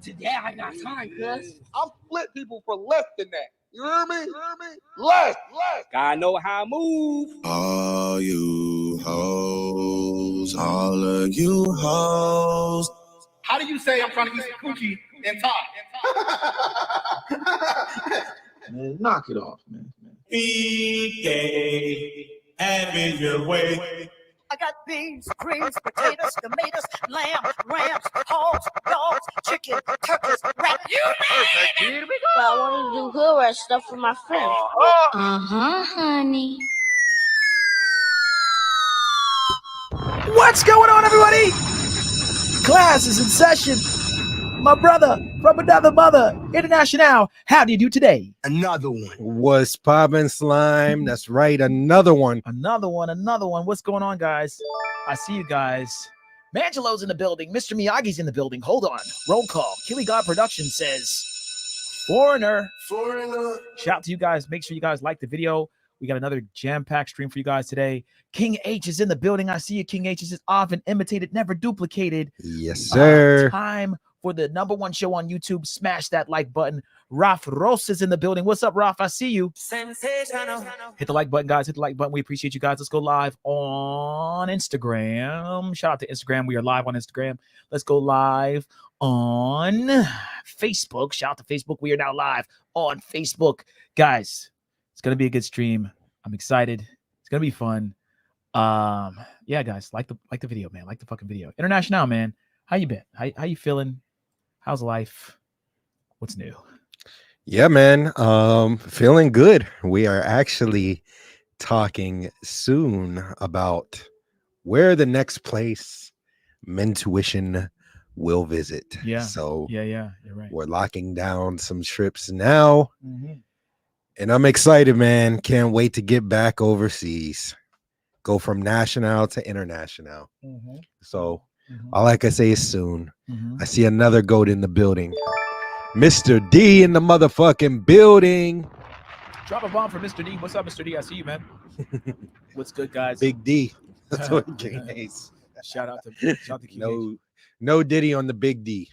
Today I got time, cuz. I'll flip people for less than that. You hear me? Less. Gotta know how I move. All you hoes, all of you hoes. How do you say I'm trying to eat some coochie in Thai? Man, knock it off, man. BK, have your way. I got beans, greens, potatoes, tomatoes, lamb, rams, hogs, dogs, chicken, turkeys, rat. You name it! But I want to do hood rat stuff for my friends. Honey. What's going on, everybody? Class is in session. My brother from another mother, International. How do you do today? Another one. What's poppin', slime? That's right, another one. Another one. What's going on, guys? I see you guys. Mangelo's in the building. Mr. Miyagi's in the building. Hold on. Roll call. Killy God Production says, Foreigner. Shout out to you guys. Make sure you guys like the video. We got another jam-packed stream for you guys today. King H is in the building. I see you, King H. This is often imitated, never duplicated. Yes, sir. Time for the #1 show on YouTube. Smash that like button. Raf Ross is in the building. What's up, Raf? I see you. Sensational. Hit the like button, guys. Hit the like button. We appreciate you guys. Let's go live on Instagram. Shout out to Instagram. We are live on Instagram. Let's go live on Facebook. Shout out to Facebook. We are now live on Facebook. Guys, it's going to be a good stream. I'm excited. It's going to be fun. Yeah, guys, like the video, man. Like the fucking video. International, man. How you been? How you feeling? How's life? What's new? Yeah, man. Feeling good. We are actually talking soon about where the next place Mentuition will visit. Yeah. So yeah, you're right. we're locking down some trips now. Mm-hmm. And I'm excited, man. Can't wait to get back overseas. Go from national to international. Mm-hmm. So all I can say is soon. Mm-hmm. I see another goat in the building. Mr. D in the motherfucking building. Drop a bomb for Mr. D. What's up, Mr. D? I see you, man. What's good, guys? Big D. That's what Janeiro. Shout out to Q. No Diddy on the Big D.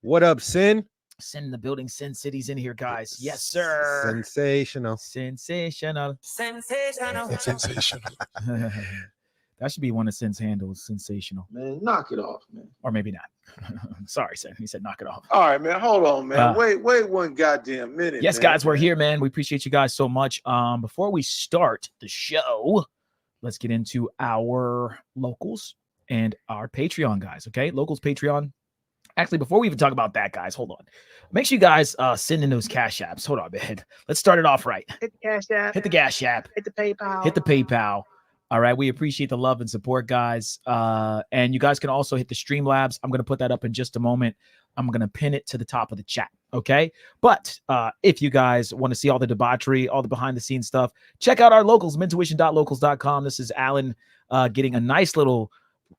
What up, Sin? Sin in the building. Sin City's in here, guys. Yes, sir. Sensational. Sensational. Sensational. That should be one of Sin's handles. Sensational. Man, knock it off, man. Or maybe not. Sorry, Sin. He said knock it off. All right, man. Hold on, man. Wait one goddamn minute. Yes, man. guys, we're here, man. We appreciate you guys so much. Before we start the show, let's get into our locals and our Patreon, guys. Okay, locals Patreon. Actually, before we even talk about that, guys, hold on. Make sure you guys send in those cash apps. Hold on, man. Let's start it off right. Hit the cash app. Hit the cash app. Hit the PayPal. Hit the PayPal. All right. We appreciate the love and support, guys. And you guys can also hit the Streamlabs. I'm going to put that up in just a moment. I'm going to pin it to the top of the chat. Okay. But if you guys want to see all the debauchery, all the behind the scenes stuff, check out our locals, mentuition.locals.com. This is Alan getting a nice little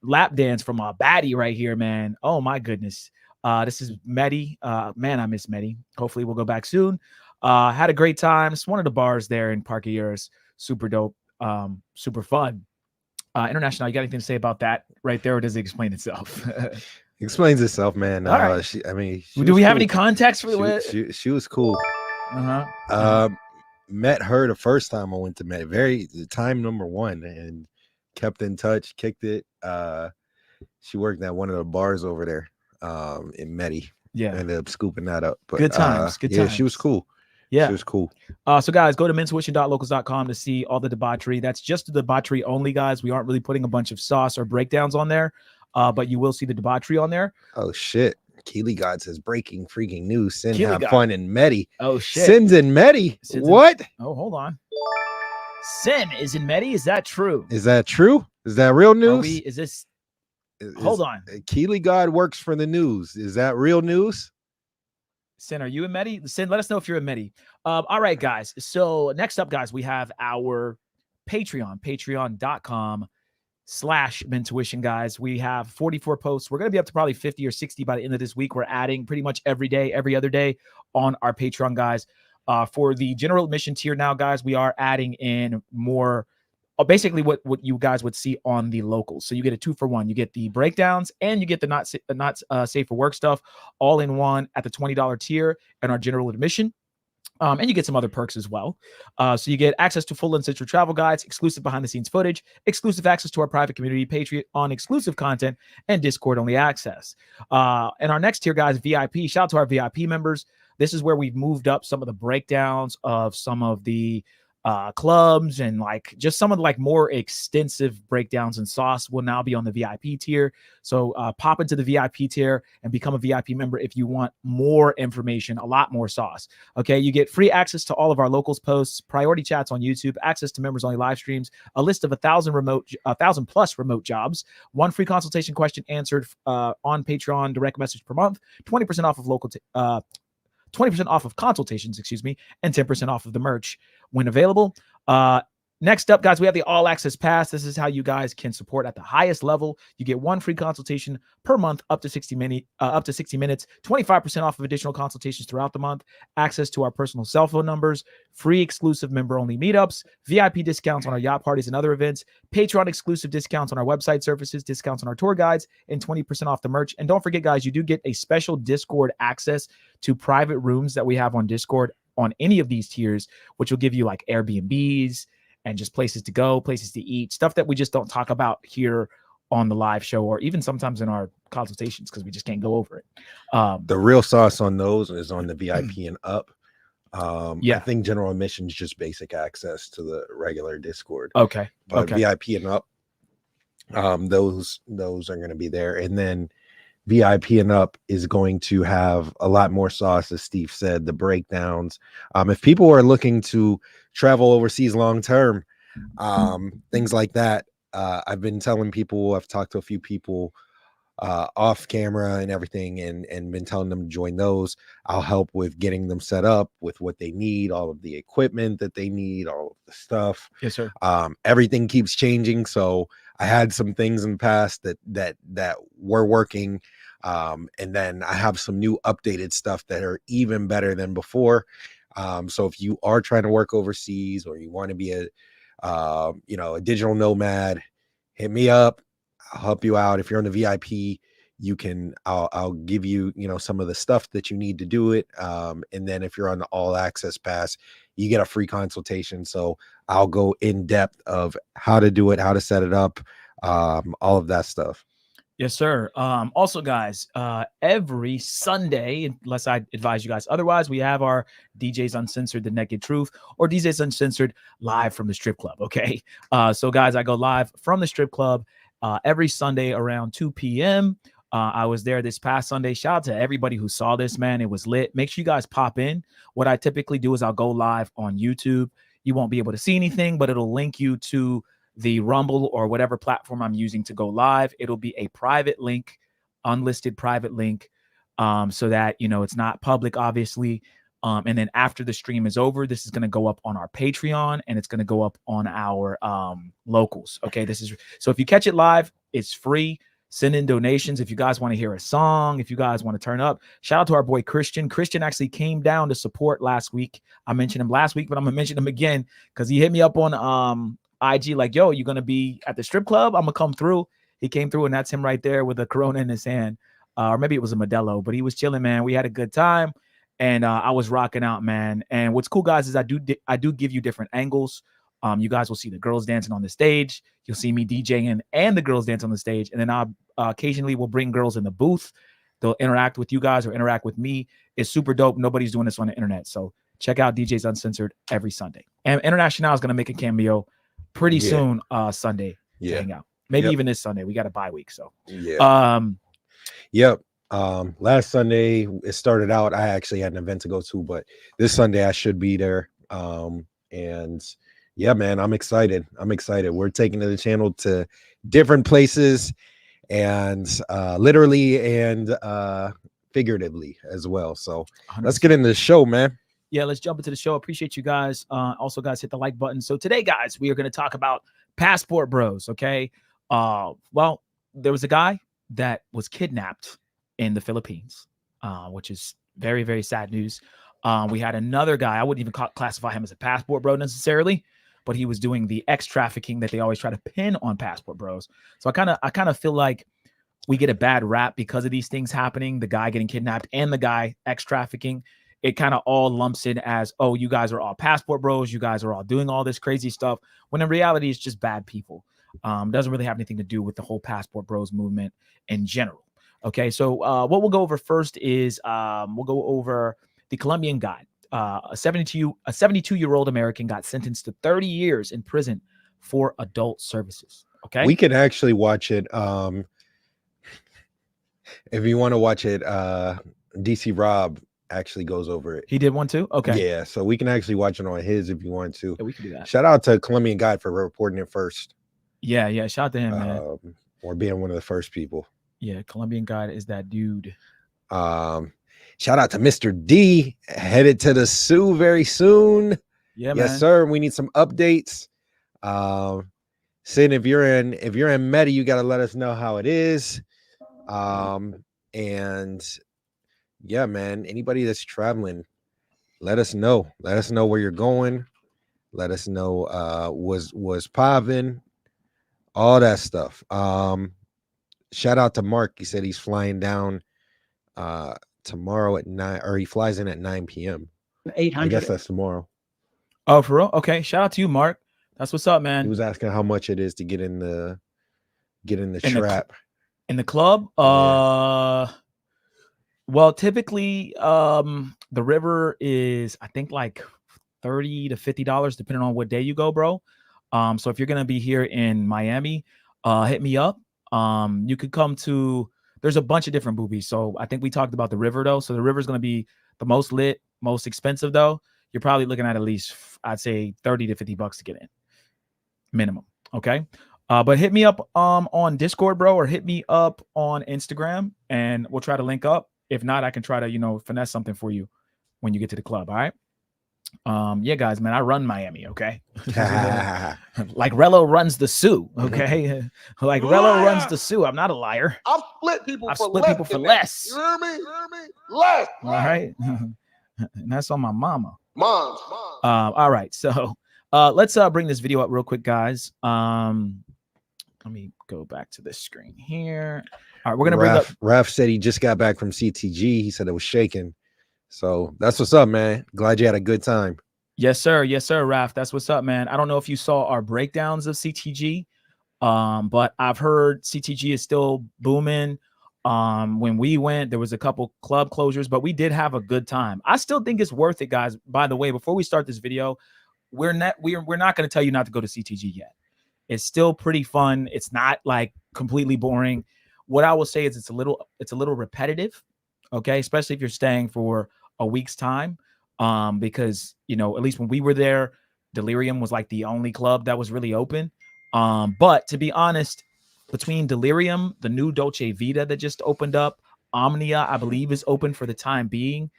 lap dance from a baddie right here, man. Oh my goodness. This is Medi. Man, I miss Medi. Hopefully we'll go back soon. Had a great time. It's one of the bars there in Parque Years. Super dope. Super fun. International, you got anything to say about that right there, or does it explain itself? Explains itself, man. All right. Do we have any context for the she was cool. Met her the first time I went to Met. Time number 1, and kept in touch, kicked it. She worked at one of the bars over there in Medi. Yeah. Ended up scooping that up. But good times. Good times. Yeah, she was cool. Yeah, she was cool. So guys, go to mentuition.locals.com to see all the debauchery. That's just the debauchery only, guys. We aren't really putting a bunch of sauce or breakdowns on there, but you will see the debauchery on there. Oh shit. Keely God says breaking freaking news. Sin Keely have God. fun in Medi. Oh shit. Sin's in Medi. What? Oh, hold on. Sin is in Medi. Is that true? Is that true? Is that real news? Hold on. Keely God works for the news. Is that real news? Sin, are you in Medi? Sin, let us know if you're in Medi. All right, guys. So next up, guys, we have our Patreon, patreon.com/mentuition, guys. We have 44 posts. We're going to be up to probably 50 or 60 by the end of this week. We're adding pretty much every day, every other day on our Patreon, guys. For the general admission tier now, guys, we are adding in more basically what you guys would see on the locals. So you get a 2-for-1. You get the breakdowns and you get the not safe for work stuff all in one at the $20 tier and our general admission. And you get some other perks as well. So you get access to full ancestral travel guides, exclusive behind-the-scenes footage, exclusive access to our private community, Patreon exclusive content, and Discord-only access. And our next tier, guys, VIP. Shout out to our VIP members. This is where we've moved up some of the breakdowns of some of the clubs and like just some of the like more extensive breakdowns and sauce will now be on the VIP tier. So pop into the VIP tier and become a VIP member if you want more information, a lot more sauce. Okay, you get free access to all of our locals posts, priority chats on YouTube, access to members only live streams, a list of 1,000 plus remote jobs, one free consultation question answered on Patreon direct message per month, 20% off of 20% off of consultations, and 10% off of the merch when available. Next up, guys, we have the All Access Pass. This is how you guys can support at the highest level. You get one free consultation per month, up to 60 minutes, 25% off of additional consultations throughout the month, access to our personal cell phone numbers, free exclusive member-only meetups, VIP discounts on our yacht parties and other events, Patreon exclusive discounts on our website services, discounts on our tour guides, and 20% off the merch. And don't forget, guys, you do get a special Discord access to private rooms that we have on Discord on any of these tiers, which will give you like Airbnbs and just places to go, places to eat, stuff that we just don't talk about here on the live show or even sometimes in our consultations because we just can't go over it. The real sauce on those is on the VIP and up. Yeah. I think general admission is just basic access to the regular Discord. Okay. But Okay. VIP and up, those are going to be there. And then VIP and up is going to have a lot more sauce, as Steve said, the breakdowns. If people are looking to travel overseas long term, things like that, I've been telling people, I've talked to a few people off camera and everything, and been telling them to join those. I'll help with getting them set up with what they need, all of the equipment that they need, all of the stuff. Yes, sir. Everything keeps changing, so I had some things in the past that were working, and then I have some new updated stuff that are even better than before. So if you are trying to work overseas or you want to be a digital nomad, hit me up. I'll help you out. If you're on the VIP, I'll give you, some of the stuff that you need to do it. And then if you're on the All Access Pass, you get a free consultation. So I'll go in depth of how to do it, how to set it up, all of that stuff. Yes, sir. Also, guys, every Sunday, unless I advise you guys otherwise, we have our DJs Uncensored, The Naked Truth, or DJs Uncensored live from the strip club. Okay. So, guys, I go live from the strip club every Sunday around 2 p.m. I was there this past Sunday. Shout out to everybody who saw this, man. It was lit. Make sure you guys pop in. What I typically do is I'll go live on YouTube. You won't be able to see anything, but it'll link you to the Rumble or whatever platform I'm using to go live. It'll be a private link, unlisted private link, so that, it's not public, obviously. And then after the stream is over, this is going to go up on our Patreon and it's going to go up on our locals. Okay. So if you catch it live, it's free. Send in donations. If you guys want to hear a song, if you guys want to turn up, shout out to our boy Christian. Christian actually came down to support last week. I mentioned him last week, but I'm going to mention him again because he hit me up on IG like, yo, you going to be at the strip club? I'm going to come through. He came through and that's him right there with a Corona in his hand. Or maybe it was a Modelo, but he was chilling, man. We had a good time. And I was rocking out, man. And what's cool, guys, is I do give you different angles. You guys will see the girls dancing on the stage. You'll see me DJing and the girls dance on the stage. And then I occasionally will bring girls in the booth. They'll interact with you guys or interact with me. It's super dope. Nobody's doing this on the internet. So check out DJs Uncensored every Sunday. And International is going to make a cameo pretty soon Sunday to hang out. Maybe even this Sunday. We got a bye week. So Yep. Last Sunday it started out, I actually had an event to go to, but this Sunday I should be there. And yeah, man, I'm excited. We're taking the channel to different places, and literally and figuratively as well. So 100%. Let's get into the show, man. Yeah, let's jump into the show. Appreciate you guys. Also, guys, hit the like button. So today, guys, we are going to talk about passport bros. Okay. Well, there was a guy that was kidnapped in the Philippines, which is very, very sad news. We had another guy. I wouldn't even classify him as a passport bro necessarily, but he was doing the X trafficking that they always try to pin on passport bros. So I kind of feel like we get a bad rap because of these things happening. The guy getting kidnapped and the guy X trafficking. It kind of all lumps in as, oh, you guys are all passport bros. You guys are all doing all this crazy stuff. When in reality, it's just bad people. Doesn't really have anything to do with the whole passport bros movement in general. Okay, so what we'll go over first is we'll go over the Colombian guy. A 72-year-old American got sentenced to 30 years in prison for adult services. Okay, we can actually watch it. If you want to watch it, DC Rob actually goes over it. He did one too? Okay. Yeah, so we can actually watch it on his if you want to. Yeah, we can do that. Shout out to Colombian guy for reporting it first. Yeah, shout out to him, man. Or being one of the first people. Yeah, Colombian guy is that dude. Shout out to Mr. D, headed to the Sioux very soon. Yeah, yes, man. sir. We need some updates. Sid, if you're in Meta, you gotta let us know how it is. And yeah, man, anybody that's traveling, let us know. Let us know where you're going. Let us know was popping, all that stuff. Shout out to Mark. He said he's flying down tomorrow at 9, or he flies in at 9 p.m. 800. I guess that's tomorrow. Oh, for real? Okay. Shout out to you, Mark. That's what's up, man. He was asking how much it is to get in the trap. In the club? Yeah. Well, typically, the river is, I think, like $30 to $50, depending on what day you go, bro. So if you're gonna be here in Miami, hit me up. You could come to. There's a bunch of different boobies. So I think we talked about the river though. So the river is gonna be the most lit, most expensive though. You're probably looking at least, I'd say, $30 to $50 to get in, minimum. Okay. But hit me up on Discord, bro, or hit me up on Instagram, and we'll try to link up. If not, I can try to, finesse something for you when you get to the club. All right. Yeah, guys, man, I run Miami. Okay. Like Rello runs the Sioux. Okay. Like Rello runs the Sioux. I'm not a liar. I've split people for less. You hear me? Less. All right. And that's on my mama. Mom. All right. So let's bring this video up real quick, guys. Let me go back to this screen here. All right, we're gonna bring up. Raf said he just got back from CTG. He said it was shaking. So that's what's up, man. Glad you had a good time. Yes, sir. Yes, sir, Raf. That's what's up, man. I don't know if you saw our breakdowns of CTG, but I've heard CTG is still booming. When we went, there was a couple club closures, but we did have a good time. I still think it's worth it, guys. By the way, before we start this video, we're not going to tell you not to go to CTG yet. It's still pretty fun. It's not like completely boring. What I will say is it's a little repetitive, okay, especially if you're staying for a week's time, because at least when we were there, Delirium was like the only club that was really open. But to be honest, between Delirium, the new Dolce Vita that just opened up, Omnia, I believe, is open for the time being,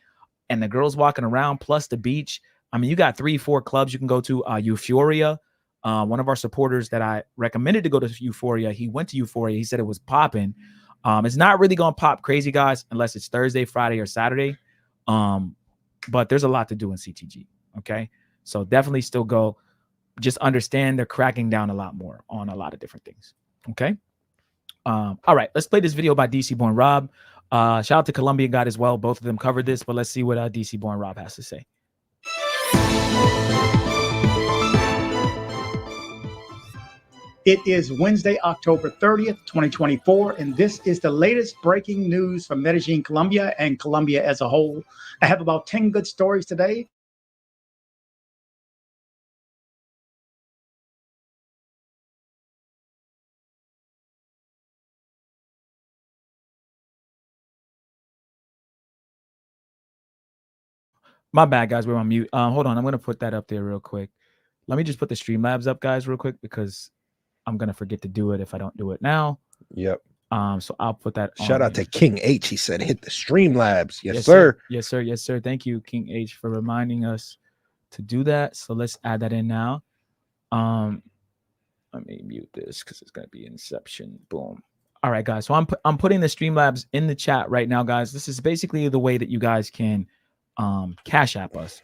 and the girls walking around, plus the beach. I mean, you got 3-4 clubs you can go to. Euphoria. One of our supporters that I recommended to go to Euphoria, he went to Euphoria. He said it was popping. It's not really going to pop crazy, guys, unless it's Thursday, Friday, or Saturday. But there's a lot to do in CTG. Okay. So definitely still go. Just understand they're cracking down a lot more on a lot of different things. Okay. All right. Let's play this video by DC Born Rob. Shout out to Colombian God as well. Both of them covered this, but let's see what DC Born Rob has to say. It is Wednesday, October 30th, 2024, and this is the latest breaking news from Medellin, Colombia, and Colombia as a whole. I have about 10 good stories today. My bad, guys. We're on mute. Hold on. I'm going to put that up there real quick. Let me just put the Streamlabs up, guys, real quick, because I'm going to forget to do it if I don't do it now. Yep. So I'll put that Shout out to King H. He said, hit the Streamlabs. Yes, yes, sir. Yes, sir. Yes, sir. Thank you, King H, for reminding us to do that. So let's add that in now. Let me mute this because it's going to be Inception. Boom. All right, guys. So I'm putting the Streamlabs in the chat right now, guys. This is basically the way that you guys can Cash App us,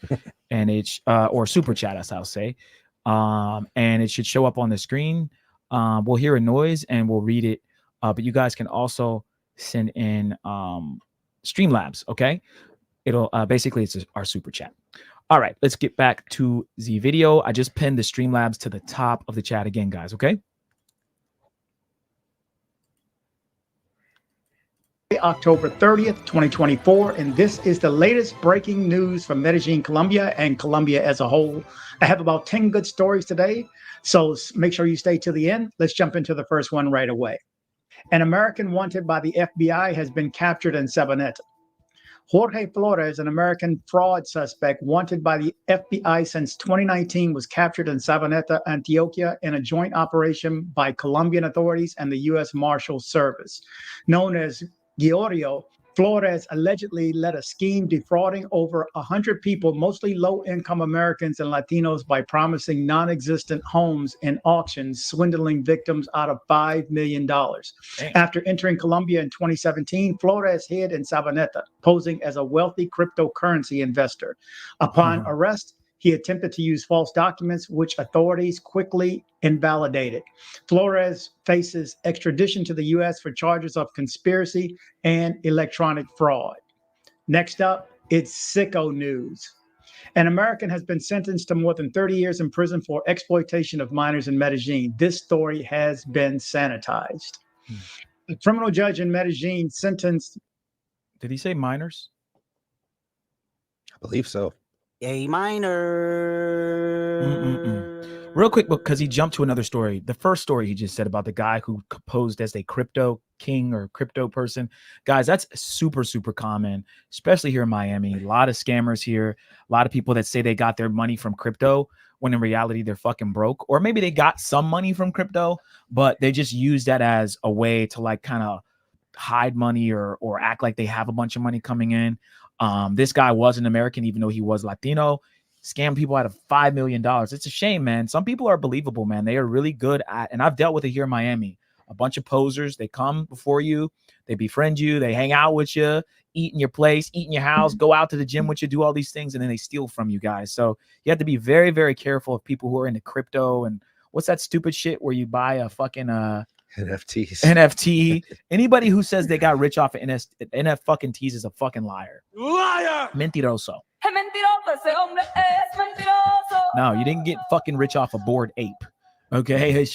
and it's or super chat us, I'll say, and it should show up on the screen. We'll hear a noise and we'll read it, but you guys can also send in Streamlabs. Okay, it'll basically it's our super chat. All right, let's get back to the video. I just pinned the Streamlabs to the top of the chat again, guys. Okay. October 30th, 2024, and this is the latest breaking news from Medellin, Colombia, and Colombia as a whole. I have about 10 good stories today, so make sure you stay to the end. Let's jump into the first one right away. An American wanted by the FBI has been captured in Sabaneta. Jorge Flores, an American fraud suspect wanted by the FBI since 2019, was captured in Sabaneta, Antioquia, in a joint operation by Colombian authorities and the U.S. Marshal Service. Known as Giorgio, Flores allegedly led a scheme defrauding over 100 people, mostly low-income Americans and Latinos, by promising non-existent homes in auctions, swindling victims out of $5 million. Damn. After entering Colombia in 2017, Flores hid in Sabaneta, posing as a wealthy cryptocurrency investor. Upon arrest, he attempted to use false documents, which authorities quickly invalidated. Flores faces extradition to the U.S. for charges of conspiracy and electronic fraud. Next up, it's sicko news. An American has been sentenced to more than 30 years in prison for exploitation of minors in Medellin. This story has been sanitized. A criminal judge in Medellin sentenced... Did he say minors? I believe so. A minor. Real quick, because he jumped to another story. The first story he just said about the guy who posed as a crypto king or crypto person. Guys, that's super, super common, especially here in Miami. A lot of scammers here. A lot of people that say they got their money from crypto when in reality they're fucking broke. Or maybe they got some money from crypto, but they just use that as a way to like kind of hide money or act like they have a bunch of money coming in. This guy was an American, even though he was Latino, scammed people out of $5 million. It's a shame, man. Some people are believable, man. They are really good at, and I've dealt with it here in Miami, a bunch of posers. They come before you, they befriend you, they hang out with you, eat in your place, eat in your house, go out to the gym with you, do all these things, and then they steal from you guys. So you have to be very, very careful of people who are into crypto and what's that stupid shit where you buy a fucking NFT. Anybody who says they got rich off of fucking tees is a fucking liar. Liar. Mentiroso. No, you didn't get fucking rich off a bored ape. Okay, it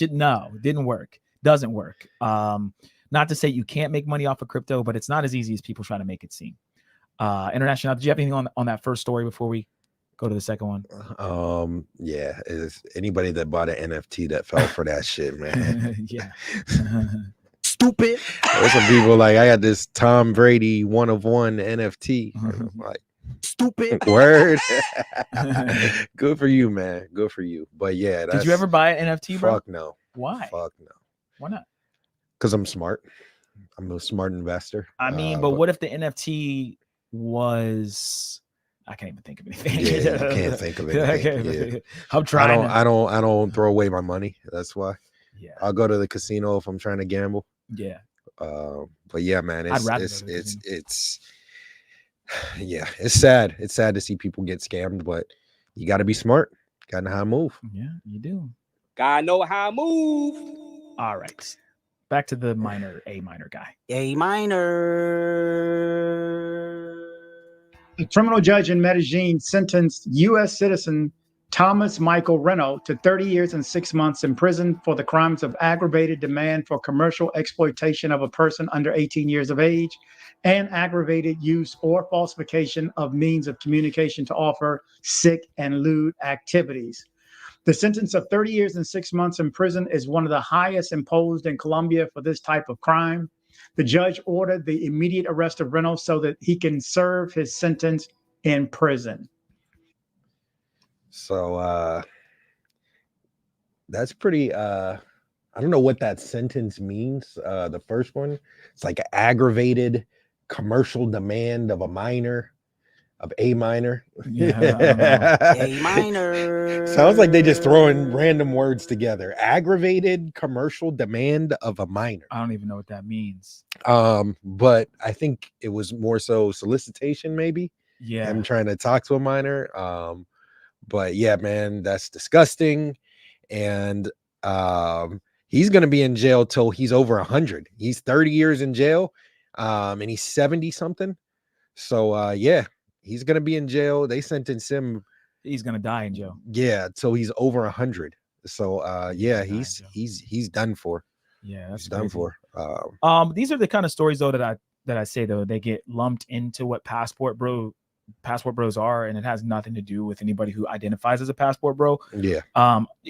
didn't work. Doesn't work. Not to say you can't make money off of crypto, but it's not as easy as people try to make it seem. International. Did you have anything on that first story before we go to the second one? Yeah, is anybody that bought an NFT that fell for that shit, man. Yeah. Stupid. There's some people like, I got this Tom Brady 1 of 1 NFT. I'm like, stupid. Word. Good for you, man. Good for you. But yeah, did you ever buy an NFT, bro? Fuck no. Why? Fuck no. Why not? Because I'm smart. I'm a smart investor. I mean, but what if the NFT was... I can't even think of anything. Yeah, I can't think of anything. I'm trying. I don't throw away my money. That's why. Yeah. I'll go to the casino if I'm trying to gamble. Yeah. But yeah, man, it's yeah, it's sad. It's sad to see people get scammed, but you got to be smart. Got to know how to move. Yeah, you do. Gotta know how to move. All right. Back to the A minor guy. A minor. A criminal judge in Medellin sentenced U.S. citizen Thomas Michael Reno to 30 years and 6 months in prison for the crimes of aggravated demand for commercial exploitation of a person under 18 years of age and aggravated use or falsification of means of communication to offer sick and lewd activities. The sentence of 30 years and 6 months in prison is one of the highest imposed in Colombia for this type of crime. The judge ordered the immediate arrest of Reynolds so that he can serve his sentence in prison. So that's pretty I don't know what that sentence means. The first one, it's like aggravated commercial demand of a minor, of a minor. Yeah, A minor. Sounds like they just throwing random words together. Aggravated commercial demand of a minor. I don't even know what that means. But I think it was more so solicitation, maybe. Yeah. him trying to talk to a minor. But yeah, man, that's disgusting. And he's gonna be in jail till he's over 100. He's 30 years in jail, and he's 70 something. So yeah, he's gonna be in jail. They sentenced him. He's gonna die in jail. Yeah, so he's over 100. So yeah, he's done for. Yeah, that's done crazy. for. These are the kind of stories though that I say though they get lumped into what passport bros are, and it has nothing to do with anybody who identifies as a passport bro. Yeah.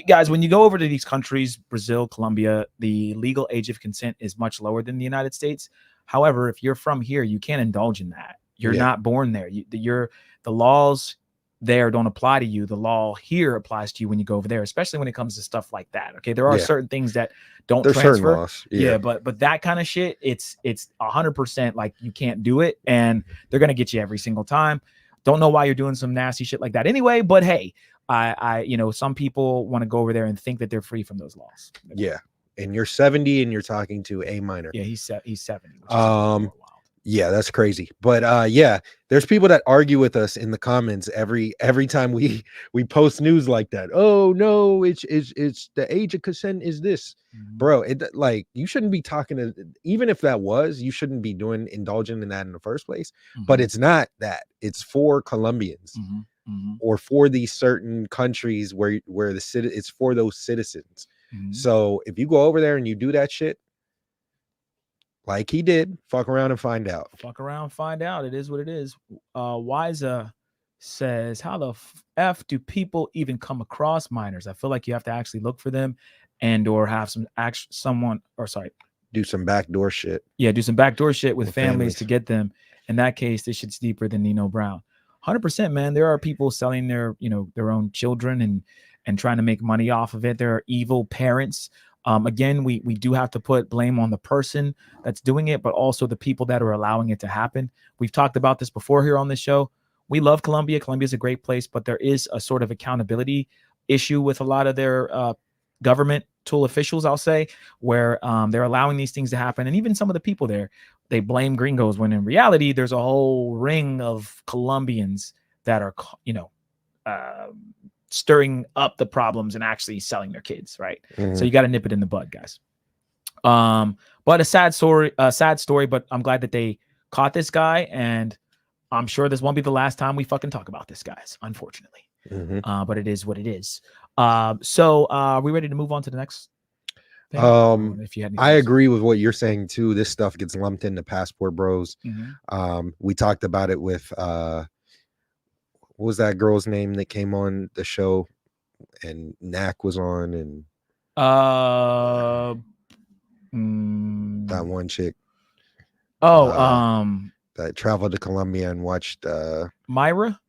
Guys, when you go over to these countries, Brazil, Colombia, the legal age of consent is much lower than the United States. However, if you're from here, you can't indulge in that. You're not born there. The laws there don't apply to you. The law here applies to you when you go over there, especially when it comes to stuff like that. Okay, there are certain things that don't transfer. Certain laws. Yeah, but that kind of shit, it's 100% like you can't do it, and they're gonna get you every single time. Don't know why you're doing some nasty shit like that anyway, but hey, I some people want to go over there and think that they're free from those laws. Yeah, and you're 70 and you're talking to a minor. Yeah, he's 70. Yeah, that's crazy. But yeah, there's people that argue with us in the comments every time we post news like that. Oh no, it's the age of consent is this. Bro, it like you shouldn't be talking to, even if that was, you shouldn't be indulging in that in the first place. But it's not that. It's for Colombians or for these certain countries where it's for those citizens. So if you go over there and you do that shit, like he did, fuck around and find out. Fuck around, find out. It is what it is. Wiza says, how the F do people even come across minors? I feel like you have to actually look for them and or have do some backdoor shit. Yeah, do some backdoor shit with families to get them. In that case, this shit's deeper than Nino Brown. 100%, man. There are people selling their own children and trying to make money off of it. There are evil parents. Again, we do have to put blame on the person that's doing it, but also the people that are allowing it to happen. We've talked about this before here on this show. We love Colombia. Colombia is a great place, but there is a sort of accountability issue with a lot of their government tool officials, I'll say, where they're allowing these things to happen. And even some of the people there, they blame gringos when in reality, there's a whole ring of Colombians that are, stirring up the problems and actually selling their kids, right? So you got to nip it in the bud, guys. But a sad story, but I'm glad that they caught this guy, and I'm sure this won't be the last time we fucking talk about this, guys, unfortunately. But it is what it is. So are we ready to move on to the next thing? If you had I agree with what you're saying too. This stuff gets lumped into passport bros. We talked about it with what was that girl's name that came on the show and Knack was on, and that one chick that traveled to Colombia and watched Mariah,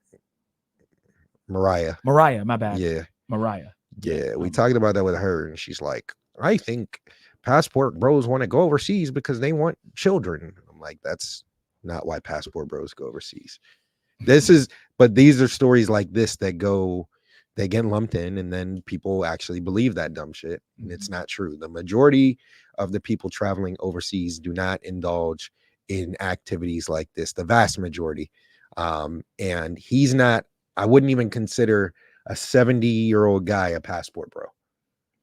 my bad. Mariah. Yeah, we talked about that with her, and she's like, I think passport bros want to go overseas because they want children. I'm like, that's not why passport bros go overseas. But these are stories like this that get lumped in, and then people actually believe that dumb shit, and it's not true. The majority of the people traveling overseas do not indulge in activities like this, the vast majority. And he's not, I wouldn't even consider a 70-year-old guy a passport bro.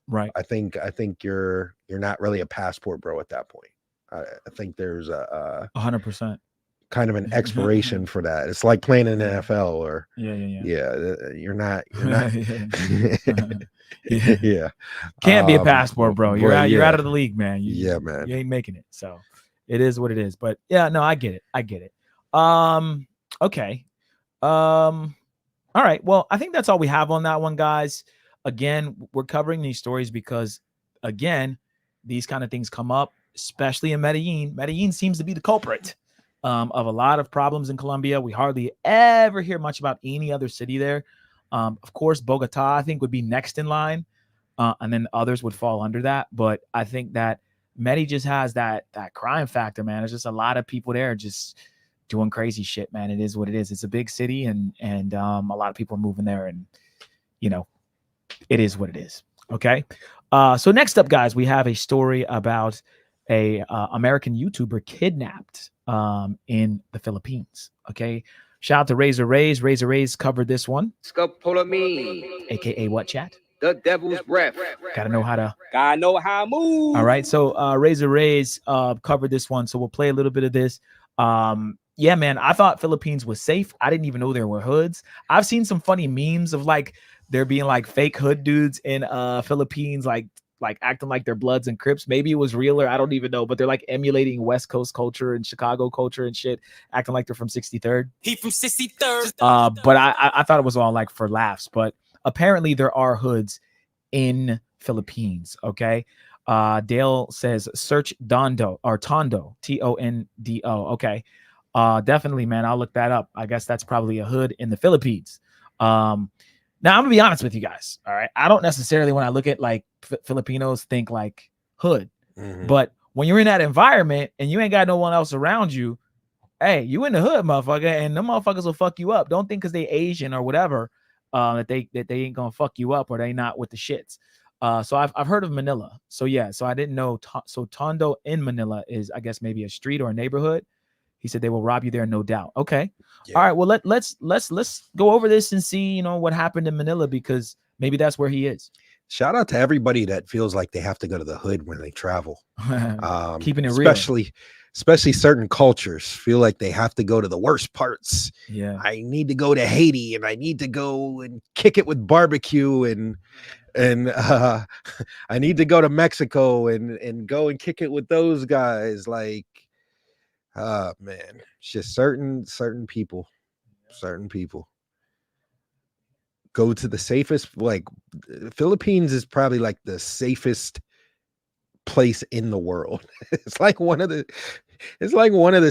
Right. I think you're not really a passport bro at that point. I think there's a 100% kind of an expiration for that. It's like playing in the NFL or you're not yeah. Can't be a passport bro. You're out of the league, man. Man. You ain't making it. So it is what it is. But yeah, no, I get it. Okay. All right. Well, I think that's all we have on that one, guys. Again, we're covering these stories because, again, these kind of things come up, especially in Medellin. Medellin seems to be the culprit of a lot of problems in Colombia. We hardly ever hear much about any other city there. Of course, Bogota, I think, would be next in line, and then others would fall under that. But I think that Medellin just has that crime factor, man. There's just a lot of people there just doing crazy shit, man. It is what it is. It's a big city, and a lot of people are moving there, and it is what it is. Okay. So next up, guys, we have a story about a American YouTuber kidnapped in the Philippines. Okay. Shout out to Razor Rays. Razor Rays covered this one. Scopolamine. AKA what, chat? The devil's breath. Gotta know how to. Gotta know how to move. All right. So Razor Rays covered this one. So we'll play a little bit of this. Yeah, man, I thought Philippines was safe. I didn't even know there were hoods. I've seen some funny memes of like there being like fake hood dudes in Philippines, like acting like they're Bloods and Crips. Maybe it was real or I don't even know, but they're like emulating West Coast culture and Chicago culture and shit, acting like they're from 63rd. He from 63rd. But I thought it was all like for laughs. But apparently there are hoods in Philippines. Okay. Dale says search Tondo or Tondo, Tondo. Okay. Definitely, man. I'll look that up. I guess that's probably a hood in the Philippines. Now I'm gonna be honest with you guys. All right. I don't necessarily, when I look at like Filipinos, think like hood, but when you're in that environment and you ain't got no one else around you, hey, you in the hood, motherfucker, and them motherfuckers will fuck you up. Don't think because they Asian or whatever, that they ain't gonna fuck you up or they not with the shits. So I've heard of Manila. So yeah, so I didn't know. So Tondo in Manila is, I guess, maybe a street or a neighborhood. He said they will rob you there, no doubt. Okay. Yeah. All right. Well, let's go over this and see, you know, what happened in Manila, because maybe that's where he is. Shout out to everybody that feels like they have to go to the hood when they travel. Keeping it real. Especially certain cultures feel like they have to go to the worst parts. Yeah. I need to go to Haiti and I need to go and kick it with barbecue and I need to go to Mexico and go and kick it with those guys. Like, man, it's just certain people go to the safest. Like, Philippines is probably like the safest place in the world. It's like one of the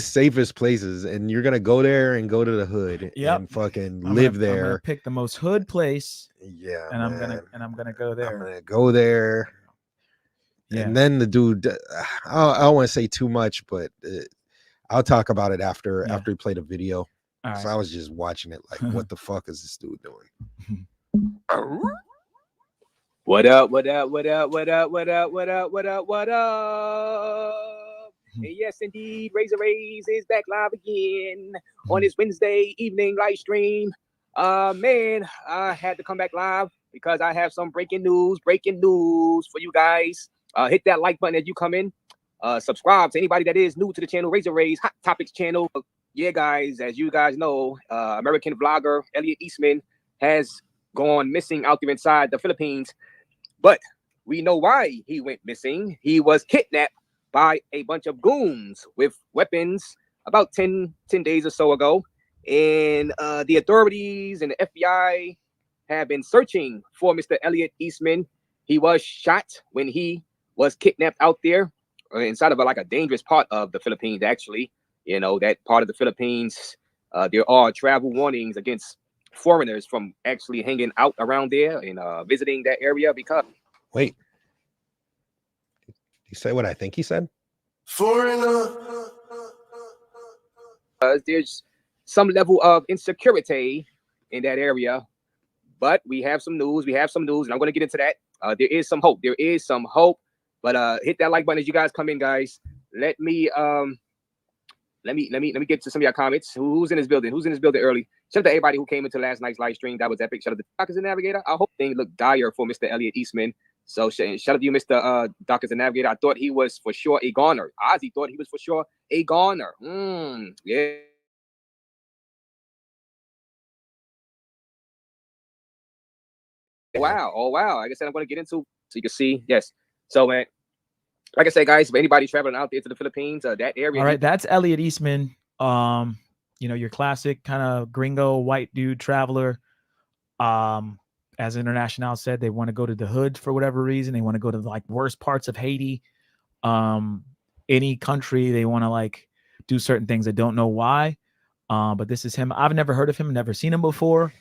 safest places, and you're gonna go there and go to the hood and fucking live there. I'm gonna pick the most hood place. Yeah, and I'm gonna go there. I'm gonna go there. Yeah. And then the dude, I don't want to say too much, but I'll talk about it after he played a video. All right. So I was just watching it like, what the fuck is this dude doing? What up, what up, what up, what up, what up, what up, what up, what up? And yes, indeed, Razor Rays is back live again on his Wednesday evening live stream. Man, I had to come back live because I have some breaking news for you guys. Hit that like button as you come in. Subscribe to anybody that is new to the channel, Razor Rays Hot Topics channel. Yeah, guys, as you guys know, American vlogger Elliot Eastman has gone missing out there inside the Philippines. But we know why he went missing. He was kidnapped by a bunch of goons with weapons about 10 days or so ago. And the authorities and the FBI have been searching for Mr. Elliot Eastman. He was shot when he was kidnapped out there inside of like a dangerous part of the Philippines, actually. You know, that part of the Philippines, there are travel warnings against foreigners from actually hanging out around there and visiting that area. Because wait, you say what I think he said? Foreigner. There's some level of insecurity in that area, but we have some news, and I'm going to get into that. There is some hope, but hit that like button as you guys come in, guys. Let me get to some of your comments. Who's in this building? Early? Shout out to everybody who came into last night's live stream. That was epic. Shout out to Doctors and Navigator. I hope things look dire for Mr. Elliot Eastman. So shout out to you, Mr. Doctors and Navigator. I thought he was for sure a goner. Ozzy thought he was for sure a goner. Yeah. Wow. Oh, wow. Like I said, I'm going to get into so you can see. Yes. So, man, like I said, guys, if anybody traveling out there to the Philippines, that area. All right. That's Elliot Eastman. You know, your classic kind of gringo white dude traveler. As International said, they want to go to the hood for whatever reason. They want to go to like worst parts of Haiti. Any country, they want to like do certain things. I don't know why. But this is him. I've never heard of him, never seen him before.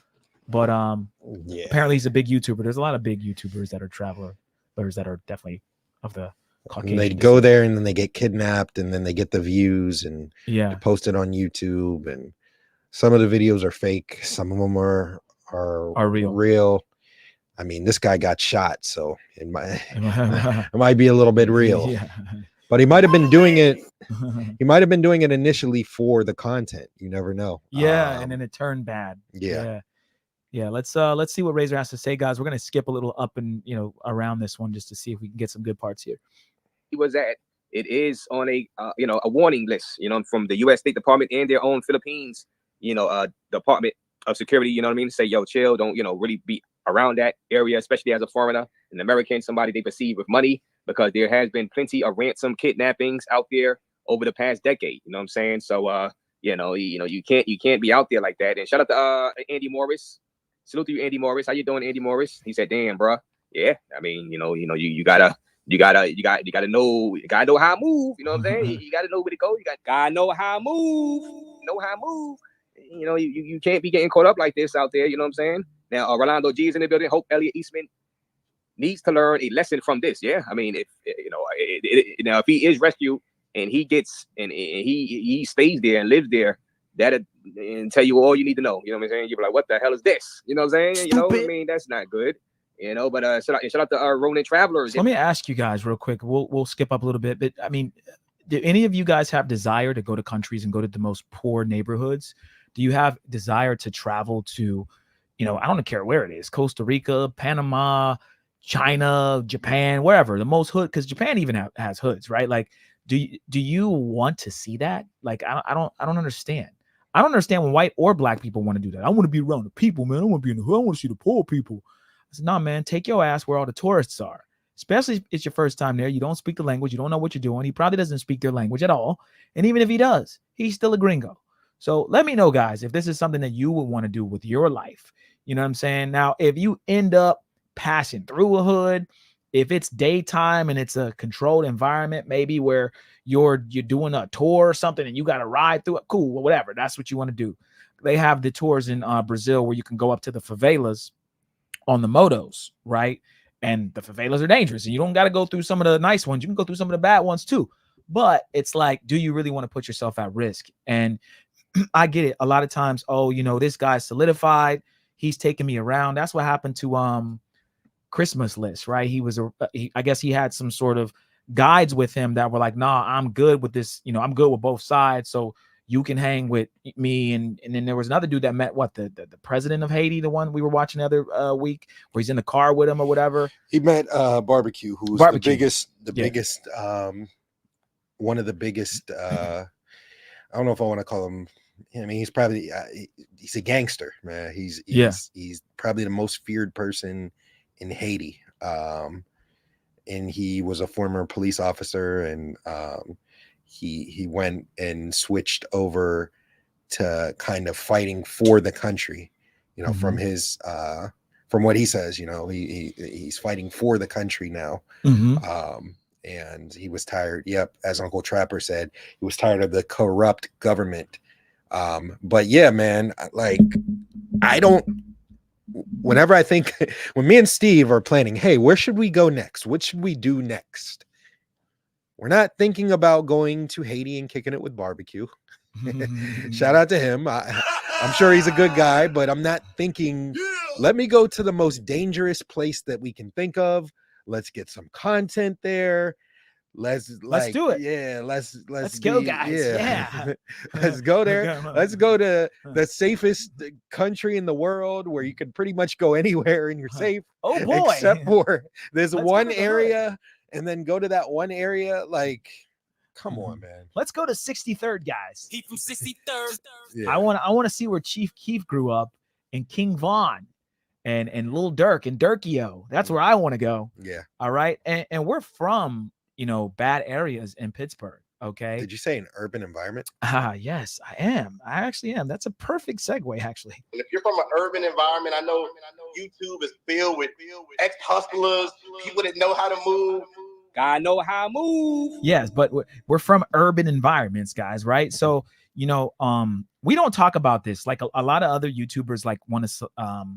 But apparently he's a big YouTuber. There's a lot of big YouTubers that are travelers that are definitely of the Caucasian. They go there and then they get kidnapped and then they get the views and they post it on YouTube. And some of the videos are fake. Some of them are real. I mean, this guy got shot, so it might be a little bit real. But he might have been doing it. He might have been doing it initially for the content. You never know. Yeah, and then it turned bad. Yeah. Let's see what Razor has to say, guys. We're gonna skip a little up and around this one just to see if we can get some good parts here. He was at. It is on a a warning list, from the U.S. State Department and their own Philippines, Department of Security. You know what I mean? Say, yo, chill. Don't really be around that area, especially as a foreigner, an American, somebody they perceive with money, because there has been plenty of ransom kidnappings out there over the past decade. You know what I'm saying? So, you can't be out there like that. And shout out to Andy Morris. Salute to you, Andy Morris. How you doing, Andy Morris? He said, "Damn, bro. Yeah. I mean, you gotta know how to move. You know what I'm saying? You gotta know where to go. Gotta know how to move. Know how to move. You can't be getting caught up like this out there. You know what I'm saying? Now, Rolando G is in the building. Hope Elliot Eastman needs to learn a lesson from this. Yeah. I mean, if he is rescued and he gets and he stays there and lives there, that'll and tell you all you need to know. You know what I'm saying? You'll be like, what the hell is this? You know what I'm saying? Stupid. I mean, that's not good. But shout out to Ronin Travelers. So let me ask you guys real quick. We'll skip up a little bit, but I mean, do any of you guys have desire to go to countries and go to the most poor neighborhoods? Do you have desire to travel to, I don't care where it is, Costa Rica, Panama, China, Japan, wherever, the most hood, because Japan even has hoods, right? Like, do you want to see that? Like, I don't understand. I don't understand when white or black people want to do that. I want to be around the people, man. I want to be in the hood. I want to see the poor people. I said, nah, man, take your ass where all the tourists are, especially if it's your first time there. You don't speak the language. You don't know what you're doing. He probably doesn't speak their language at all. And even if he does, he's still a gringo. So let me know, guys, if this is something that you would want to do with your life. You know what I'm saying? Now, if you end up passing through a hood, if it's daytime and it's a controlled environment, maybe where you're doing a tour or something and you got to ride through it, cool, well, whatever. That's what you want to do. They have the tours in Brazil where you can go up to the favelas on the motos, right? And the favelas are dangerous, and you don't got to go through some of the nice ones. You can go through some of the bad ones too. But it's like, do you really want to put yourself at risk? And I get it. A lot of times, this guy's solidified. He's taking me around. That's what happened to Christmas List, right? I guess he had some sort of guides with him that were like, nah, I'm good with this. I'm good with both sides. So you can hang with me. And then there was another dude that met the president of Haiti, the one we were watching the other week, where he's in the car with him or whatever. He met Barbecue, who's the biggest, one of the biggest, I don't know if I want to call him. I mean, he's probably, he's a gangster, man. He's probably the most feared person in Haiti. And he was a former police officer, and he went and switched over to kind of fighting for the country, from his from what he says, he's fighting for the country now. And he was tired. Yep, as Uncle Trapper said, he was tired of the corrupt government. But yeah, man, like, whenever I think, when me and Steve are planning, hey, where should we go next? What should we do next? We're not thinking about going to Haiti and kicking it with Barbecue. Shout out to him. I'm sure he's a good guy, but I'm not thinking, let me go to the most dangerous place that we can think of. Let's get some content there. Let's do it. Yeah, let's go, guys. Yeah. Let's go there. Let's go to the safest country in the world where you can pretty much go anywhere and you're safe. Oh boy. Except for there's one area, and then go to that one area. Like, come on, man. Let's go to 63rd, guys. He from 63rd. Yeah. I want to see where Chief Keef grew up, and King Von and Lil Durk and Durkio. That's where I want to go. Yeah. All right. And we're from bad areas in Pittsburgh. Okay. Did you say an urban environment? Yes, I am. I actually am. That's a perfect segue, actually. And if you're from an urban environment, I know YouTube is filled with ex-hustlers, people that know how to move. Gotta know how to move. Yes, but we're from urban environments, guys, right? So, we don't talk about this. Like a lot of other YouTubers want to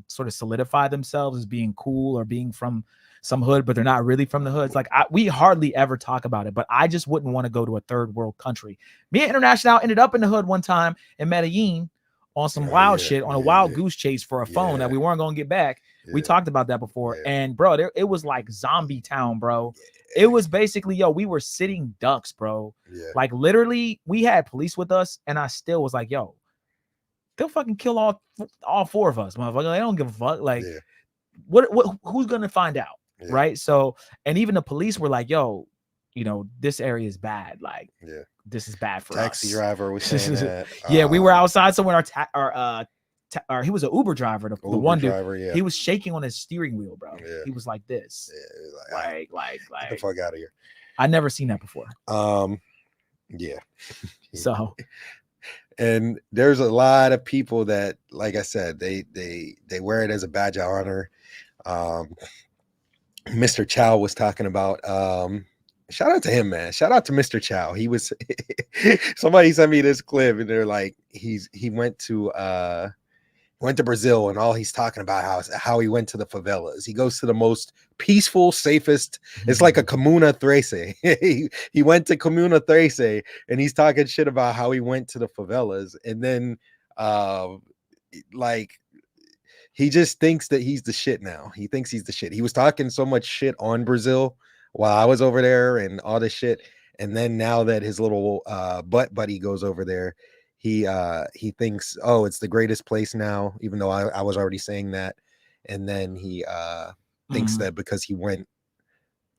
sort of solidify themselves as being cool or being from some hood, but they're not really from the hoods. Like we hardly ever talk about it, but I just wouldn't want to go to a third world country. Me and International ended up in the hood one time in Medellin on some wild shit, on a wild goose chase for a phone that we weren't going to get back. We talked about that before. Yeah. And bro, it was like zombie town, bro. It was basically, yo, we were sitting ducks, bro. Yeah. Like literally, we had police with us, and I still was like, yo, they'll fucking kill all four of us, motherfucker. They don't give a fuck. Like, what who's gonna find out? Yeah. Right. So, and even the police were like, yo, you know, this area is bad. Like, this is bad for Taxi us. driver was saying that. Yeah, we were outside somewhere. Or he was an Uber driver. The one driver, dude, he was shaking on his steering wheel, bro. Yeah. He was like this. Yeah, like get the fuck out of here. I never seen that before. Yeah. So, and there's a lot of people that, like I said, they wear it as a badge of honor. Mr. Chow was talking about. Shout out to him, man. Shout out to Mr. Chow. He was somebody sent me this clip, and they're like, he went to Brazil, and all he's talking about how he went to the favelas. He goes to the most peaceful, safest. It's like a Comuna Trece. he went to Comuna Trece, and he's talking shit about how he went to the favelas, and then like he just thinks that he's the shit now. He thinks he's the shit. He was talking so much shit on Brazil while I was over there and all this shit. And then now that his little butt buddy goes over there, he thinks, oh, it's the greatest place now, even though I was already saying that. And then he thinks that because he went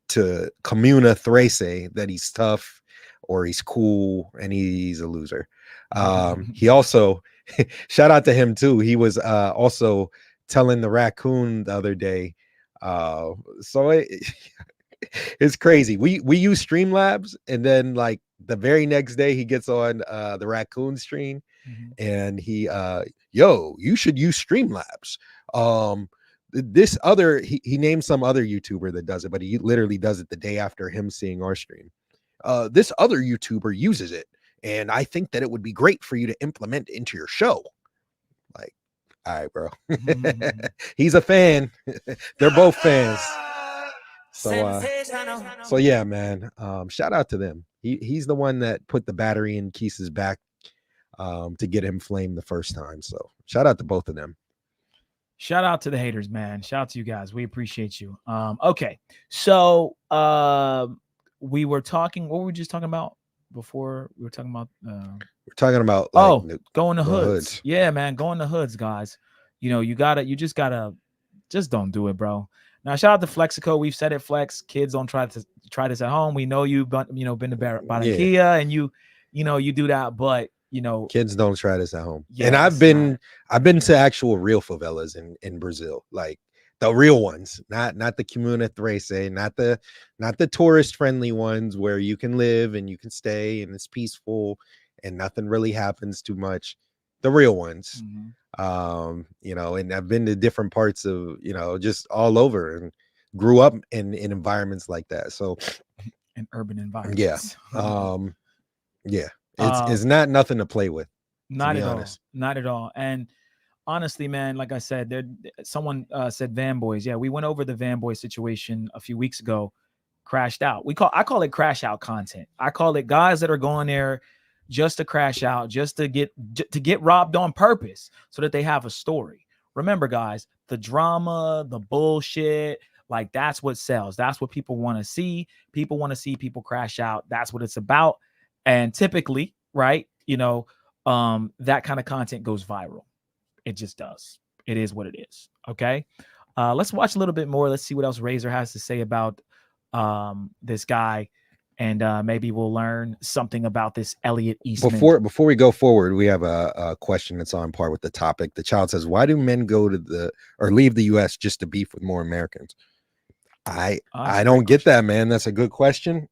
to Comuna Trece that he's tough or he's cool and he's a loser. He also, shout out to him too. He was also telling the raccoon the other day. It's crazy. We use Streamlabs, and then like the very next day he gets on the raccoon stream, and he yo, you should use Streamlabs. This other he named some other YouTuber that does it, but he literally does it the day after him seeing our stream. This other YouTuber uses it, and I think that it would be great for you to implement into your show. Like, all right, bro. He's a fan. They're both fans. So yeah, man. Shout out to them. He's the one that put the battery in Keith's back to get him flamed the first time. So shout out to both of them. Shout out to the haters, man. Shout out to you guys. We appreciate you. Okay. So we were talking, what were we just talking about before? We were talking about we're talking about like, going to hoods. Yeah, man. Going to hoods, guys. You know, you just don't do it, bro. Now, shout out to Flexico. We've said it, Flex. Kids don't try this at home. We know you've been to Barranquilla, and you do that, but kids don't try this at home. Yeah, and I've been to actual real favelas in Brazil, like the real ones, not the Comuna Trece, not the tourist friendly ones where you can live and you can stay and it's peaceful and nothing really happens too much. The real ones. And I've been to different parts of, just all over, and grew up in environments like that. So in urban environments. It's not nothing to play with. Not at all. And honestly, man, like I said, someone said Van Boys. Yeah, we went over the Van Boy situation a few weeks ago. Crashed out. I call it crash out content. I call it guys that are going there just to crash out, just to get robbed on purpose so that they have a story. Remember, guys, the drama, the bullshit, like that's what sells. That's what people want to see. People want to see people crash out. That's what it's about. And typically, right, that kind of content goes viral. It just does. It is what it is. Okay. Let's watch a little bit more. Let's see what else Razor has to say about this guy. And maybe we'll learn something about this Elliot Eastman. Before we go forward, we have a question that's on par with the topic. The child says, "Why do men go to leave the U.S. just to beef with more Americans?" I don't get that, man. That's a good question.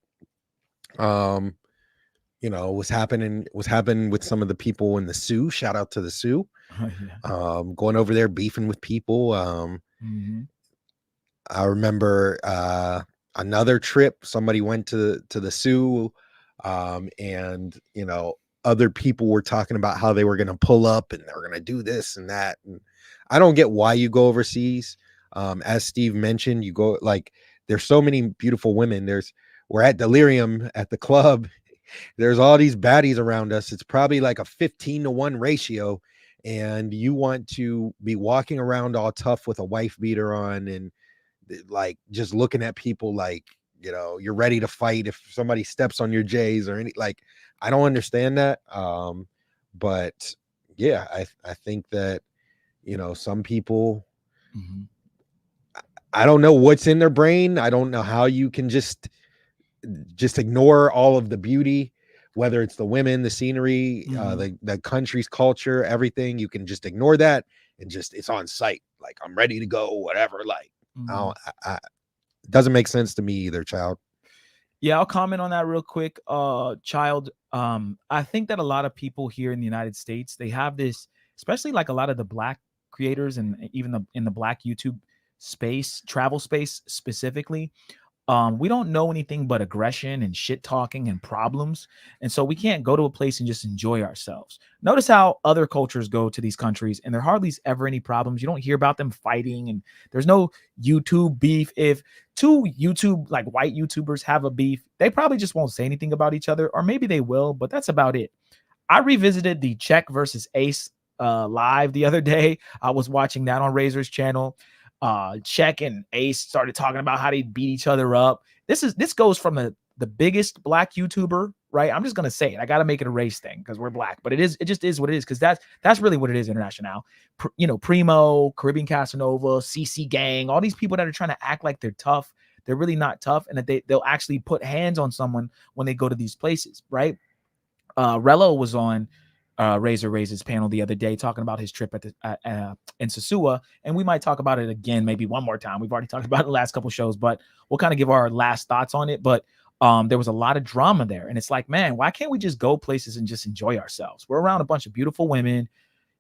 What's happening with some of the people in the Sioux. Shout out to the Sioux. Going over there beefing with people. I remember another trip, somebody went to the Sioux, and other people were talking about how they were going to pull up and they were going to do this and that. And I don't get why you go overseas. As Steve mentioned, you go, like, there's so many beautiful women. We're at Delirium at the club. There's all these baddies around us. It's probably like a 15-to-1 ratio. and you want to be walking around all tough with a wife beater on and like just looking at people like, you know, you're ready to fight if somebody steps on your J's or any, like, I don't understand that. But yeah, I think that, you know, some people, I don't know what's in their brain. I don't know how you can just ignore all of the beauty, whether it's the women, the scenery, the country's culture, everything. You can just ignore that and just, it's on site. Like, I'm ready to go, whatever. Like, it doesn't make sense to me either, child. Yeah, I'll comment on that real quick. Child, I think that a lot of people here in the United States, they have this, especially like a lot of the Black creators and even in the Black YouTube space, travel space specifically. We don't know anything but aggression and shit talking and problems. And so we can't go to a place and just enjoy ourselves. Notice how other cultures go to these countries and there hardly ever any problems. You don't hear about them fighting and there's no YouTube beef. If two like white YouTubers have a beef, they probably just won't say anything about each other, or maybe they will, but that's about it. I revisited the Czech versus Ace live the other day. I was watching that on Razor's channel. Czech and Ace started talking about how they beat each other up. This goes from the biggest Black YouTuber, right? I'm just gonna say it. I gotta make it a race thing because we're Black, but it just is what it is, because that's really what it is. International, you know, Primo, Caribbean Casanova, CC Gang, all these people that are trying to act like they're tough, they're really not tough, and that they'll actually put hands on someone when they go to these places, right? Rello was on Razor Razor's panel the other day talking about his trip at in Sosua, and we might talk about it again maybe one more time. We've already talked about it in the last couple shows, but we'll kind of give our last thoughts on it. But there was a lot of drama there, and it's like, man, why can't we just go places and just enjoy ourselves? We're around a bunch of beautiful women,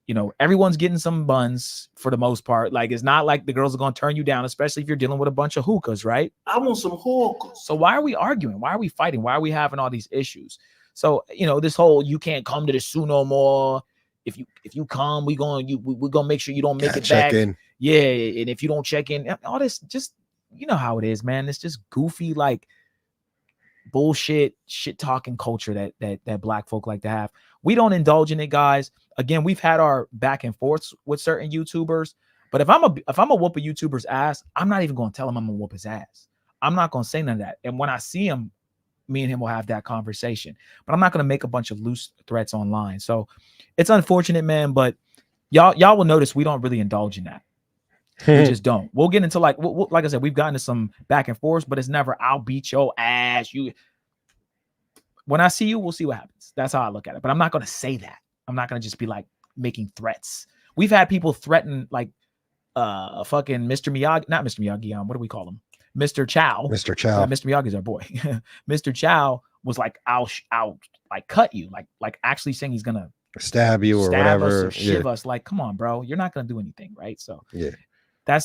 you know, everyone's getting some buns for the most part. Like, it's not like the girls are going to turn you down, especially if you're dealing with a bunch of hookahs, right? I want some hookahs. So why are we arguing? Why are we fighting? Why are we having all these issues? So, you know, this whole, you can't come to the zoo no more. If you come, we're gonna make sure you don't make it back. Yeah, and if you don't check in, all this, just, you know how it is, man. It's just goofy, like bullshit, shit talking culture that Black folk like to have. We don't indulge in it, guys. Again, we've had our back and forths with certain YouTubers, but if I'm a whoop a YouTuber's ass, I'm not even gonna tell him I'm gonna whoop his ass. I'm not gonna say none of that. And when I see him, me and him will have that conversation, but I'm not going to make a bunch of loose threats online. So it's unfortunate, man, but y'all will notice we don't really indulge in that. We just don't. We'll get into like I said, we've gotten to some back and forth, but it's never, I'll beat your ass. When I see you, we'll see what happens. That's how I look at it. But I'm not going to say that. I'm not going to just be like making threats. We've had people threaten like fucking Mr. Miyagi, not Mr. Miyagi. What do we call him? Mr. Chow. Mr. Chow. Mr. Miyagi's our boy. Mr. Chow was like, I'll like cut you, like actually saying he's gonna stab you or whatever, or shiv us. Like, come on, bro, you're not gonna do anything, right? So yeah,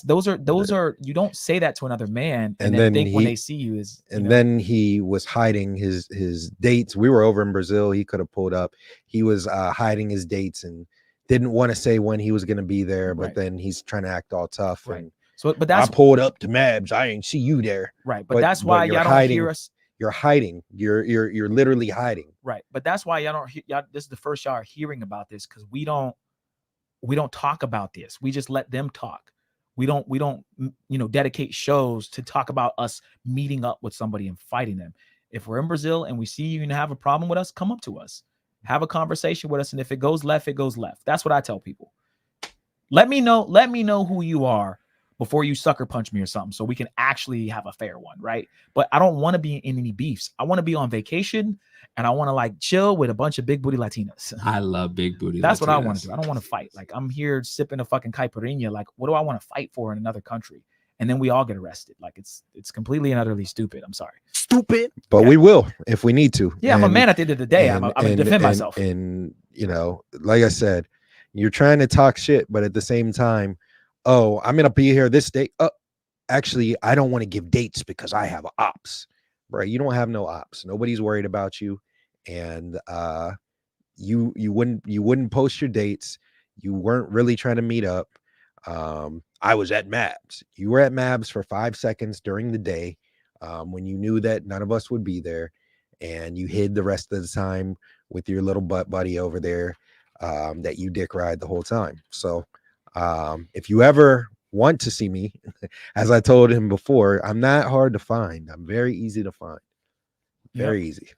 those are you don't say that to another man and then think when they see you is. And then he was hiding his dates. We were over in Brazil. He could have pulled up. He was hiding his dates and didn't want to say when he was going to be there, but then he's trying to act all tough. Right. And so, but that's, I pulled up to Mabs. I ain't see you there. Right. But that's why y'all don't hear us. You're hiding. You're literally hiding. Right. But that's why y'all don't hear. This is the first y'all are hearing about this, because we don't talk about this. We just let them talk. We don't dedicate shows to talk about us meeting up with somebody and fighting them. If we're in Brazil and we see you and have a problem with us, come up to us, have a conversation with us. And if it goes left, it goes left. That's what I tell people. Let me know who you are before you sucker punch me or something, so we can actually have a fair one, right? But I don't want to be in any beefs. I want to be on vacation and I want to like chill with a bunch of big booty Latinas. I love big booty. That's Latinas. what I want to do. I don't want to fight. Like, I'm here sipping a fucking caipirinha. Like, what do I want to fight for in another country? And then we all get arrested. Like, it's completely and utterly stupid. I'm sorry. Stupid. But we will if we need to. Yeah, I'm a man at the end of the day. I'm gonna defend myself. And like I said, you're trying to talk shit, but at the same time, oh, I'm gonna be here this day. Actually, I don't want to give dates because I have ops. Right? You don't have no ops. Nobody's worried about you, and you wouldn't post your dates. You weren't really trying to meet up. I was at Mabs. You were at Mabs for 5 seconds during the day, when you knew that none of us would be there, and you hid the rest of the time with your little butt buddy over there. that you dick ride the whole time. So if you ever want to see me, as I told him before, I'm not hard to find. I'm very easy to find. Very easy.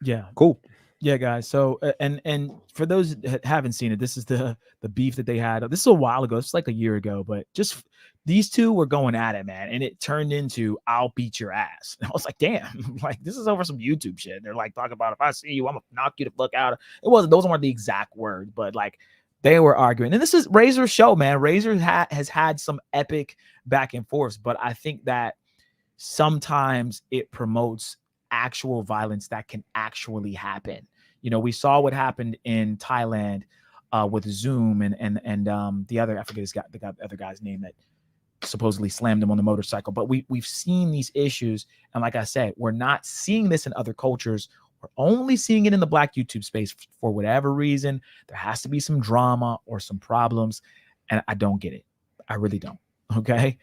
Yeah. Cool. Yeah, guys. So and for those that haven't seen it, this is the beef that they had. This is a while ago. It's like a year ago, but just these two were going at it, man, and it turned into "I'll beat your ass." And I was like, "Damn!" Like this is over some YouTube shit. They're like talking about if I see you, I'm gonna knock you the fuck out. It wasn't; those weren't the exact words, but like they were arguing. And this is Razor's show, man. Razor has had some epic back and forth, but I think that sometimes it promotes actual violence that can actually happen. You know, we saw what happened in Thailand with Zoom and the other, I forget the other guy's name that supposedly slammed him on the motorcycle. But we've seen these issues, and like I said, we're not seeing this in other cultures. We're only seeing it in the Black YouTube space for whatever reason. There has to be some drama or some problems, and I don't get it. I really don't. Okay.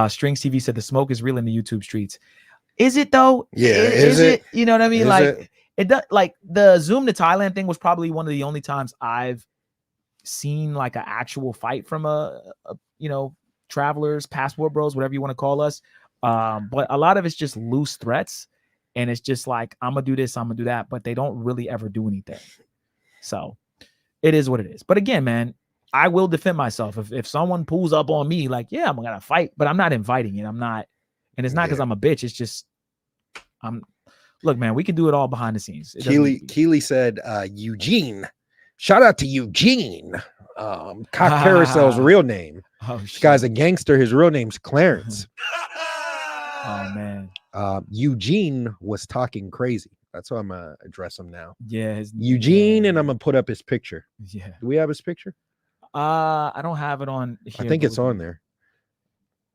Strings TV said the smoke is real in the YouTube streets. Is it though? Yeah. Is it? You know what I mean? Is like it does. Like the Zoom to Thailand thing was probably one of the only times I've seen like an actual fight from a you know, travelers, passport bros, whatever you want to call us. But a lot of it's just loose threats, and it's just like I'm gonna do this, I'm gonna do that, but they don't really ever do anything. So it is what it is. But again, man, I will defend myself if someone pulls up on me. Like, yeah, I'm gonna fight, but I'm not inviting it. I'm not. And it's not because I'm a bitch. It's just look, man, we can do it all behind the scenes. Keely said, Eugene. Shout out to Eugene. Cock Carousel's real name. Oh, this guy's a gangster. His real name's Clarence. Oh man. Eugene was talking crazy. That's why I'm gonna address him now. Yeah, Eugene, and I'm gonna put up his picture. Yeah. Do we have his picture? I don't have it on here. I think it's on there.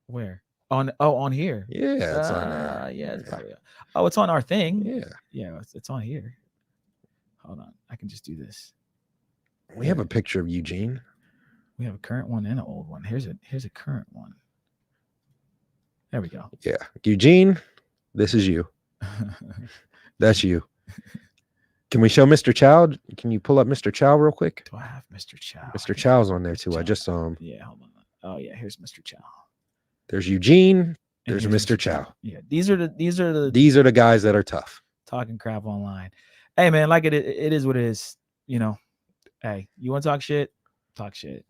Where? On here. Yeah, it's on there. Yeah, it's probably. Oh, it's on our thing. Yeah, it's on here. Hold on, I can just do this. We have a picture of Eugene. We have a current one and an old one. Here's a current one. There we go. Yeah, Eugene, this is you. That's you. Can we show Mr. Chow? Can you pull up Mr. Chow real quick? Do I have Mr. Chow? Mr. Chow's on there too. I just saw him. Yeah, hold on. Oh yeah, here's Mr. Chow. There's Eugene. There's Mr. Chow. Yeah, these are the guys that are tough. Talking crap online. Hey man, like it is what it is. You know, hey, you want to talk shit? Talk shit.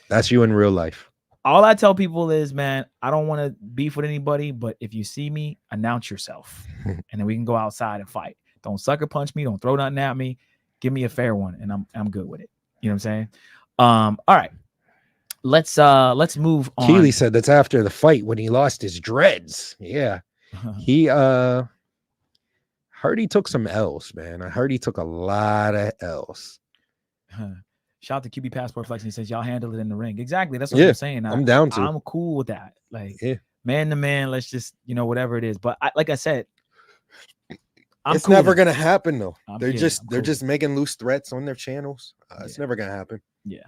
That's you in real life. All I tell people is, man, I don't want to beef with anybody, but if you see me, announce yourself, and then we can go outside and fight. Don't sucker punch me. Don't throw nothing at me. Give me a fair one, and I'm good with it. You know what I'm saying? All right. Let's move on. Keely said that's after the fight when he lost his dreads. Yeah. He heard he took some L's, man. I heard he took a lot of L's. Shout out to QB Passport Flex. He says y'all handle it in the ring. Exactly. That's what I'm saying. I'm down to. I'm cool with that. Like man to man, let's just, whatever it is. But like I said, it's never gonna happen though. They're cool. just making loose threats on their channels. It's never gonna happen. Yeah.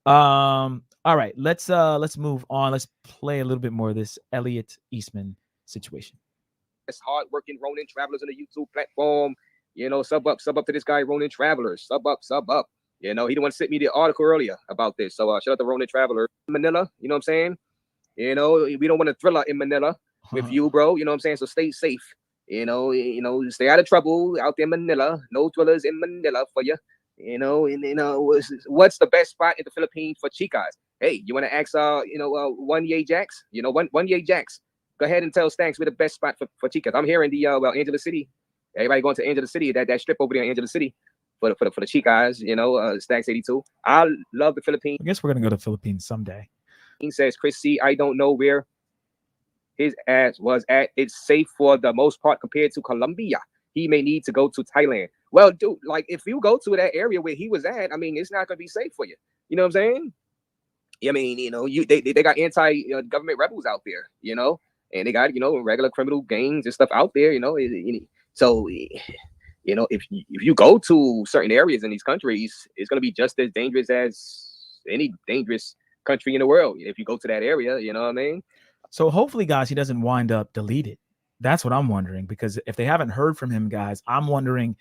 All right, let's move on. Let's play a little bit more of this Elliot Eastman situation. It's hard-working Ronin Travelers on the YouTube platform. Sub up to this guy, Ronin Travelers. Sub up. He didn't want to send me the article earlier about this. So shout out to Ronin Traveler. Manila, you know what I'm saying? We don't want a thriller in Manila with you, bro. You know what I'm saying? So stay safe. Stay out of trouble out there in Manila. No thrillers in Manila for you. What's the best spot in the Philippines for chicas? Hey, you want to ask, One Yay Jacks? One Yay Jacks. Go ahead and tell Stanks we're the best spot for chicas. I'm here in the Angeles City. Everybody going to Angeles City. That strip over there in Angeles City for the chicas. Stacks 82. I love the Philippines. I guess we're gonna go to the Philippines someday. He says, Chris C. I don't know where his ass was at. It's safe for the most part compared to Colombia. He may need to go to Thailand. Well, dude, like if you go to that area where he was at, I mean, it's not gonna be safe for you. You know what I'm saying? I mean, they got anti-government rebels out there, and they got regular criminal gangs and stuff out there, So, if you go to certain areas in these countries, it's gonna be just as dangerous as any dangerous country in the world. If you go to that area, you know what I mean? So hopefully, guys, he doesn't wind up deleted. That's what I'm wondering, because if they haven't heard from him, guys, I'm wondering,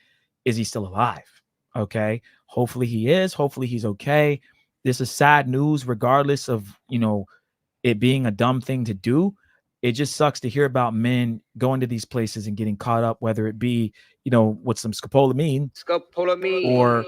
is he still alive? Okay. Hopefully he is. Hopefully he's okay. This is sad news, regardless of, you know, it being a dumb thing to do. It just sucks to hear about men going to these places and getting caught up, whether it be, you know, with some scopolamine or,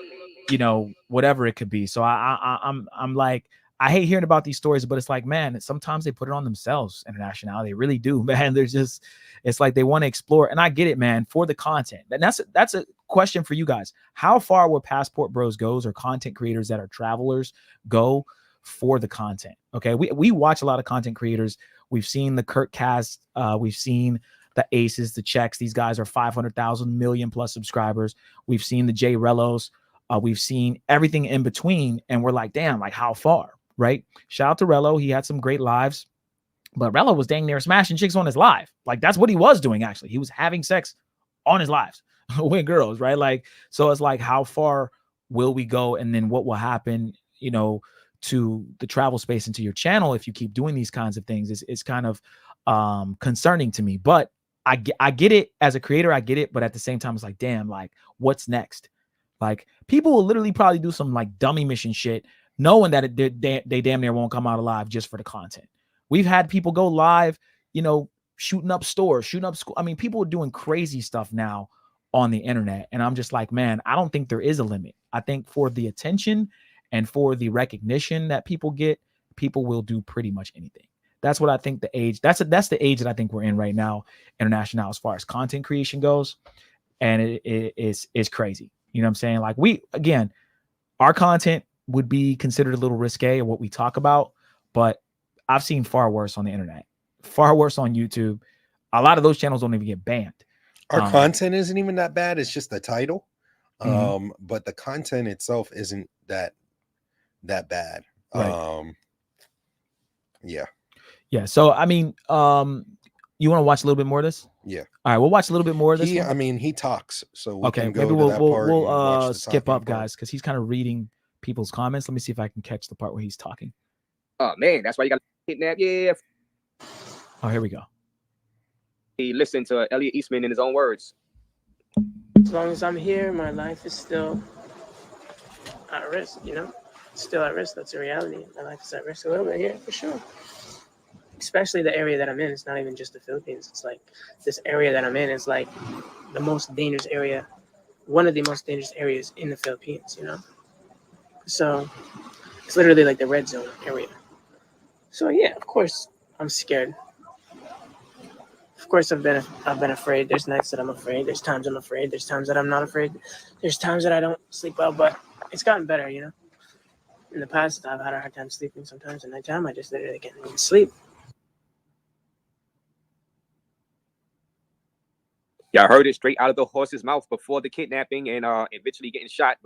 you know, whatever it could be. So I'm like, I hate hearing about these stories, but it's like, man, sometimes they put it on themselves, international. They really do, man. They're just, it's like they want to explore. And I get it, man, for the content. And that's a question for you guys. How far will Passport Bros goes, or content creators that are travelers, go for the content? Okay. We watch a lot of content creators. We've seen the Kurt Cast. We've seen the Aces, the Checks. These guys are 500,000 million plus subscribers. We've seen the J Rellos. We've seen everything in between. And we're like, damn, like how far? Right? Shout out to Rello. He had some great lives, but Rello was dang near smashing chicks on his live. Like that's what he was doing. Actually, he was having sex on his lives with girls, right? Like, so it's like, how far will we go? And then what will happen, you know, to the travel space and to your channel if you keep doing these kinds of things? It's kind of concerning to me, but I get it as a creator. I get it. But at the same time, it's like, damn, like what's next? Like people will literally probably do some like dummy mission shit, knowing that they damn near won't come out alive just for the content. We've had people go live, you know, shooting up stores, shooting up school. I mean, people are doing crazy stuff now on the internet. And I'm just like, man, I don't think there is a limit. I think for the attention and for the recognition that people get, people will do pretty much anything. That's what I think the age, that's the age that I think we're in right now, international, as far as content creation goes. And it's crazy. You know what I'm saying? Like again, our content would be considered a little risque of what we talk about, but I've seen far worse on the internet, far worse on YouTube. A lot of those channels don't even get banned. Our content isn't even that bad. It's just the title. But the content itself isn't that bad. Right. Yeah. So, I mean, you want to watch a little bit more of this? Yeah. All right. We'll watch a little bit more of this. I mean, he talks. So okay. Maybe we'll skip up, guys, because he's kind of reading people's comments. Let me see if I can catch the part where he's talking. Oh man, that's why you got kidnapped. Yeah. Oh, here we go. He listened to Elliot Eastman in his own words. As long as I'm here, my life is still at risk, you know? Still at risk. That's a reality. My life is at risk a little bit here, for sure. Especially the area that I'm in. It's not even just the Philippines. It's like this area that I'm in is like the most dangerous area, one of the most dangerous areas in the Philippines, you know? So it's literally like the red zone area. So yeah, of course, I'm scared. Of course, I've been afraid. There's nights that I'm afraid. There's times I'm afraid. There's times that I'm not afraid. There's times that I don't sleep well, but it's gotten better, you know? In the past, I've had a hard time sleeping sometimes at nighttime. I just literally can't even sleep. Y'all heard it straight out of the horse's mouth before the kidnapping and eventually getting shot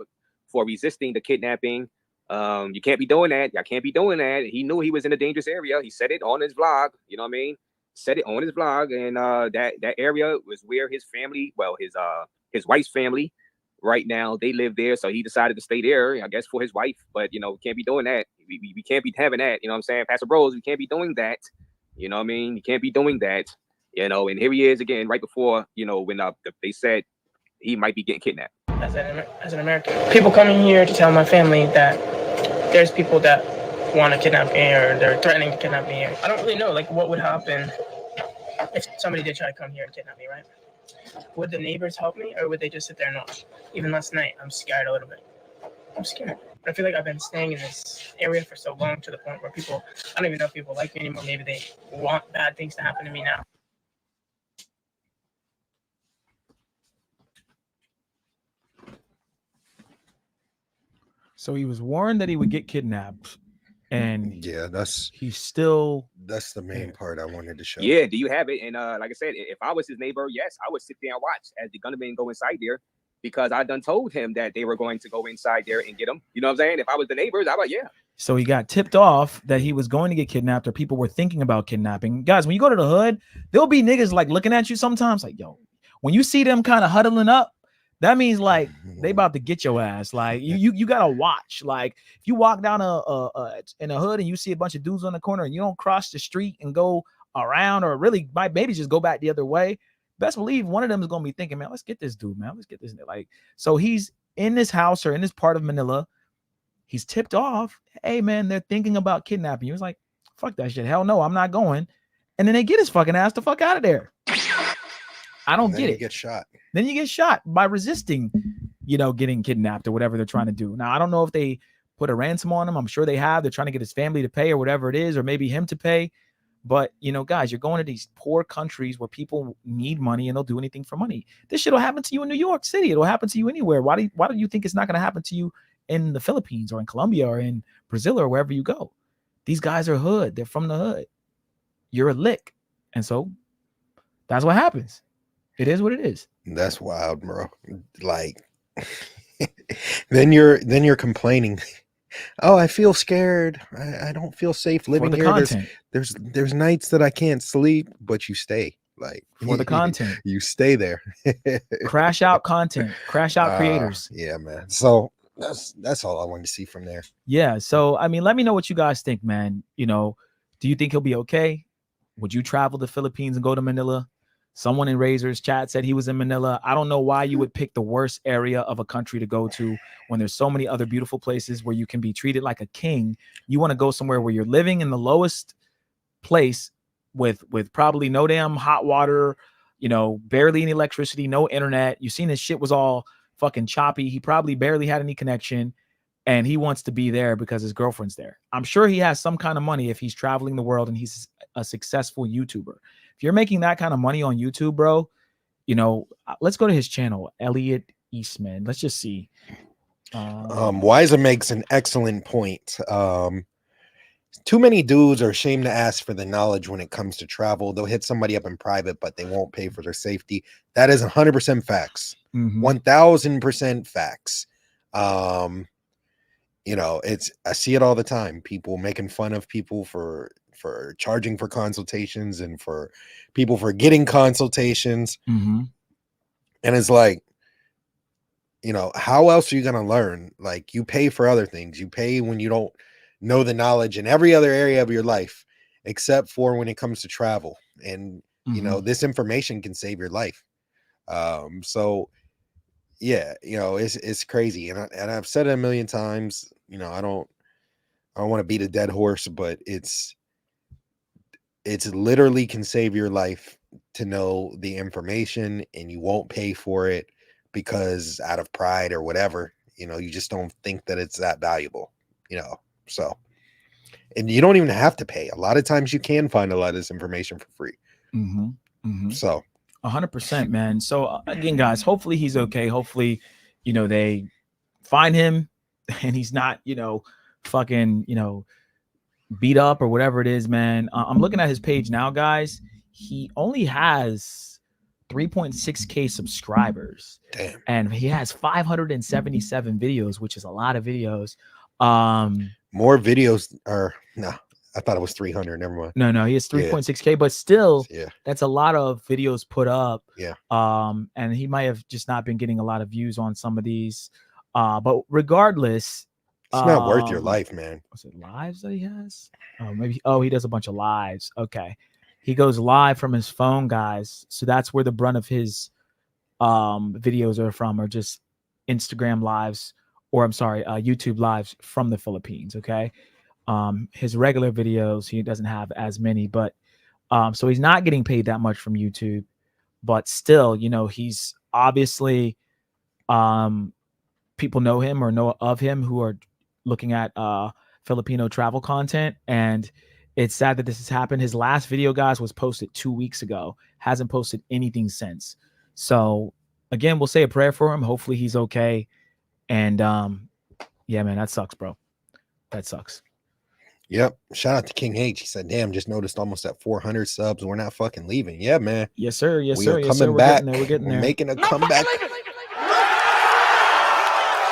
for resisting the kidnapping. You can't be doing that. Y'all can't be doing that. He knew he was in a dangerous area. He said it on his vlog. You know what I mean? Said it on his vlog, and that area was where his family, well, his wife's family, right now they live there. So he decided to stay there, I guess, for his wife. But you know, we can't be doing that. We can't be having that. You know what I'm saying? Pastor Bros, we can't be doing that. You know what I mean? You can't be doing that. You know, and here he is again, right before, you know, when they said he might be getting kidnapped. As an American, people coming here to tell my family that there's people that want to kidnap me or they're threatening to kidnap me. I don't really know, like, what would happen if somebody did try to come here and kidnap me, right? Would the neighbors help me, or would they just sit there and watch? Even last night, I'm scared a little bit. I'm scared. I feel like I've been staying in this area for so long to the point where people, I don't even know if people like me anymore. Maybe they want bad things to happen to me now. So he was warned that he would get kidnapped, and yeah, that's the main part I wanted to show. Yeah, do you have it? And like I said, if I was his neighbor, yes, I would sit there and watch as the gunmen go inside there, because I done told him that they were going to go inside there and get him. You know what I'm saying? If I was the neighbors, I would, yeah. So he got tipped off that he was going to get kidnapped, or people were thinking about kidnapping. Guys, when you go to the hood, there'll be niggas like looking at you sometimes, like, yo, when you see them kind of huddling up, that means like they about to get your ass. Like you gotta watch. Like if you walk down in a hood and you see a bunch of dudes on the corner and you don't cross the street and go around, or really maybe just go back the other way, best believe one of them is gonna be thinking, man, let's get this dude, man. Let's get this. Like, so he's in this house or in this part of Manila. He's tipped off, hey man, they're thinking about kidnapping you. He's like, fuck that shit. Hell no, I'm not going. And then they get his fucking ass the fuck out of there. I don't get it. Get shot. Then you get shot by resisting, getting kidnapped or whatever they're trying to do. Now, I don't know if they put a ransom on him. I'm sure they have. They're trying to get his family to pay or whatever it is, or maybe him to pay. But, guys, you're going to these poor countries where people need money and they'll do anything for money. This shit will happen to you in New York City. It'll happen to you anywhere. Why do you think it's not going to happen to you in the Philippines or in Colombia or in Brazil or wherever you go? These guys are hood. They're from the hood. You're a lick. And so that's what happens. It is what it is. That's wild, bro. Like, then you're complaining. Oh, I feel scared. I don't feel safe living here. There's nights that I can't sleep, but you stay. Like, for the content, you stay there. Crash out content. Crash out creators. Yeah, man. So that's all I wanted to see from there. Yeah. So I mean, let me know what you guys think, man. Do you think he'll be okay? Would you travel to the Philippines and go to Manila? Someone in Razor's chat said he was in Manila. I don't know why you would pick the worst area of a country to go to when there's so many other beautiful places where you can be treated like a king. You want to go somewhere where you're living in the lowest place with probably no damn hot water, barely any electricity, no internet. You seen his shit was all fucking choppy. He probably barely had any connection, and he wants to be there because his girlfriend's there. I'm sure he has some kind of money if he's traveling the world and he's a successful YouTuber. If you're making that kind of money on YouTube, bro, let's go to his channel, Elliot Eastman. Let's just see. Wiza makes an excellent point. Too many dudes are ashamed to ask for the knowledge when it comes to travel. They'll hit somebody up in private, but they won't pay for their safety. That is 100% facts. 1000% facts. I see it all the time. People making fun of people for charging for consultations and for people for getting consultations. And it's like, how else are you going to learn? Like, you pay for other things. You pay when you don't know the knowledge in every other area of your life, except for when it comes to travel. And, this information can save your life. So yeah, it's crazy. And I've said it a million times, I don't want to beat a dead horse, but it's literally can save your life to know the information, and you won't pay for it because out of pride or whatever, you just don't think that it's that valuable, so, and you don't even have to pay. A lot of times you can find a lot of this information for free. So 100%, man. So again, guys, hopefully he's okay. Hopefully, they find him and he's not, fucking, beat up or whatever it is, man. I'm looking at his page now, guys. He only has 3.6K subscribers. Damn. And he has 577 videos, which is a lot of videos. More videos are no. I thought it was 300. Never mind. No, he has 3.6K, but still, yeah, that's a lot of videos put up. Yeah. And he might have just not been getting a lot of views on some of these. But regardless, it's not worth your life, man. Was it lives that he has? Oh, maybe. Oh, he does a bunch of lives. Okay. He goes live from his phone, guys. So that's where the brunt of his videos are from, or just Instagram lives, or YouTube lives from the Philippines. Okay. His regular videos, he doesn't have as many, but so he's not getting paid that much from YouTube, but still, he's obviously people know him or know of him who are looking at Filipino travel content. And it's sad that this has happened. His last video, guys, was posted 2 weeks ago. Hasn't posted anything since. So again, we'll say a prayer for him. Hopefully he's okay. And yeah, man, that sucks, bro. That sucks. Yep. Shout out to King H. He said, damn, just noticed almost at 400 subs. We're not fucking leaving. Yeah, man. Yes, sir. Yes, we sir. are Yes, coming sir. back. We're getting there. We're making a comeback.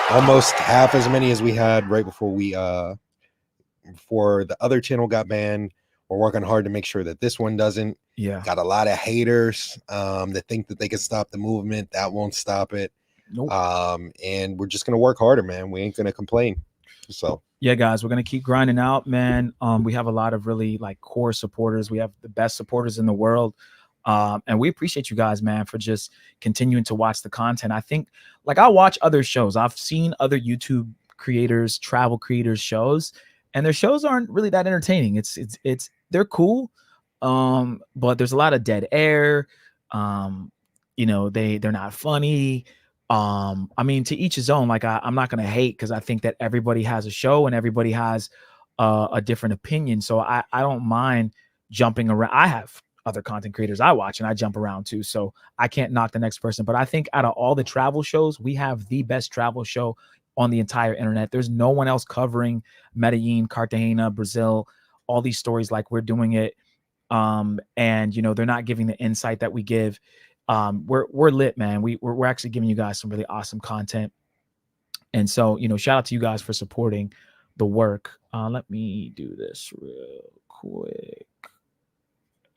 Almost half as many as we had right before before the other channel got banned. We're working hard to make sure that this one doesn't. Yeah. Got a lot of haters that think that they can stop the movement. That won't stop it. Nope. And we're just gonna work harder, man. We ain't gonna complain. So yeah, guys, we're gonna keep grinding out, man. We have a lot of really core supporters. We have the best supporters in the world. And we appreciate you guys, man, for just continuing to watch the content. I think, like, I watch other shows. I've seen other YouTube creators, travel creators shows, and their shows aren't really that entertaining. It's they're cool, but there's a lot of dead air. You know, they're not funny. I mean, to each his own. Like, I'm not gonna hate, because I think that everybody has a show and everybody has a different opinion. So I don't mind jumping around. I have other content creators I watch and I jump around too. So I can't knock the next person. But I think out of all the travel shows, we have the best travel show on the entire internet. There's no one else covering Medellin, Cartagena, Brazil, all these stories like we're doing it. And you know, they're not giving the insight that we give. We're lit, man. We're actually giving you guys some really awesome content. And so, you know, shout out to you guys for supporting the work. Let me do this real quick.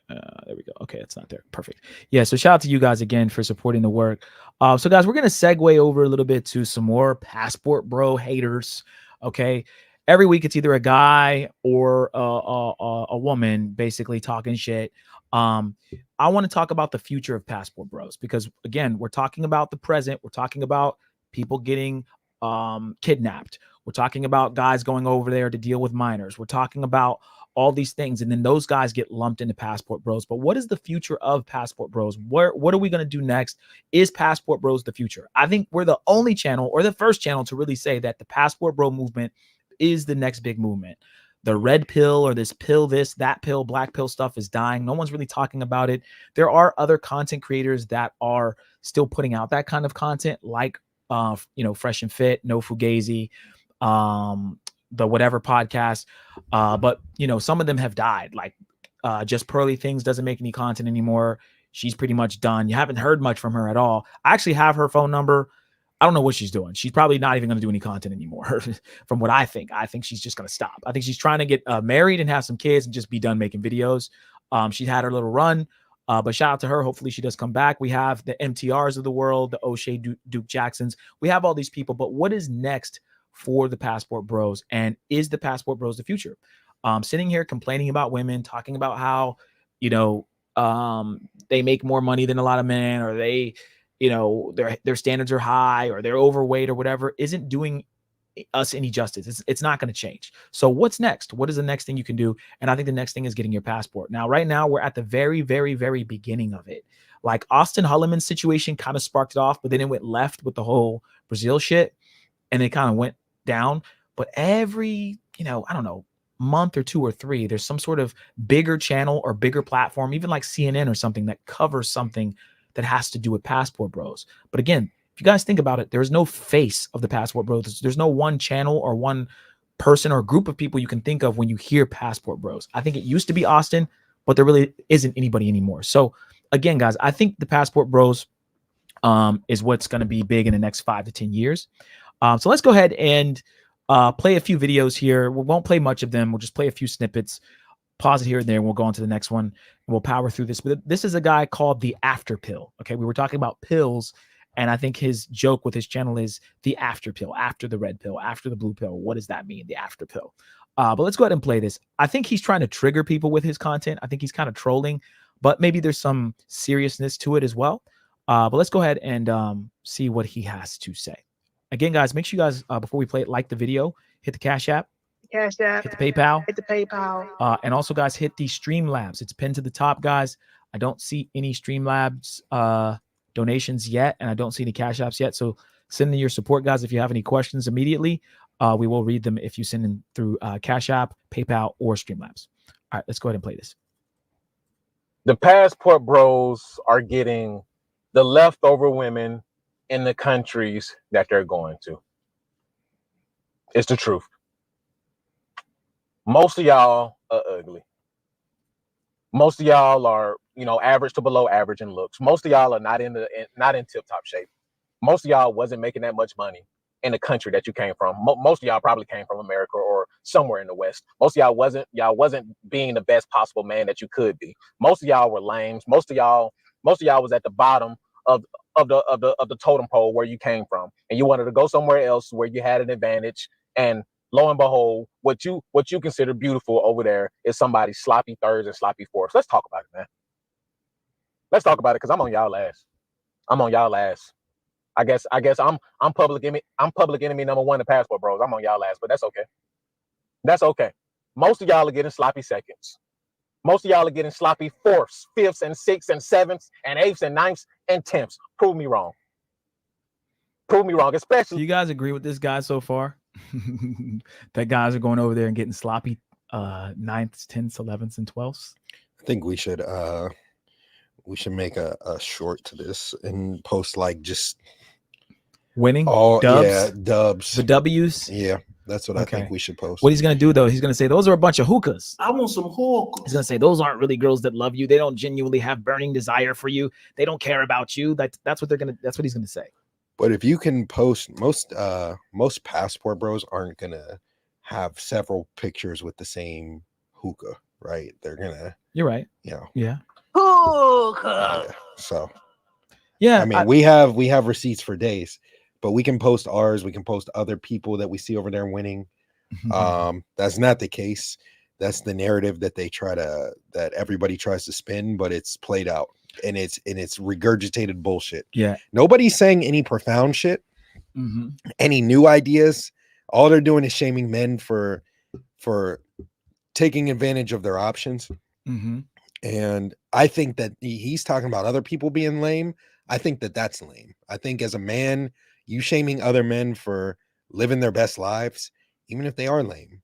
There we go. Okay, it's not there. Perfect. Yeah, so shout out to you guys again for supporting the work. So guys, we're going to segue over a little bit to some more passport bro haters. Okay. Every week it's either a guy or a woman basically talking shit. I want to talk about the future of passport bros, because again, we're talking about the present. We're talking about people getting kidnapped. We're talking about guys going over there to deal with minors. We're talking about all these things, and then those guys get lumped into passport bros. But what is the future of passport bros? What are we going to do next? Is passport bros the future? I think we're the only channel, or the first channel, to really say that the passport bro movement is the next big movement. The red pill, or this pill, this, that pill, black pill stuff is dying. No one's really talking about it. There are other content creators that are still putting out that kind of content, like you know, Fresh and Fit, No Fugazi, the whatever podcast, but you know, some of them have died. Like Just Pearly Things doesn't make any content anymore. She's pretty much done. You haven't heard much from her at all. I actually have her phone number. I don't know what she's doing. She's probably not even going to do any content anymore. From what I think she's just going to stop. I think she's trying to get married and have some kids and just be done making videos. She had her little run, but shout out to her. Hopefully she does come back. We have the MTRs of the world, the O'Shea Duke Jacksons. We have all these people, but what is next for the passport bros? And is the passport bros the future? Sitting here complaining about women, talking about how, you know, they make more money than a lot of men, or they, you know, their standards are high, or they're overweight, or whatever, isn't doing us any justice. It's not going to change. So what's next? What is the next thing you can do? And I think the next thing is getting your passport. Now, right now, we're at the very, very, very beginning of it. Like Austin Hulliman's situation kind of sparked it off, but then it went left with the whole Brazil shit, and it kind of went down. But every, you know, I don't know, month or 2 or 3, there's some sort of bigger channel or bigger platform, even like CNN or something, that covers something that has to do with passport bros. But again, if you guys think about it, there's no face of the passport bros. There's no one channel or one person or group of people you can think of when you hear passport bros. I think it used to be Austin, but there really isn't anybody anymore. So again, guys, I think the passport bros is what's going to be big in the next 5 to 10 years. So let's go ahead and play a few videos here. We won't play much of them. We'll just play a few snippets, pause it here and there, and we'll go on to the next one, and we'll power through this. But this is a guy called the After Pill. Okay, we were talking about pills, and I think his joke with his channel is the after pill, after the red pill, after the blue pill. What does that mean, the after pill? But let's go ahead and play this. I think he's trying to trigger people with his content. I think he's kind of trolling, but maybe there's some seriousness to it as well. But let's go ahead and see what he has to say. Again, guys, make sure you guys, before we play it, like the video, hit the Cash App, hit the PayPal, and also, guys, hit the Streamlabs. It's pinned to the top, guys. I don't see any Streamlabs donations yet, and I don't see any Cash Apps yet. So send in your support, guys. If you have any questions immediately, we will read them if you send in through Cash App, PayPal, or Streamlabs. All right, let's go ahead and play this. The passport bros are getting the leftover women in the countries that they're going to. It's the truth. Most of y'all are ugly. Most of y'all are, you know, average to below average in looks. Most of y'all are not in tip-top shape. Most of y'all wasn't making that much money in the country that you came from. Most of y'all probably came from America or somewhere in the West. Most of y'all wasn't being the best possible man that you could be. Most of y'all were lames. Most of y'all was at the bottom of the totem pole where you came from, and you wanted to go somewhere else where you had an advantage. And lo and behold, what you consider beautiful over there is somebody's sloppy thirds and sloppy fourths. Let's talk about it, man. Let's talk about it because I'm on y'all ass. I'm on y'all ass. I guess I'm public enemy. I'm public enemy number one to Passport Bros. I'm on y'all ass, but that's okay. That's okay. Most of y'all are getting sloppy seconds. Most of y'all are getting sloppy fourths, fifths, and sixths, and sevenths, and eighths, and ninths, and tenths. Prove me wrong. Prove me wrong. Especially. Do you guys agree with this guy so far? That guys are going over there and getting sloppy ninths, tenths, 11ths, and 12ths. I think we should make a short to this and post like just winning all dubs. Yeah, dubs. The W's. Yeah, that's what I think we should post. What he's gonna do though, he's gonna say those are a bunch of hookahs. I want some hookahs. He's gonna say those aren't really girls that love you. They don't genuinely have burning desire for you. They don't care about you. That's what he's gonna say. But if you can post, most Passport Bros aren't gonna have several pictures with the same hookah, right? They're gonna. You're right. Yeah. Hookah. So. Yeah. I mean, we have receipts for days, but we can post ours. We can post other people that we see over there winning. That's not the case. That's the narrative that that everybody tries to spin, but it's played out. And it's regurgitated bullshit. Yeah. Nobody's saying any profound shit, any new ideas. All they're doing is shaming men for taking advantage of their options. And I think that he's talking about other people being lame. I think that that's lame. I think as a man, you shaming other men for living their best lives, even if they are lame.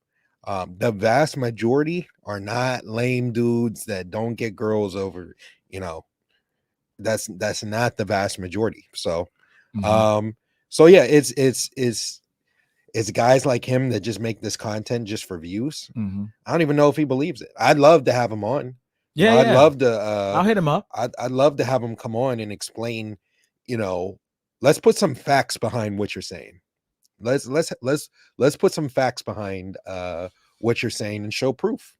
The vast majority are not lame dudes that don't get girls over, that's not the vast majority. So, so yeah, it's guys like him that just make this content just for views. I don't even know if he believes it. I'd love to have him on. Yeah, I'd love to. I'll hit him up. I'd love to have him come on and explain. Let's put some facts behind what you're saying. Let's put some facts behind what you're saying and show proof.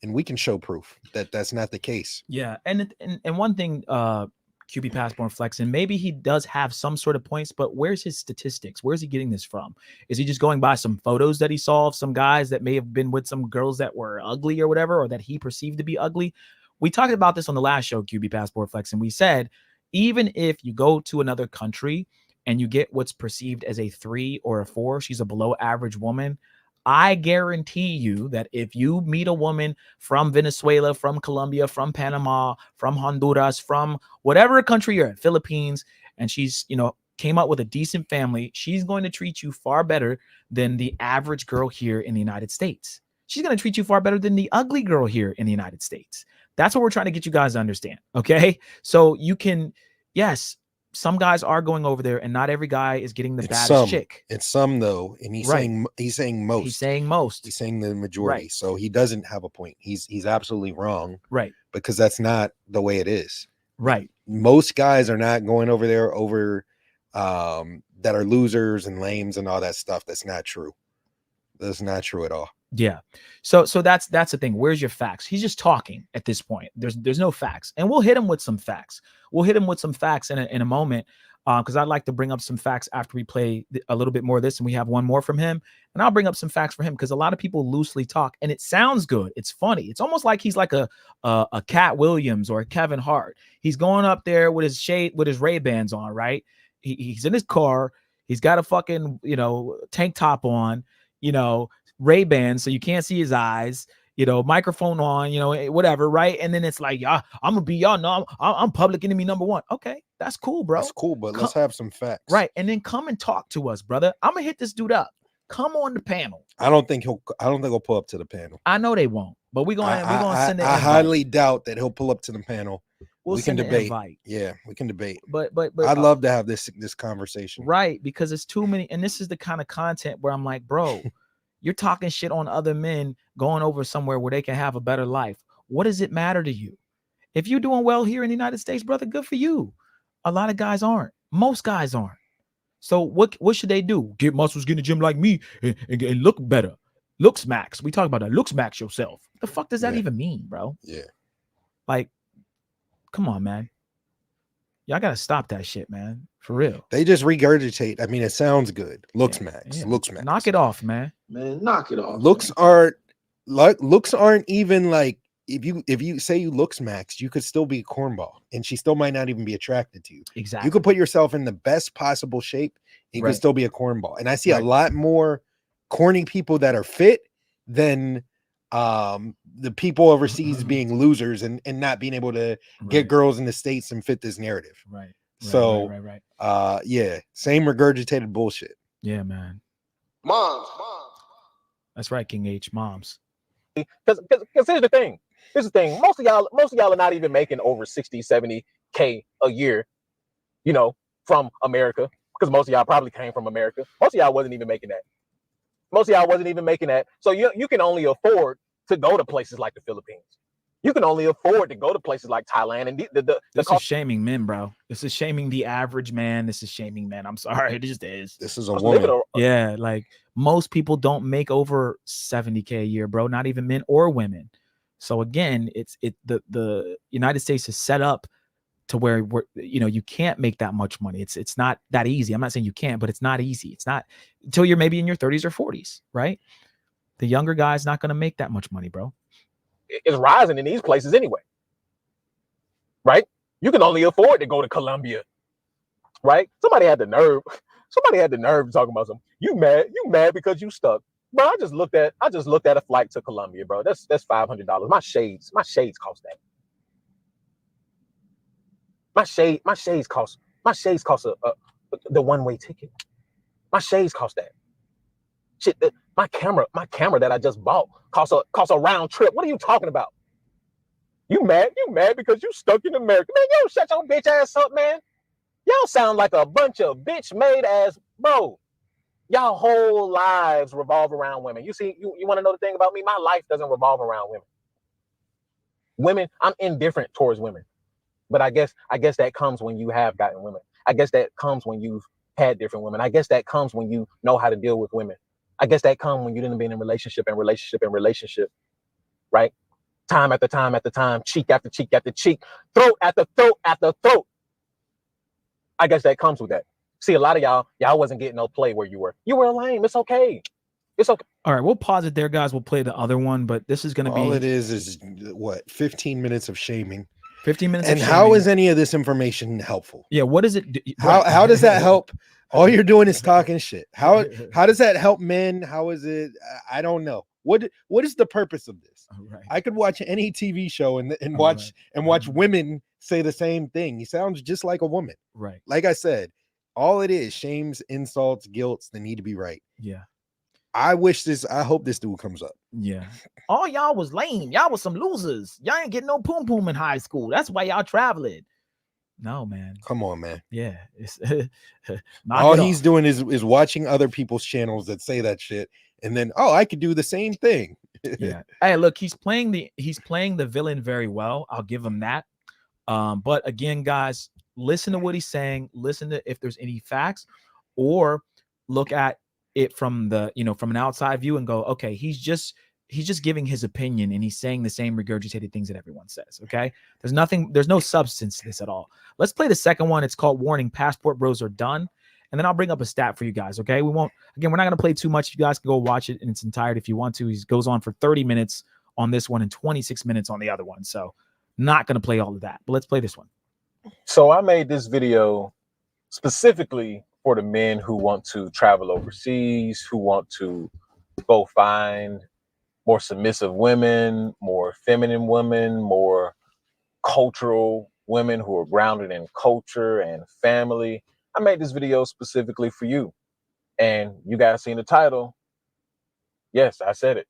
And we can show proof that that's not the case. Yeah, and one thing, QB Passport flexing, maybe he does have some sort of points, but where's his statistics? Where's he getting this from? Is he just going by some photos that he saw of some guys that may have been with some girls that were ugly or whatever, or that he perceived to be ugly? We talked about this on the last show, QB Passport Flex, and we said, even if you go to another country and you get what's perceived as a 3 or a 4, she's a below average woman. I guarantee you that if you meet a woman from Venezuela, from Colombia, from Panama, from Honduras, from whatever country you're at, Philippines, and she's, came up with a decent family, she's going to treat you far better than the average girl here in the United States. She's going to treat you far better than the ugly girl here in the United States. That's what we're trying to get you guys to understand. Okay. So you can, yes, some guys are going over there and not every guy is getting the baddest chick. It's some though. And he's saying most. He's saying most. He's saying the majority. Right. So he doesn't have a point. He's absolutely wrong. Right. Because that's not the way it is. Right. Most guys are not going over there that are losers and lames and all that stuff. That's not true. That's not true at all. Yeah. So that's the thing. Where's your facts? He's just talking at this point. There's no facts. And we'll hit him with some facts. We'll hit him with some facts in a moment. Because I'd like to bring up some facts after we play a little bit more of this, and we have one more from him. And I'll bring up some facts for him because a lot of people loosely talk and it sounds good. It's funny. It's almost like he's like a Cat Williams or a Kevin Hart. He's going up there with his Ray-Bans on, right? He's in his car. He's got a fucking, tank top on, Ray-Bans, so you can't see his eyes, microphone on, whatever, right? And then it's like, I'm gonna be y'all know I'm public enemy number one. Okay, that's cool, bro. That's cool, but let's have some facts, right? And then come and talk to us, brother. I'm gonna hit this dude up. Come on the panel. I don't think he'll pull up to the panel. I know they won't, but we're gonna send it. I highly doubt that he'll pull up to the panel. We can debate. Yeah, we can debate. But I'd love to have this conversation, right? Because it's too many, and this is the kind of content where I'm like, bro. You're talking shit on other men going over somewhere where they can have a better life. What does it matter to you? If you're doing well here in the United States, brother, good for you. A lot of guys aren't. Most guys aren't. So what should they do? Get muscles, get in the gym like me and look better. Looks max. We talk about that. Looks max yourself. What the fuck does that even mean, bro? Yeah. Like, come on, man. Y'all got to stop that shit, man. For real. They just regurgitate. I mean, it sounds good. Looks max. Yeah. Looks max. Knock it off, man. Man, knock it off. Looks aren't even like if you say you looks maxed, you could still be a cornball, and she still might not even be attracted to you. Exactly. You could put yourself in the best possible shape, and you could still be a cornball. And I see a lot more corny people that are fit than the people overseas being losers and not being able to get girls in the States and fit this narrative. So yeah, same regurgitated bullshit. Yeah, man. Moms. That's right, King H. Moms. Because here's the thing. Most of y'all are not even making over 60, 70K a year, you know, from America. Because most of y'all probably came from America. Most of y'all wasn't even making that. So you can only afford to go to places like the Philippines. You can only afford to go to places like Thailand. And this is shaming men, bro. This is shaming the average man. This is shaming men. I'm sorry. It just is. This is a woman. Yeah, like most people don't make over 70K a year, bro. Not even men or women. So again, the United States is set up to where you can't make that much money. It's not that easy. I'm not saying you can't, but it's not easy. It's not until you're maybe in your 30s or 40s, right? The younger guy's not going to make that much money, bro. It's rising in these places anyway, right? You can only afford to go to Colombia, right? Somebody had the nerve talking about something. You mad because you stuck, bro? I just looked at a flight to Colombia, bro. That's $500. My shades cost that. My shades cost the one-way ticket. My shades cost that. Shit, my camera that I just bought cost a round trip. What are you talking about? You mad because you stuck in America. Man, yo, shut your bitch ass up, man. Y'all sound like a bunch of bitch made ass, bro. Y'all whole lives revolve around women. You see, you want to know the thing about me? My life doesn't revolve around women. I'm indifferent towards women. But I guess that comes when you have gotten women. I guess that comes when you've had different women. I guess that comes when you know how to deal with women. I guess that comes when you didn't be in relationship, right? Time after time after time, cheek after cheek after cheek, throat after throat after throat. I guess that comes with that. See, a lot of y'all wasn't getting no play where you were. You were lame. It's okay. It's okay. All right, we'll pause it there, guys. We'll play the other one, but this is going to be all it is what 15 minutes of shaming. 15 minutes. And how is any of this information helpful? Yeah, what is it? How does that help? All you're doing is talking shit. How does that help men? How is it? I don't know. What is the purpose of this? Right. I could watch any TV show and watch women say the same thing. He sounds just like a woman. Right. Like I said, all it is shames, insults, guilts. They need to be right. Yeah. I hope this dude comes up. Yeah. All y'all was lame. Y'all was some losers. Y'all ain't getting no poom poom in high school. That's why y'all traveling. No, man. Come on, man. Yeah. It's all he's doing is watching other people's channels that say that shit, and then I could do the same thing. Yeah. Hey, look, he's playing the villain very well. I'll give him that. But again, guys, listen to what he's saying. Listen to if there's any facts, or look at it from from an outside view and go, okay, he's just giving his opinion and he's saying the same regurgitated things that everyone says. Okay, there's no substance to this at all. Let's play the second one. It's called Warning, Passport Bros Are Done. And then I'll bring up a stat for you guys. Okay, we're not going to play too much. You guys can go watch it in its entirety if you want to. He goes on for 30 minutes on this one and 26 minutes on the other one. So not going to play all of that, but let's play this one. So I made this video specifically for the men who want to travel overseas, who want to go find more submissive women, more feminine women, more cultural women who are grounded in culture and family. I made this video specifically for you. And you guys seen the title. Yes, I said it.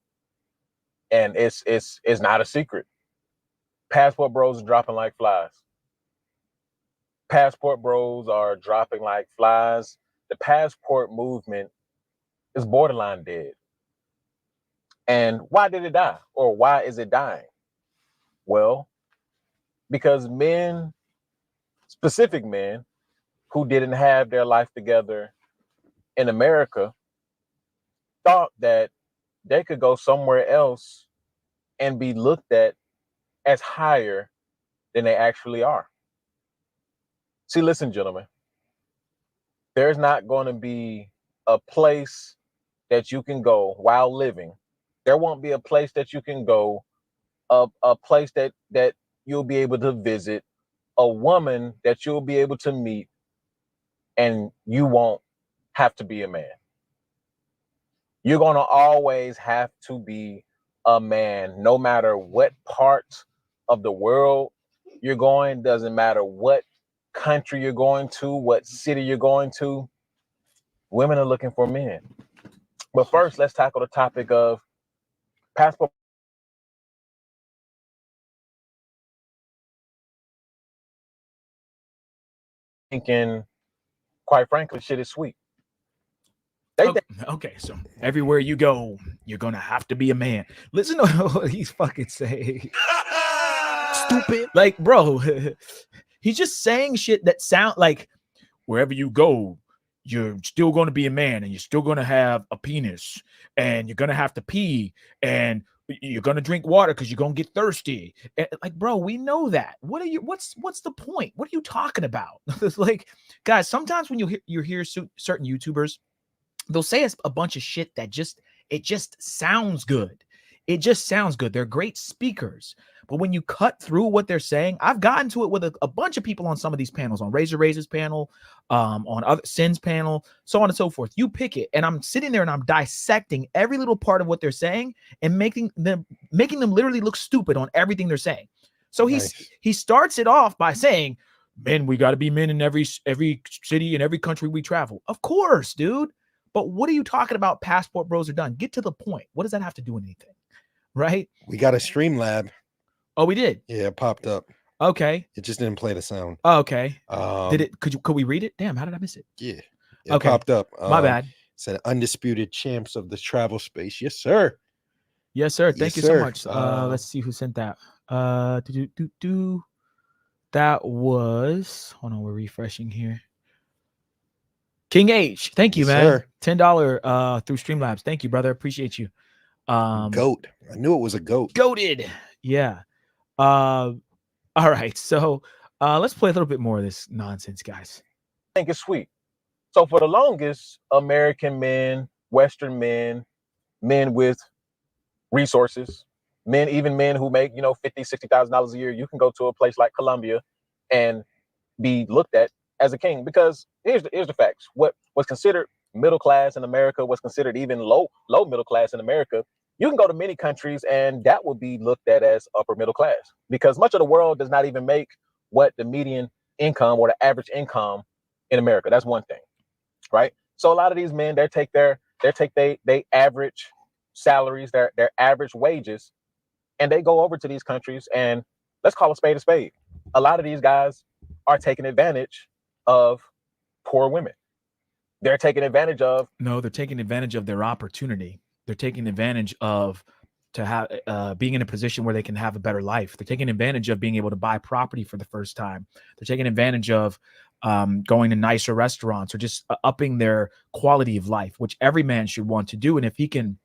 And it's not a secret. Passport bros are dropping like flies. Passport bros are dropping like flies. The passport movement is borderline dead. And why did it die? Or why is it dying? Well, because men, specific men, who didn't have their life together in America, thought that they could go somewhere else and be looked at as higher than they actually are. See, listen, gentlemen, there's not going to be a place that you can go while living. There won't be a place that you can go a place that you'll be able to visit, a woman that you'll be able to meet, and you won't have to be a man. You're going to always have to be a man, no matter what part of the world you're going, doesn't matter what country you're going to, what city you're going to. Women are looking for men. But first, let's tackle the topic of passport. Thinking, quite frankly, shit is sweet. Okay, so everywhere you go, you're gonna have to be a man. Listen to what he's fucking saying. Stupid. Like, bro, he's just saying shit that sound like wherever you go, you're still going to be a man, and you're still going to have a penis, and you're going to have to pee, and you're going to drink water because you're going to get thirsty. And, like, bro, we know that. What's the point? What are you talking about? Like, guys, sometimes when you hear certain YouTubers, they'll say a bunch of shit that just sounds good. It just sounds good. They're great speakers. But when you cut through what they're saying, I've gotten to it with a bunch of people on some of these panels, on Razor's panel, on other Sin's panel, so on and so forth. You pick it, and I'm sitting there and I'm dissecting every little part of what they're saying and making them literally look stupid on everything they're saying. So he starts it off by saying, "Men, we got to be men in every city and every country we travel." Of course, dude. But what are you talking about? Passport bros are done. Get to the point. What does that have to do with anything? Right? We got a Streamlab. Oh, we did? Yeah, it popped up. Okay. It just didn't play the sound. Oh, okay. Could we read it? Damn, how did I miss it? Yeah. It Okay. popped up. My bad. Said undisputed champs of the travel space. Yes, sir. Yes, sir. Thank you sir. so much. Let's see who sent that. That was, hold on, we're refreshing here. King H. Thank you, Yes, man. sir. $10 through Streamlabs. Thank you, brother. Appreciate you. Goat. I knew it was a goat. Goated. Yeah. All right. So let's play a little bit more of this nonsense, guys. I think it's sweet. So for the longest, American men, Western men, men with resources, even men who make, $50,000, $60,000 a year, you can go to a place like Colombia and be looked at as a king. Because here's the facts. What was considered middle class in America, was considered even low middle class in America, you can go to many countries and that will be looked at as upper middle class, because much of the world does not even make what the median income or the average income in America. That's one thing, right? So a lot of these men, they take their average salaries, their average wages, and they go over to these countries, and let's call a spade a spade. A lot of these guys are taking advantage of poor women. They're taking advantage of. No, they're taking advantage of their opportunity. They're taking advantage of being in a position where they can have a better life. They're taking advantage of being able to buy property for the first time. They're taking advantage of going to nicer restaurants, or just upping their quality of life, which every man should want to do. And if he can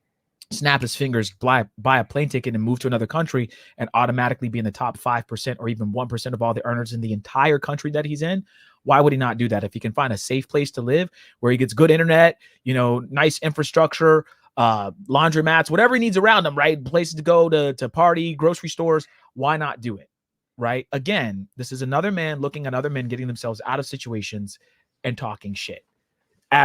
snap his fingers, buy a plane ticket and move to another country and automatically be in the top 5% or even 1% of all the earners in the entire country that he's in, why would he not do that? If he can find a safe place to live where he gets good internet, nice infrastructure, laundromats, whatever he needs around him, right? Places to go, to party, grocery stores, why not do it? Right? Again, this is another man looking at other men getting themselves out of situations and talking shit.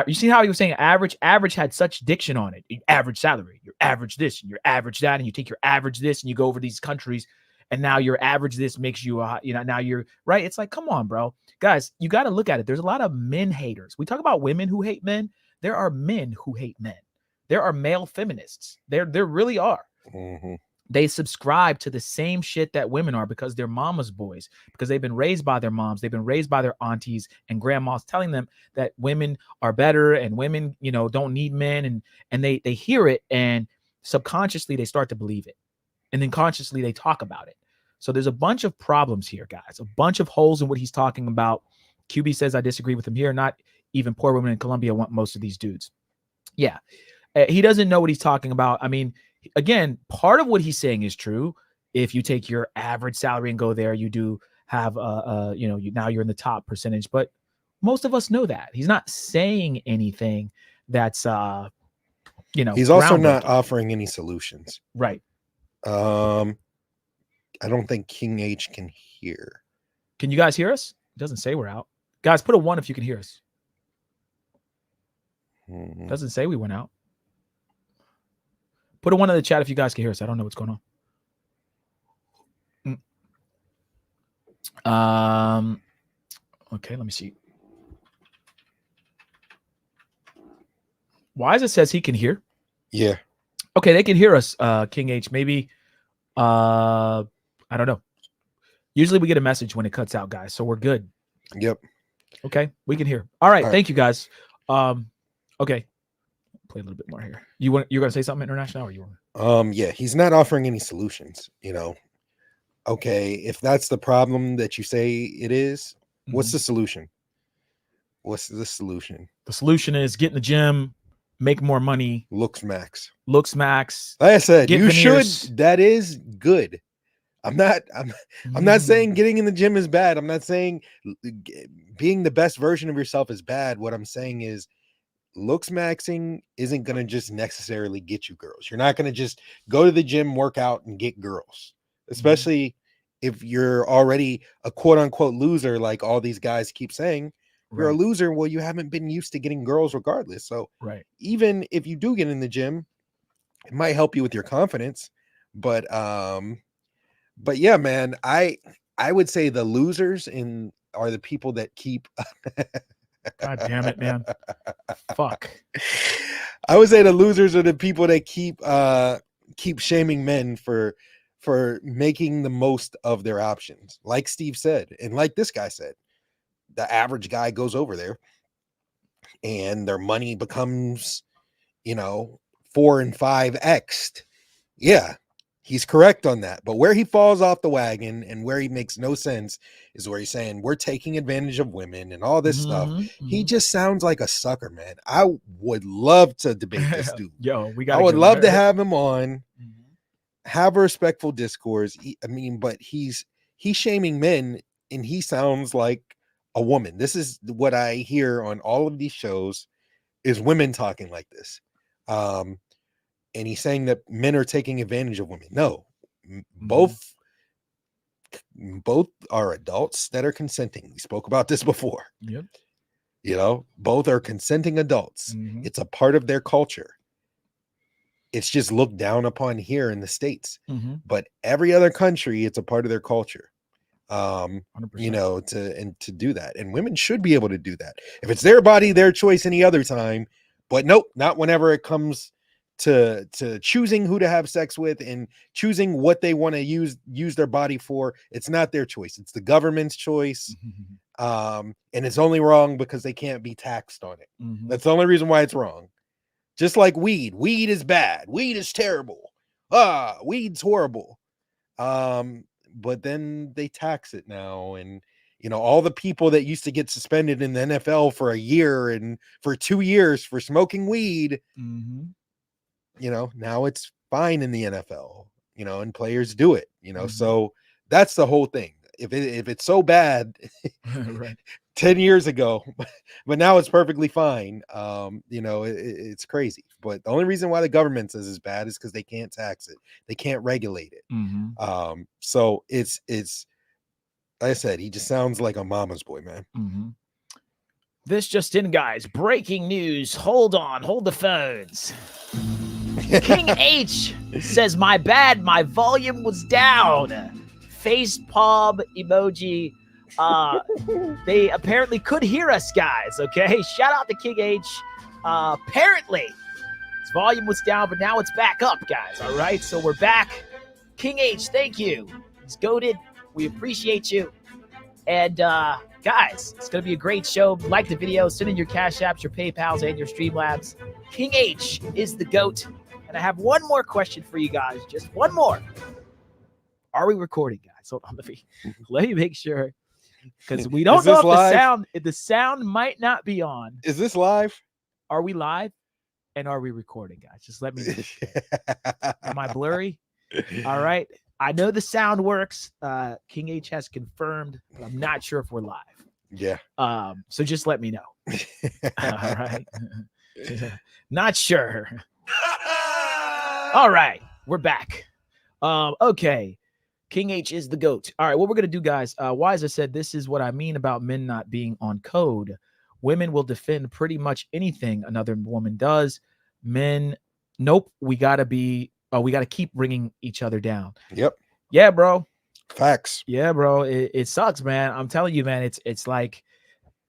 You see how he was saying average? Average had such diction on it. Average salary, your average this, and your average that, and you take your average this, and you go over these countries, and now your average this makes you, now you're right. It's like, come on, bro, guys, you got to look at it. There's a lot of men haters. We talk about women who hate men. There are men who hate men. There are male feminists. There really are. Mm-hmm. They subscribe to the same shit that women are because they're mama's boys, because they've been raised by their moms. They've been raised by their aunties and grandmas telling them that women are better and women, don't need men. And they hear it, and subconsciously they start to believe it. And then consciously they talk about it. So there's a bunch of problems here, guys, a bunch of holes in what he's talking about. QB says, I disagree with him here. Not even poor women in Colombia want most of these dudes. Yeah. He doesn't know what he's talking about. I mean, again, part of what he's saying is true. If you take your average salary and go there, you do have now you're in the top percentage, but most of us know that. He's not saying anything that's he's also not offering any solutions. Right. I don't think King H can hear. Can you guys hear us? It doesn't say we're out. Guys, put a 1 if you can hear us. Doesn't say we went out. Put a 1 in the chat if you guys can hear us. I don't know what's going on. Okay, let me see. Why does it says he can hear? Yeah. Okay, they can hear us, King H. Maybe, I don't know. Usually we get a message when it cuts out, guys, so we're good. Yep. Okay, we can hear. All right, thank you, guys. Okay, play a little bit more here. You're gonna say something international, or you want? Yeah, he's not offering any solutions. You know, okay, if that's the problem that you say it is, what's the solution? What's the solution? The solution is get in the gym, make more money. Looks max. Looks max. Like I said, you veneers. should. That is good. I'm not saying getting in the gym is bad. I'm not saying being the best version of yourself is bad. What I'm saying is looks maxing isn't going to just necessarily get you girls. You're not going to just go to the gym, work out, and get girls, especially if you're already a quote unquote loser, like all these guys keep saying. If you're a loser, well, you haven't been used to getting girls regardless. So even if you do get in the gym, it might help you with your confidence. But yeah, man, I would say the losers are the people that keep God damn it, man. Fuck. I would say the losers are the people that keep shaming men for making the most of their options. Like Steve said, and like this guy said, the average guy goes over there and their money becomes, 4 and 5x'd. Yeah, he's correct on that. But where he falls off the wagon and where he makes no sense is where he's saying we're taking advantage of women and all this stuff. He just sounds like a sucker, man. I would love to debate this dude. Yo, I would love to have him on, have a respectful discourse. But he's shaming men and he sounds like a woman. This is what I hear on all of these shows is women talking like this. And he's saying that men are taking advantage of women. No, both are adults that are consenting. We spoke about this before. Yep. Both are consenting adults. It's a part of their culture. It's just looked down upon here in the States, but every other country, it's a part of their culture. 100%. To do that, and women should be able to do that. If it's their body, their choice any other time, but nope, not whenever it comes to choosing who to have sex with and choosing what they want to use their body for. It's not their choice. It's the government's choice. And it's only wrong because they can't be taxed on it. That's the only reason why it's wrong. Just like weed is bad. Weed is terrible. Weed's horrible. But then they tax it now. And, all the people that used to get suspended in the NFL for a year and for 2 years for smoking weed, now it's fine in the NFL, and players do it, so that's the whole thing. If it's so bad 10 years ago, but now it's perfectly fine. It's crazy. But the only reason why the government says it's bad is because they can't tax it. They can't regulate it. So it's like I said, he just sounds like a mama's boy, man. This just in, guys. Breaking news. Hold the phones. King H says, my bad, my volume was down. Face palm emoji. They apparently could hear us, guys. Okay, shout out to King H. Apparently his volume was down, but now it's back up, guys. All right, so we're back. King H, thank you. He's goated. We appreciate you. And guys, it's gonna be a great show. Like the video, send in your Cash Apps, your PayPals, and your Streamlabs. King H is the GOAT. And I have one more question for you guys. Just one more. Are we recording, guys? Hold on, let me make sure. Because we don't know if the sound might not be on. Is this live? Are we live? And are we recording, guys? Just let me know. Am I blurry? All right. I know the sound works. King H has confirmed, but I'm not sure if we're live. Yeah. So just let me know. All right. Not sure. All right. We're back. Okay. King H is the GOAT. All right, what we're going to do, guys, Wiser said, this is what I mean about men not being on code. Women will defend pretty much anything another woman does. Men, nope, we got to keep bringing each other down. Yep. Yeah, bro. Facts. Yeah, bro. It sucks, man. I'm telling you, man, it's like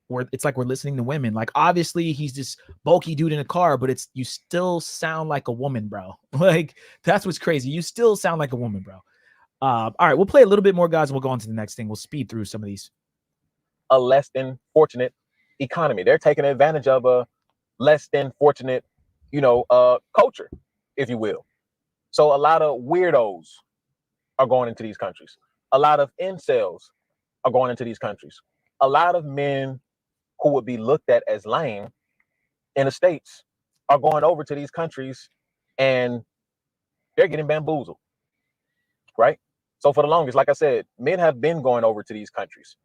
we're listening to women. Like, obviously he's this bulky dude in a car, but you still sound like a woman, bro. Like, that's what's crazy. You still sound like a woman, bro. All right, we'll play a little bit more, guys, and we'll go on to the next thing. We'll speed through some of these. A less than fortunate economy. They're taking advantage of a less than fortunate, culture, if you will. So a lot of weirdos are going into these countries. A lot of incels are going into these countries. A lot of men who would be looked at as lame in the States are going over to these countries and they're getting bamboozled, right? So for the longest, like I said, men have been going over to these countries.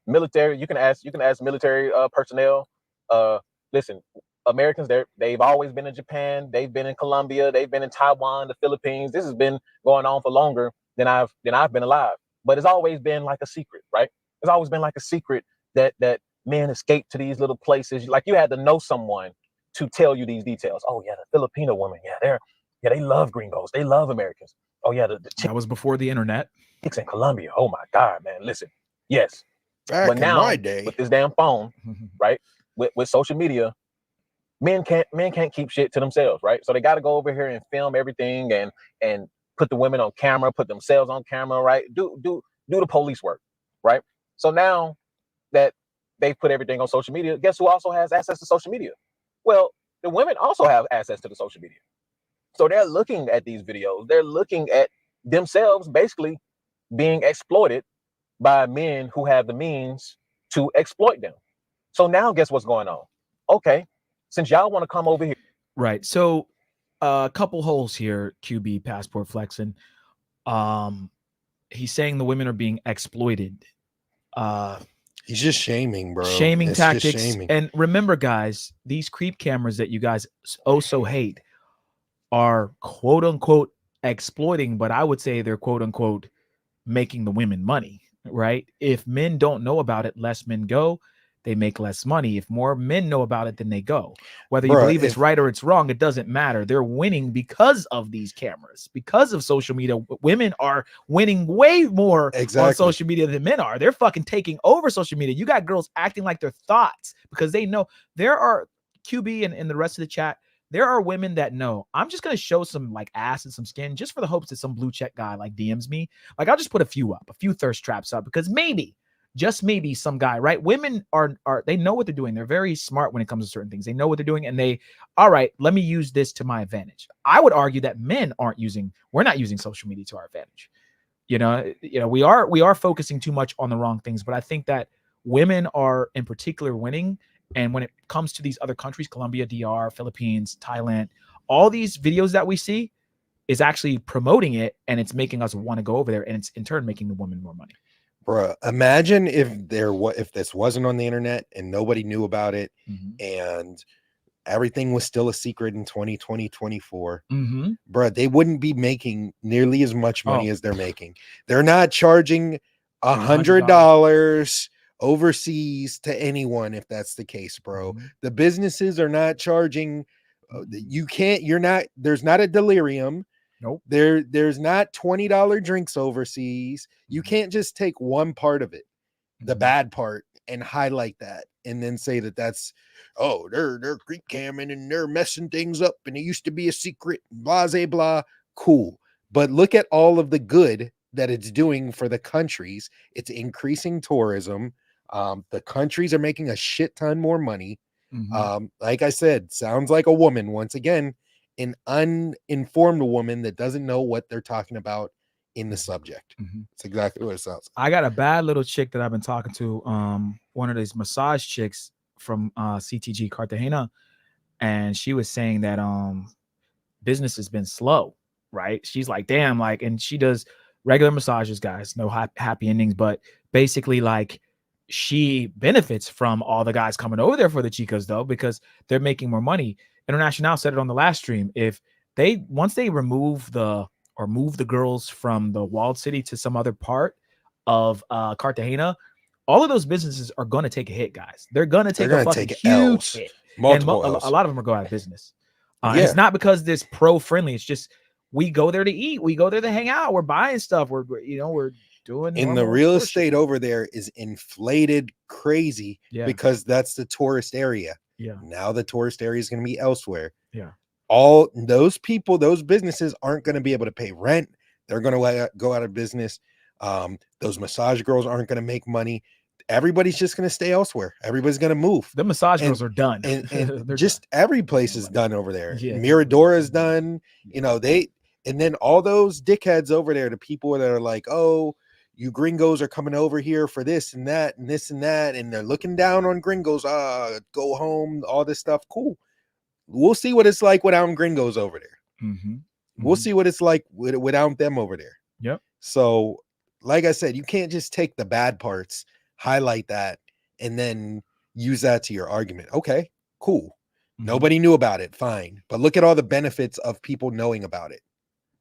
Military, you can ask military personnel. Listen, Americans, they've always been in Japan, they've been in Colombia, they've been in Taiwan, the Philippines. This has been going on for longer than I've been alive. But it's always been like a secret, right? It's always been like a secret that men escape to these little places. Like, you had to know someone to tell you these details. Oh yeah, the Filipino women, they love gringos, they love Americans. Oh yeah, that was before the internet. Chicks in Colombia. Oh my God, man. Listen, yes. Back in my day, with this damn phone, right? With social media, men can't keep shit to themselves, right? So they got to go over here and film everything and put the women on camera, put themselves on camera, right? Do the police work, right? So now that they put everything on social media, guess who also has access to social media? Well, the women also have access to the social media. So they're looking at these videos. They're looking at themselves basically being exploited by men who have the means to exploit them. So now guess what's going on? Okay, since y'all want to come over here. Right. So a couple holes here, QB passport flexing. He's saying the women are being exploited. He's just shaming, bro. Shaming it's tactics. Shaming. And remember, guys, these creep cameras that you guys so hate are quote unquote exploiting, but I would say they're quote unquote making the women money, right? If men don't know about it, less men go, they make less money. If more men know about it, then they go. Whether you believe it's right or it's wrong, it doesn't matter. They're winning because of these cameras, because of social media. Women are winning way more on social media than men are. They're fucking taking over social media. You got girls acting like they're thoughts because they know. There are QB and the rest of the chat. There are women that know I'm just going to show some like ass and some skin just for the hopes that some blue check guy like DMs me. Like, I'll just put a few thirst traps up because maybe, just maybe some guy, right? Women are they know what they're doing. They're very smart when it comes to certain things. They know what they're doing and all right, let me use this to my advantage. I would argue that men we're not using social media to our advantage. We are focusing too much on the wrong things, but I think that women are in particular winning. And when it comes to these other countries, Colombia, DR, Philippines, Thailand, all these videos that we see is actually promoting it, and it's making us want to go over there, and it's in turn making the woman more money. Bro, imagine if this wasn't on the internet and nobody knew about it, and everything was still a secret in 2020, 24. Bro, they wouldn't be making nearly as much money as they're making. They're not charging $100 overseas to anyone if that's the case, bro. The businesses are not charging. There's not a delirium. Nope. There's not $20 drinks overseas. You can't just take one part of it, the bad part, and highlight that and then say that's they're creep camming and they're messing things up and it used to be a secret, blah blah. Cool. But look at all of the good that it's doing for the countries. It's increasing tourism. The countries are making a shit ton more money. Like I said, sounds like a woman. Once again, an uninformed woman that doesn't know what they're talking about in the subject. It's exactly what it sounds like. I got a bad little chick that I've been talking to, one of these massage chicks from CTG Cartagena, and she was saying that business has been slow, right? She's like, damn, like, and she does regular massages, guys, no happy endings, but basically like she benefits from all the guys coming over there for the chicas though, because they're making more money. International said it on the last stream. If once they remove or move the girls from the walled city to some other part of Cartagena, all of those businesses are going to take a hit, guys. They're going to take a fucking huge hit. Multiple and L's. a lot of them are going out of business. And it's not because this pro-friendly. It's just we go there to eat. We go there to hang out. We're buying stuff. We're doing. In the real estate over there is inflated crazy because that's the tourist area. Yeah. Now the tourist area is going to be elsewhere. Yeah. All those people, those businesses aren't going to be able to pay rent. They're going to go out of business. Those massage girls aren't going to make money. Everybody's just going to stay elsewhere. Everybody's going to move. The massage girls are done. And just every place is done over there. Yeah. Mirador is done. You know, and then all those dickheads over there, the people that are like, oh, you gringos are coming over here for this and that and this and that. And they're looking down on gringos. Go home, all this stuff. Cool. We'll see what it's like without gringos over there. Mm-hmm. We'll see what it's like without them over there. Yep. So, like I said, you can't just take the bad parts, highlight that, and then use that to your argument. Okay, cool. Mm-hmm. Nobody knew about it. Fine. But look at all the benefits of people knowing about it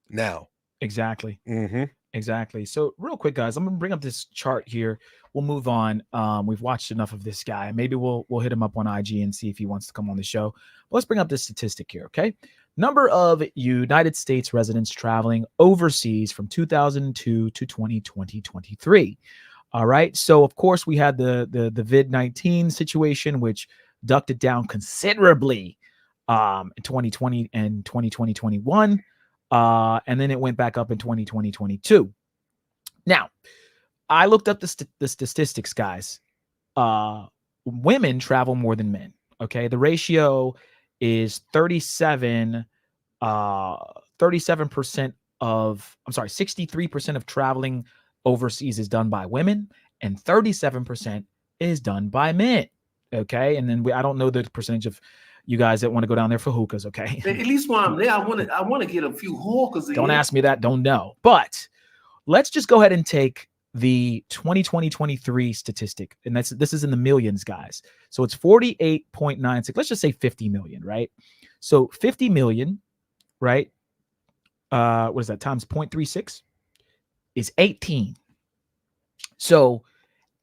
now. Exactly. Mm-hmm. Exactly. So real quick, guys, I'm going to bring up this chart here. We'll move on. We've watched enough of this guy. Maybe we'll hit him up on IG and see if he wants to come on the show. But let's bring up this statistic here, okay? Number of United States residents traveling overseas from 2002 to 2023. All right. So, of course, we had the COVID-19 situation, which ducked it down considerably in 2020 and 2021. And then it went back up in 2022. Now, I looked up the statistics, guys. Women travel more than men. Okay. The ratio is 63% of traveling overseas is done by women and 37% is done by men. Okay. And then I don't know the percentage of you guys that want to go down there for hookahs. Okay. At least while I'm there, I want to get a few hookahs. Don't ask me that. Don't know. But let's just go ahead and take the 2020-23 statistic. And this is in the millions, guys. So it's 48.96. Let's just say 50 million, right? So 50 million, right? What is that? Times 0.36 is 18. So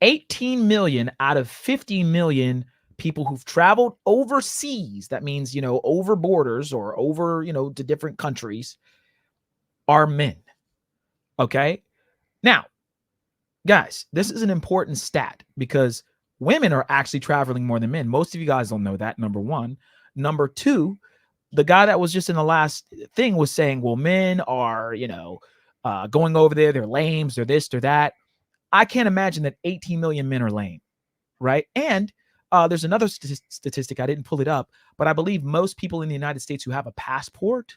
18 million out of 50 million people who've traveled overseas, that means, over borders or over, to different countries, are men. Okay. Now, guys, this is an important stat because women are actually traveling more than men. Most of you guys don't know that, number one. Number two, the guy that was just in the last thing was saying, well, men are, going over there, they're lames, they're this, they're that. I can't imagine that 18 million men are lame, right? And there's another statistic, I didn't pull it up, but I believe most people in the United States who have a passport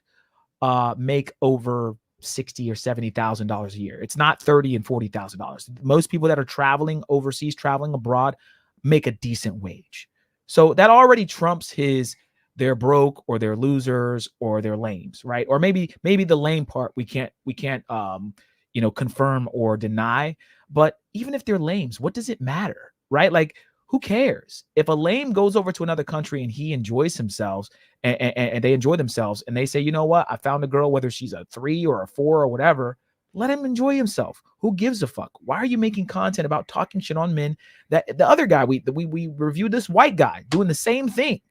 make over $60,000 or $70,000 a year. It's not $30,000 and $40,000. Most people that are traveling overseas, traveling abroad, make a decent wage. So that already trumps they're broke or they're losers or they're lames, right? Or maybe the lame part we can't confirm or deny. But even if they're lames, what does it matter, right? Like, who cares? If a lame goes over to another country and he enjoys himself and they enjoy themselves and they say, you know what, I found a girl, whether she's a 3 or a 4 or whatever, let him enjoy himself. Who gives a fuck? Why are you making content about talking shit on men? That the other guy, we reviewed this white guy doing the same thing.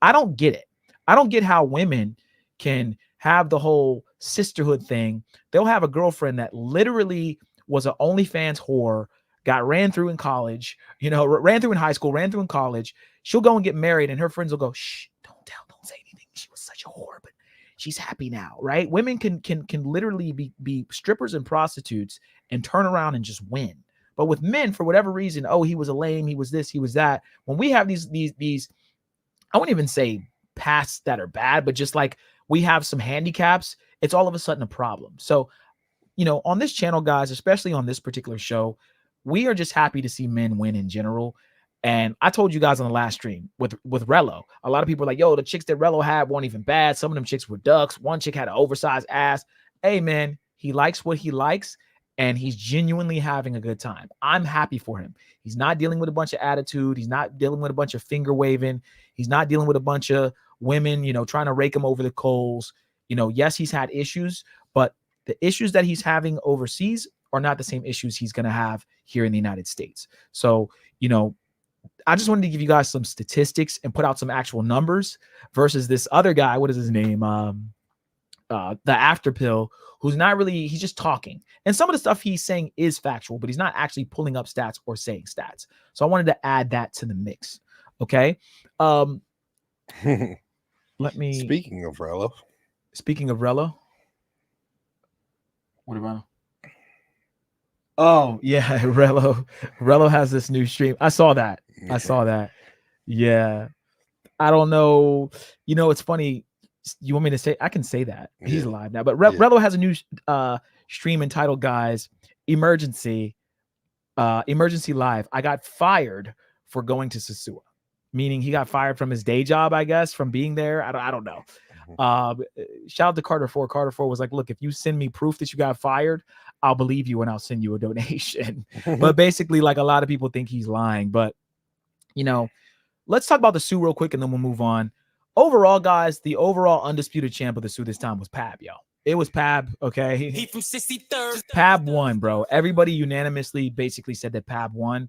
I don't get it. I don't get how women can have the whole sisterhood thing. They'll have a girlfriend that literally was an OnlyFans whore, got ran through in college, ran through in high school, ran through in college. She'll go and get married and her friends will go, shh, don't say anything. She was such a whore, but she's happy now, right? Women can literally be strippers and prostitutes and turn around and just win. But with men, for whatever reason, oh, he was a lame, he was this, he was that. When we have these, I wouldn't even say pasts that are bad, but just like we have some handicaps, it's all of a sudden a problem. So, on this channel, guys, especially on this particular show, we are just happy to see men win in general. And I told you guys on the last stream with Rello, a lot of people are like, yo, the chicks that Rello had weren't even bad. Some of them chicks were ducks. One chick had an oversized ass. Hey, man, he likes what he likes and he's genuinely having a good time. I'm happy for him. He's not dealing with a bunch of attitude. He's not dealing with a bunch of finger waving. He's not dealing with a bunch of women, trying to rake him over the coals. Yes, he's had issues, but the issues that he's having overseas are not the same issues he's going to have here in the United States. So, you know, I just wanted to give you guys some statistics and put out some actual numbers versus this other guy. What is his name? The after pill, who's not really, he's just talking. And some of the stuff he's saying is factual, but he's not actually pulling up stats or saying stats. So I wanted to add that to the mix. Okay. Let me. Speaking of Rello. What about him? Oh, yeah. Rello has this new stream. I saw that. Yeah. I don't know. You know, it's funny. You want me to say? I can say that. He's live now. But Rello has a new stream entitled, guys, Emergency Live. I got fired for going to Sosua. Meaning he got fired from his day job, I guess, from being there. I don't know. Shout out to Carter 4. Carter 4 was like, look, if you send me proof that you got fired, I'll believe you and I'll send you a donation. But basically, like, a lot of people think he's lying. But, you know, let's talk about the Sioux real quick and then we'll move on. Overall, guys, the overall undisputed champ of the Sioux this time was Pab, yo. It was Pab, okay? He from 63rd. Pab won, bro. Everybody unanimously basically said that Pab won.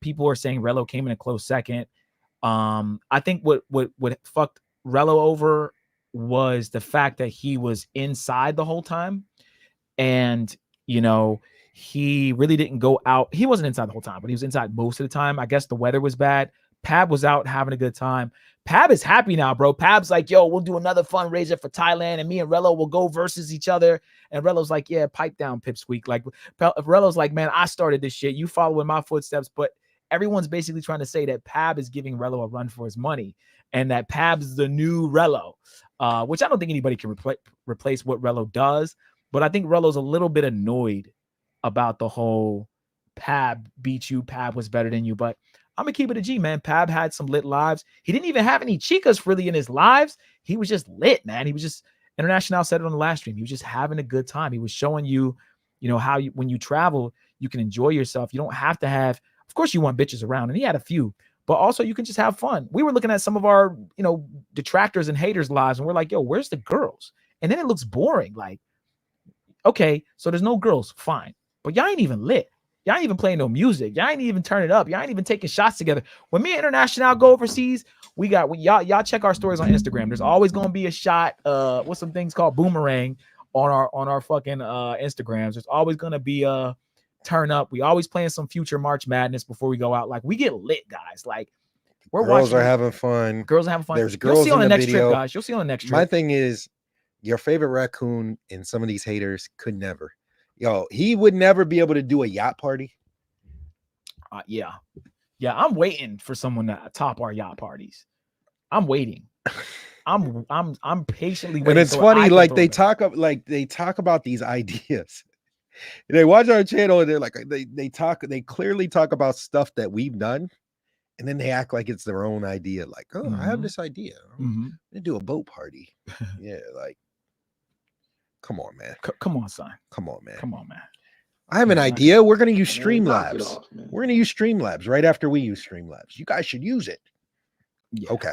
People are saying Rello came in a close second. I think what fucked Rello over was the fact that he was inside the whole time. And, you know, he really didn't go out. He wasn't inside the whole time, but he was inside most of the time. I guess the weather was bad. Pab was out having a good time. Pab is happy now, bro. Pab's like, yo, we'll do another fundraiser for Thailand and me and Rello will go versus each other. And Rello's like, yeah, pipe down, Pipsqueak. Like, Rello's like, man, I started this shit. You follow in my footsteps. But everyone's basically trying to say that Pab is giving Rello a run for his money and that Pab's the new Rello, which I don't think anybody can replace what Rello does. But I think Rello's a little bit annoyed about the whole Pab beat you, Pab was better than you. But I'm going to keep it a G, man. Pab had some lit lives. He didn't even have any chicas really in his lives. He was just lit, man. He was just, International said it on the last stream. He was just having a good time. He was showing you, you know, how you, when you travel, you can enjoy yourself. You don't have to have, of course you want bitches around, and he had a few, but also you can just have fun. We were looking at some of our, you know, detractors and haters lives, and we're like, yo, where's the girls? And then it looks boring. Like, okay, so there's no girls, fine. But y'all ain't even lit. Y'all ain't even playing no music. Y'all ain't even turning up. Y'all ain't even taking shots together. When me and International go overseas, y'all check our stories on Instagram. There's always gonna be a shot. What's some things called boomerang on our fucking Instagrams. There's always gonna be a turn up. We always playing some future March Madness before we go out. Like, we get lit, guys. Like, Girls are having fun. Girls are having fun. There's girls You'll see on in the the next video. trip, guys. You'll see on the next trip. My thing is, your favorite raccoon and some of these haters could never. Yo, he would never be able to do a yacht party. Yeah, I'm waiting for someone to top our yacht parties. I'm waiting. I'm patiently waiting. And it's funny, like they talk about these ideas. They watch our channel and they're like, they clearly talk about stuff that we've done, and then they act like it's their own idea. Like, oh, I have this idea. I'm gonna do a boat party. Yeah, like, come on, man. Come on, son. Come on, man. Come on, man. I have an idea. We're gonna use Streamlabs. We're gonna use Streamlabs right after we use Streamlabs. You guys should use it. Yeah. Okay.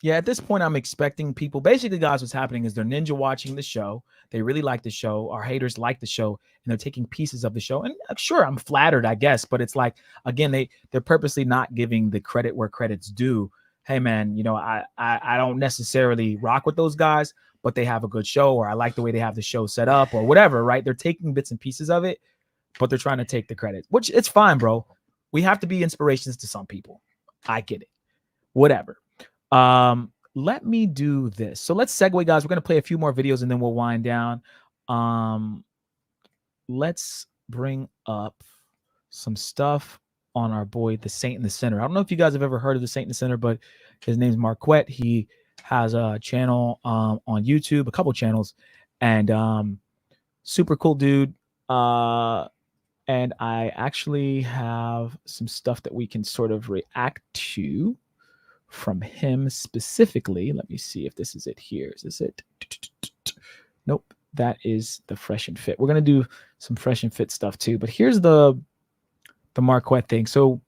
Yeah, at this point, I'm expecting people. Basically, guys, what's happening is they're ninja watching the show. They really like the show. Our haters like the show, and they're taking pieces of the show. And sure, I'm flattered, I guess, but it's like, again, they're purposely not giving the credit where credit's due. Hey, man, you know, I don't necessarily rock with those guys, but they have a good show, or I like the way they have the show set up, or whatever, right? They're taking bits and pieces of it, but they're trying to take the credit, which it's fine, bro. We have to be inspirations to some people. I get it. Whatever. Let me do this. So let's segue, guys. We're going to play a few more videos and then we'll wind down. Let's bring up some stuff on our boy, the Saint in the Center. I don't know if you guys have ever heard of the Saint in the Center, but his name's Marquette. He has a channel on YouTube, a couple channels, and super cool dude. And I actually have some stuff that we can sort of react to from him specifically. Let me see if this is it here. Is this it? Nope. That is the Fresh and Fit. We're going to do some Fresh and Fit stuff too, but here's the Marquette thing. So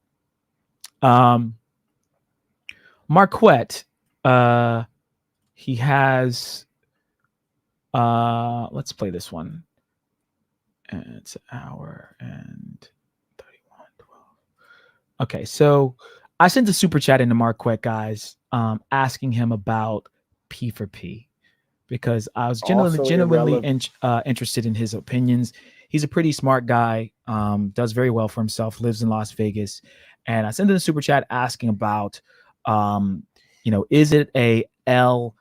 Marquette, he has Let's play this one. And it's an hour and 31:12. Okay, so I sent a super chat into Marquette, guys, asking him about P for P, because I was genuinely interested in his opinions. He's a pretty smart guy, does very well for himself, lives in Las Vegas. And I sent him a super chat asking about, is it a L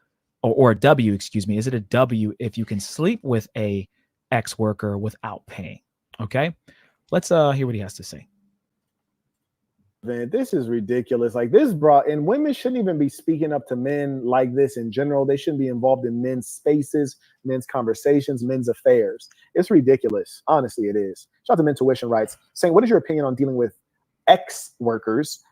or a W, excuse me, is it a W if you can sleep with a ex-worker without paying? Okay, let's hear what he has to say. Man, this is ridiculous. Like this and women shouldn't even be speaking up to men like this in general. They shouldn't be involved in men's spaces, men's conversations, men's affairs. It's ridiculous. Honestly, it is. Shout out to Mentuition Rights saying, what is your opinion on dealing with ex-workers?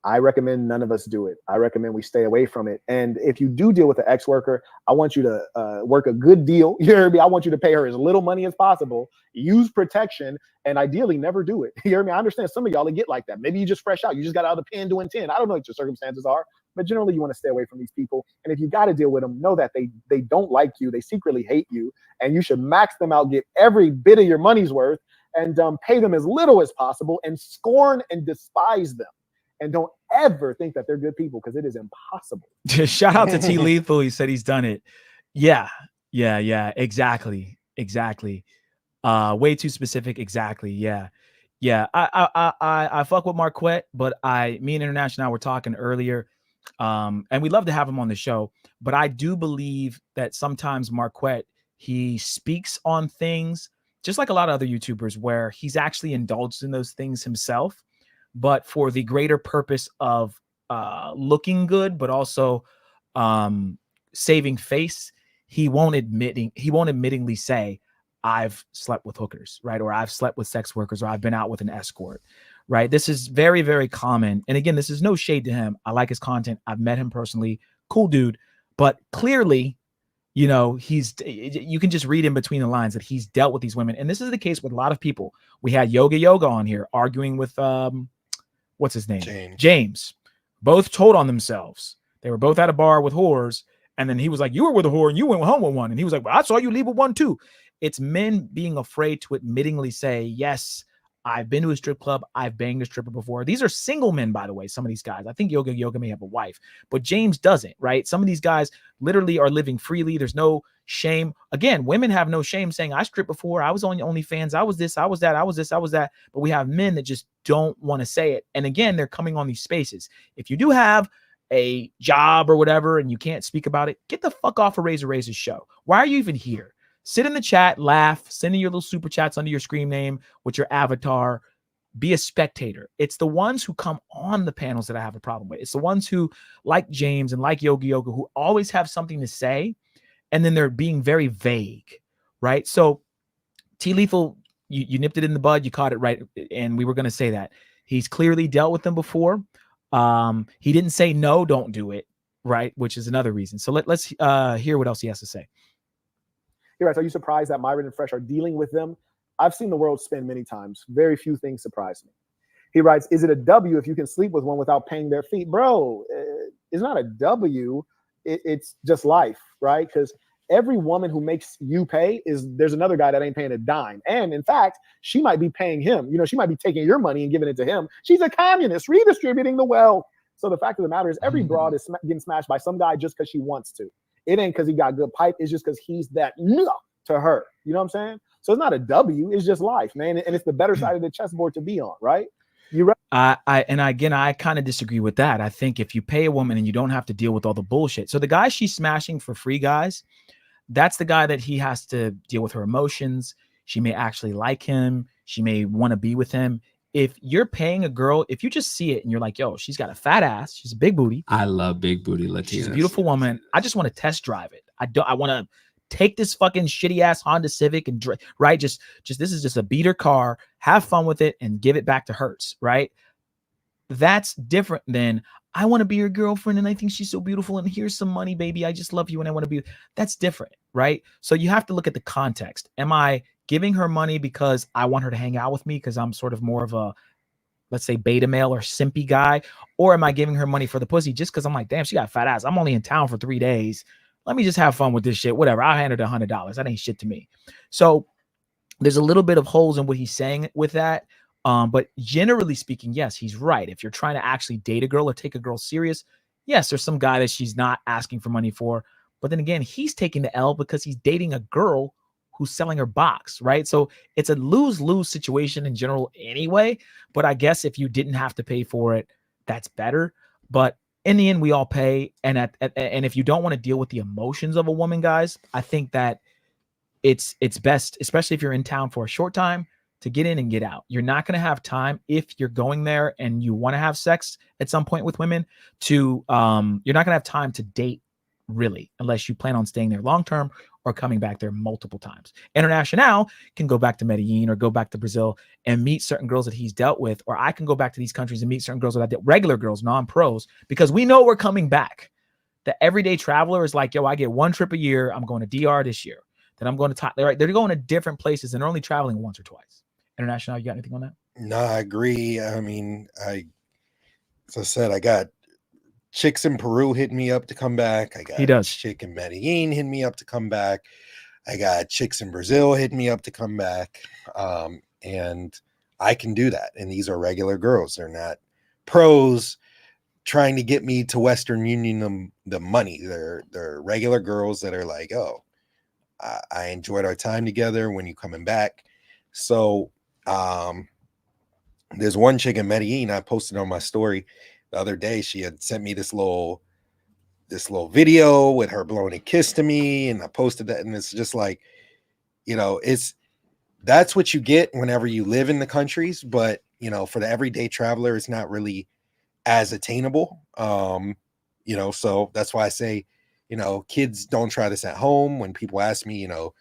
I recommend none of us do it. I recommend we stay away from it. And if you do deal with an ex-worker, I want you to work a good deal. You hear me? I want you to pay her as little money as possible, use protection, and ideally never do it. You hear me? I understand some of y'all get like that. Maybe you just fresh out. You just got out of the pen doing 10. I don't know what your circumstances are, but generally you want to stay away from these people. And if you got to deal with them, know that they don't like you. They secretly hate you. And you should max them out, get every bit of your money's worth, and pay them as little as possible and scorn and despise them. And don't ever think that they're good people, because it is impossible. Shout out to T Lethal. He said he's done it. Yeah. Exactly. Way too specific. Exactly. Yeah. I fuck with Marquette, but me and International were talking earlier, and we'd love to have him on the show. But I do believe that sometimes Marquette, he speaks on things just like a lot of other YouTubers where he's actually indulged in those things himself, but for the greater purpose of looking good, but also saving face, he won't admittingly say, I've slept with hookers, right? Or I've slept with sex workers, or I've been out with an escort, right? This is very, very common. And again, this is no shade to him. I like his content. I've met him personally. Cool dude. But clearly, you can just read in between the lines that he's dealt with these women. And this is the case with a lot of people. We had Yoga on here arguing with, what's his name? James. Both told on themselves. They were both at a bar with whores. And then he was like, you were with a whore and you went home with one. And he was like, well, I saw you leave with one too. It's men being afraid to admittingly say, yes, I've been to a strip club. I've banged a stripper before. These are single men, by the way, some of these guys. I think Yoga may have a wife, but James doesn't, right? Some of these guys literally are living freely. There's no shame. Again, women have no shame saying, I stripped before. I was on OnlyFans. I was this, I was that, I was this, I was that. But we have men that just don't want to say it. And again, they're coming on these spaces. If you do have a job or whatever and you can't speak about it, get the fuck off of Razor's show. Why are you even here? Sit in the chat, laugh, send in your little super chats under your screen name with your avatar. Be a spectator. It's the ones who come on the panels that I have a problem with. It's the ones who, like James and like Yoga, who always have something to say, and then they're being very vague, right? So T Lethal, you nipped it in the bud, you caught it right, and we were going to say that. He's clearly dealt with them before. He didn't say no, don't do it, right? Which is another reason. So let's hear what else he has to say. He writes, are you surprised that Myron and Fresh are dealing with them? I've seen the world spin many times. Very few things surprise me. He writes, is it a W if you can sleep with one without paying their fee? Bro, it's not a W. It's just life, right? Because every woman who makes you pay there's another guy that ain't paying a dime. And in fact, she might be paying him. She might be taking your money and giving it to him. She's a communist, redistributing the wealth. So the fact of the matter is every broad is getting smashed by some guy just because she wants to. It ain't because he got good pipe. It's just because he's that to her. You know what I'm saying? So it's not a W. It's just life, man. And it's the better side of the chessboard to be on, right? You're right. I kind of disagree with that. I think if you pay a woman and you don't have to deal with all the bullshit. So the guy she's smashing for free, guys, that's the guy that he has to deal with her emotions. She may actually like him. She may want to be with him. If you're paying a girl, if you just see it and you're like, yo, she's got a fat ass, she's a big booty. I love big booty Latinas. She's a beautiful woman. I just want to test drive it. I want to take this fucking shitty ass Honda Civic and right. Just this is just a beater car. Have fun with it and give it back to Hertz. Right. That's different than I want to be your girlfriend and I think she's so beautiful and here's some money, baby. I just love you and I want to be. That's different. Right. So you have to look at the context. Am I giving her money because I want her to hang out with me because I'm sort of more of a, let's say, beta male or simpy guy? Or am I giving her money for the pussy just because I'm like, damn, she got a fat ass. I'm only in town for 3 days. let me just have fun with this shit. Whatever. I'll hand her $100. That ain't shit to me. So there's a little bit of holes in what he's saying with that. But generally speaking, yes, he's right. If you're trying to actually date a girl or take a girl serious, yes, there's some guy that she's not asking for money for. But then again, he's taking the L because he's dating a girl who's selling her box, right? So it's a lose-lose situation in general anyway. But I guess if you didn't have to pay for it, that's better. But in the end, we all pay. And and if you don't want to deal with the emotions of a woman, guys, I think that it's best, especially if you're in town for a short time, to get in and get out. You're not going to have time if you're going there and you want to have sex at some point with women to, you're not going to have time to date really, unless you plan on staying there long-term or coming back there multiple times. International can go back to Medellin or go back to Brazil and meet certain girls that he's dealt with, or I can go back to these countries and meet certain girls that I did, regular girls, non-pros, because we know we're coming back. The everyday traveler is like, yo, I get one trip a year. I'm going to DR this year. Then I'm going to Thailand. Right? They're going to different places and they're only traveling once or twice. International, you got anything on that? No, I agree. I mean, as I said, I got chicks in Peru hitting me up to come back. I got chick in Medellin hitting me up to come back. I got chicks in Brazil hitting me up to come back. And I can do that. And these are regular girls. They're not pros trying to get me to Western Union the money. They're regular girls that are like, oh, I enjoyed our time together. When you coming back? So there's one chick in Medellin I posted on my story the other day. She had sent me this little video with her blowing a kiss to me, and I posted that, and it's just like, you know, that's what you get whenever you live in the countries, but you know, for the everyday traveler, it's not really as attainable. You know, so that's why I say, you know, kids, don't try this at home. When people ask me, you know,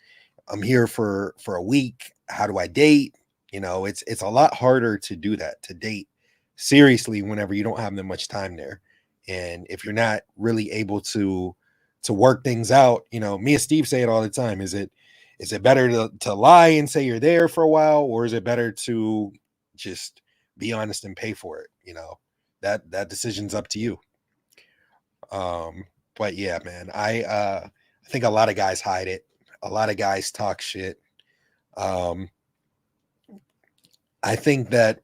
I'm here for a week, how do I date? You know, it's a lot harder to do that, to date seriously whenever you don't have that much time there. And if you're not really able to work things out, you know, me and Steve say it all the time. Is it better to lie and say you're there for a while, or is it better to just be honest and pay for it? You know, that decision's up to you. But yeah, man, I think a lot of guys hide it. A lot of guys talk shit. I think that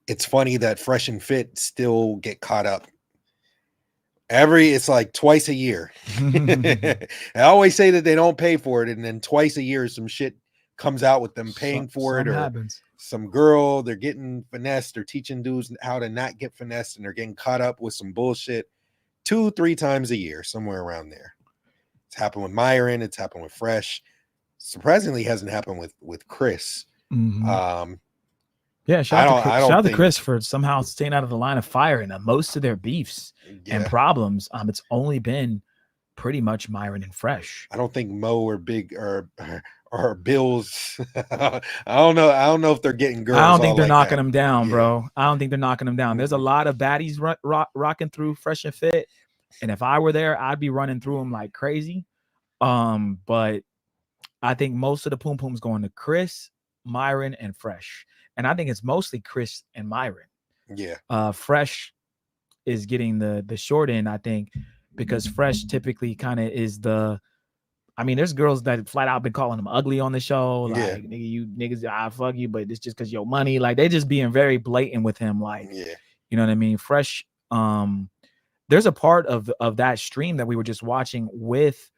it's funny that Fresh and Fit still get caught up. It's like twice a year. I always say that they don't pay for it, and then twice a year some shit comes out with them paying for it, or happens. Some girl, they're getting finessed or teaching dudes how to not get finessed, and they're getting caught up with some bullshit 2-3 times a year, somewhere around there. It's happened with Myron, it's happened with Fresh. Surprisingly, hasn't happened with Chris. Mm-hmm. Yeah, shout out to Chris for somehow staying out of the line of fire in most of their beefs and problems. It's only been pretty much Myron and Fresh. I don't think Mo or Big or Bills. I don't know if they're getting girls. I don't think they're knocking them down, bro. I don't think they're knocking them down. There's a lot of baddies rocking through Fresh and Fit, and if I were there, I'd be running through them like crazy. But I think most of the poom poom's going to Chris, Myron, and Fresh. And I think it's mostly Chris and Myron. Yeah. Fresh is getting the short end, I think, because Fresh typically kind of is there's girls that flat out been calling him ugly on the show. Like, nigga, you niggas, I fuck you, but it's just because your money. Like, they just being very blatant with him. Like, you know what I mean? Fresh, there's a part of that stream that we were just watching with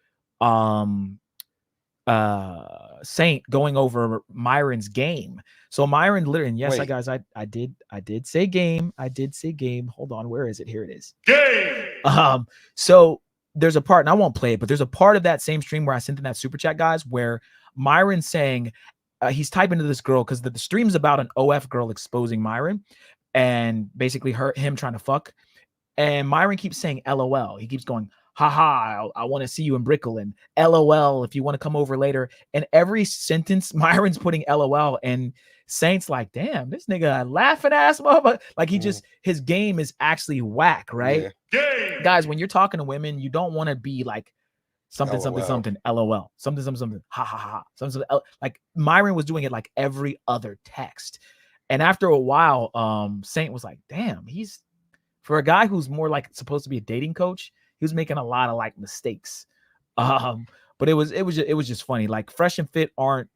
Saint going over Myron's game. So Myron literally, and yes, guys, I did say game. I did say game. Hold on, where is it? Here it is. Game. So there's a part, and I won't play it, but there's a part of that same stream where I sent in that super chat, guys, where Myron's saying he's typing to this girl because the stream's about an OF girl exposing Myron and basically him trying to fuck. And Myron keeps saying LOL. He keeps going, haha, I want to see you in Brooklyn. LOL, if you want to come over later. And every sentence, Myron's putting LOL, and Saint's like, damn, this nigga a laughing ass motherfucker. Like, his game is actually whack, right? Yeah. Guys, when you're talking to women, you don't want to be like something, something, something, LOL, something, something, something, ha ha ha, something, like Myron was doing it like every other text. And after a while, Saint was like, damn, he's, for a guy who's more like supposed to be a dating coach, he was making a lot of like mistakes. But it was just funny. Like Fresh and Fit aren't,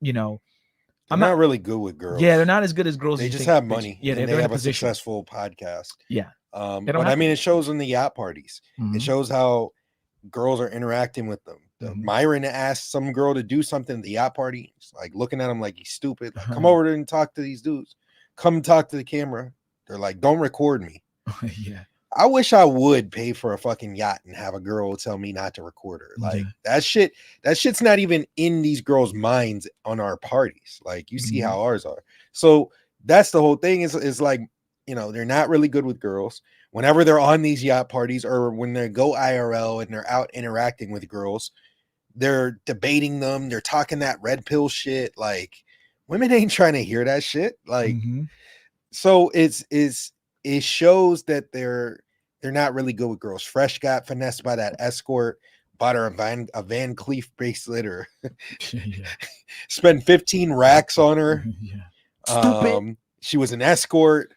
you know, I'm not really good with girls. Yeah, they're not as good as girls. They just have money. Yeah, and they have a successful podcast. Yeah. But I mean, it shows in the yacht parties. It shows how girls are interacting with them. Myron asked some girl to do something at the yacht party. It's like looking at him like he's stupid. Like, come over there and talk to these dudes. Come talk to the camera. They're like, don't record me. Yeah. I wish I would pay for a fucking yacht and have a girl tell me not to record her. Like that shit's not even in these girls' minds on our parties. Like you see how ours are. So that's the whole thing is like, you know, they're not really good with girls. Whenever they're on these yacht parties or when they go IRL and they're out interacting with girls, they're debating them. They're talking that red pill shit. Like women ain't trying to hear that shit. Like, so it shows that they're not really good with girls. Fresh got finessed by that escort, bought her a Van Cleef bracelet or spent 15 racks on her. She was an escort.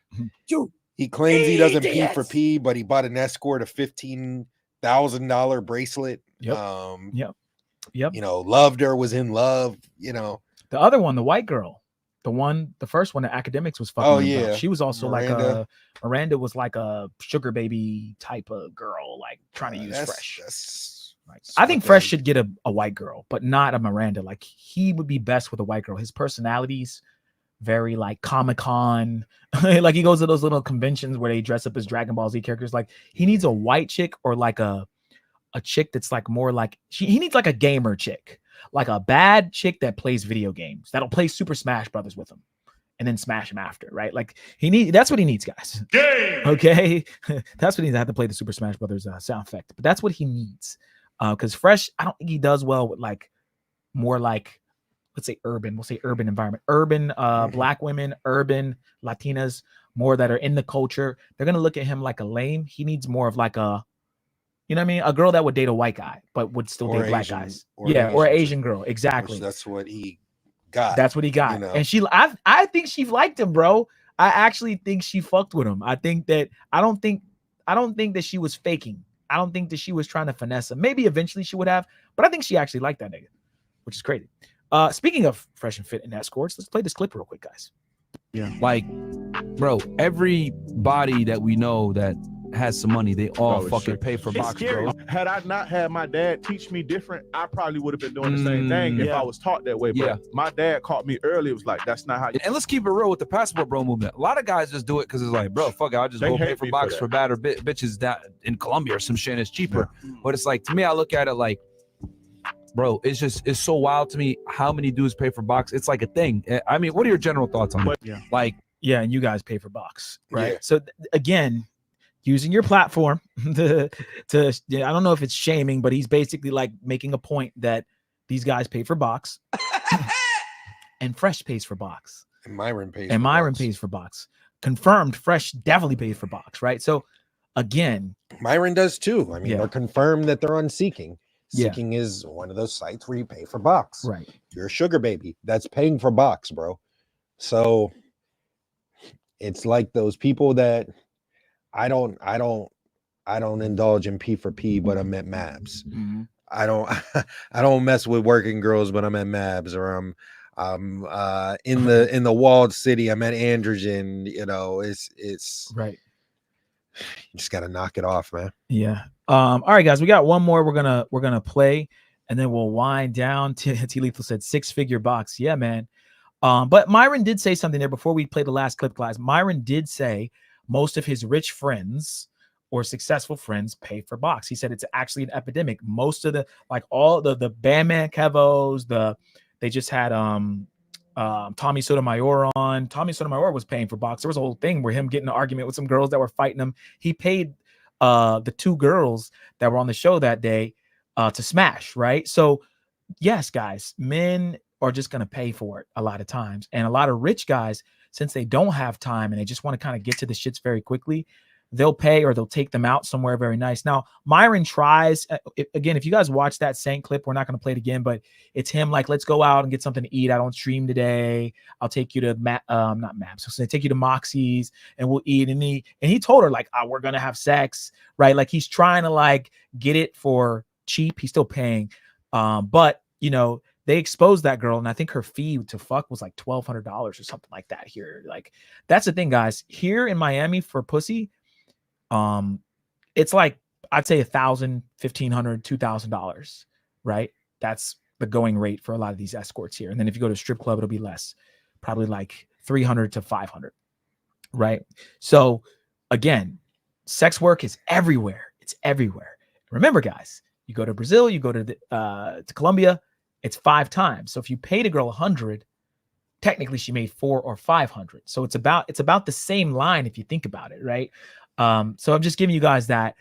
He claims he doesn't pee for pee, but he bought an escort a $15,000 bracelet. Yep. You know, loved her, was in love, you know. The other one, the white girl, the first one, the academics was fucking. Oh yeah, she was also Miranda. Miranda was like a sugar baby type of girl, like trying to use Fresh. I think Fresh should get a white girl, but not a Miranda. Like he would be best with a white girl. His personality's very like Comic-Con. Like he goes to those little conventions where they dress up as Dragon Ball Z characters. Like he needs a white chick or like a chick that's like more like he needs like a gamer chick, like a bad chick that plays video games that'll play Super Smash Brothers with him and then smash him after, right? Like that's what he needs, guys. Game. Okay. That's what he needs. I have to play the Super Smash Brothers sound effect, but that's what he needs. Because Fresh, I don't think he does well with like more like, let's say urban, we'll say urban environment, urban black women, urban Latinas, more that are in the culture. They're going to look at him like a lame. He needs more of like a, you know what I mean? A girl that would date a white guy, but would still date black guys. Or an Asian girl. Exactly. That's what he got. That's what he got. You know? And I think she liked him, bro. I actually think she fucked with him. I think that, I don't think that she was faking. I don't think that she was trying to finesse him. Maybe eventually she would have, but I think she actually liked that nigga, which is crazy. Speaking of Fresh and Fit and escorts, let's play this clip real quick, guys. Yeah. Like, bro, everybody that we know that has some money, they all fucking pay for box, bro. Had I not had my dad teach me different, I probably would have been doing the same thing if I was taught that way. But my dad caught me early. It was like, that's not how you. And let's keep it real with the passport bro movement. A lot of guys just do it because it's like, bro, fuck it, I'll just go pay for box for bad or bitches that in Colombia or some shit and it's cheaper. But it's like, to me, I look at it like, bro, it's so wild to me how many dudes pay for box. It's like a thing. I mean, what are your general thoughts on it? Like, yeah, and you guys pay for box, right? So again, using your platform to I don't know if it's shaming, but he's basically like making a point that these guys pay for box and Fresh pays for box. And Myron pays for box. Confirmed, Fresh definitely pays for box, right? So again, Myron does too. I mean, they're confirmed that they're on Seeking. Seeking is one of those sites where you pay for box. Right. You're a sugar baby. That's paying for box, bro. So it's like those people that I don't indulge in P for P, but I'm at Mabs. I don't mess with working girls, but I'm at Mabs, or I'm in the walled city. I'm at Androgen. You know, it's right. You just got to knock it off, man. Yeah. All right, guys, we got one more. We're gonna play, and then we'll wind down. T Lethal said 6-figure box. Yeah, man. But Myron did say something there before we play the last clip, guys. Myron did say most of his rich friends or successful friends pay for box. He said it's actually an epidemic. Most of the, like all the Bandman Kevos, they just had Tommy Sotomayor on. Tommy Sotomayor was paying for box. There was a whole thing where him getting an argument with some girls that were fighting him. He paid the 2 girls that were on the show that day to smash, right? So yes, guys, men are just going to pay for it a lot of times. And a lot of rich guys, since they don't have time and they just want to kind of get to the shits very quickly, they'll pay or they'll take them out somewhere very nice. Now, Myron tries, again, if you guys watch that same clip, we're not going to play it again, but it's him like, let's go out and get something to eat. I don't stream today. I'll take you to, not Maps. So take you to Moxie's and we'll eat. And he told her like, oh, we're going to have sex, right? Like he's trying to like get it for cheap. He's still paying. But you know, they exposed that girl, and I think her fee to fuck was like $1,200 or something like that here. Like, that's the thing, guys. Here in Miami for pussy, it's like, I'd say $1,000, $1,500, $2,000, right? That's the going rate for a lot of these escorts here. And then if you go to a strip club, it'll be less, probably like $300 to $500, right? So again, sex work is everywhere. It's everywhere. Remember, guys, you go to Brazil, you go to Colombia, it's 5 times. So if you paid a girl 100, technically she made 400 or 500. So it's about the same line if you think about it, right? So I'm just giving you guys that,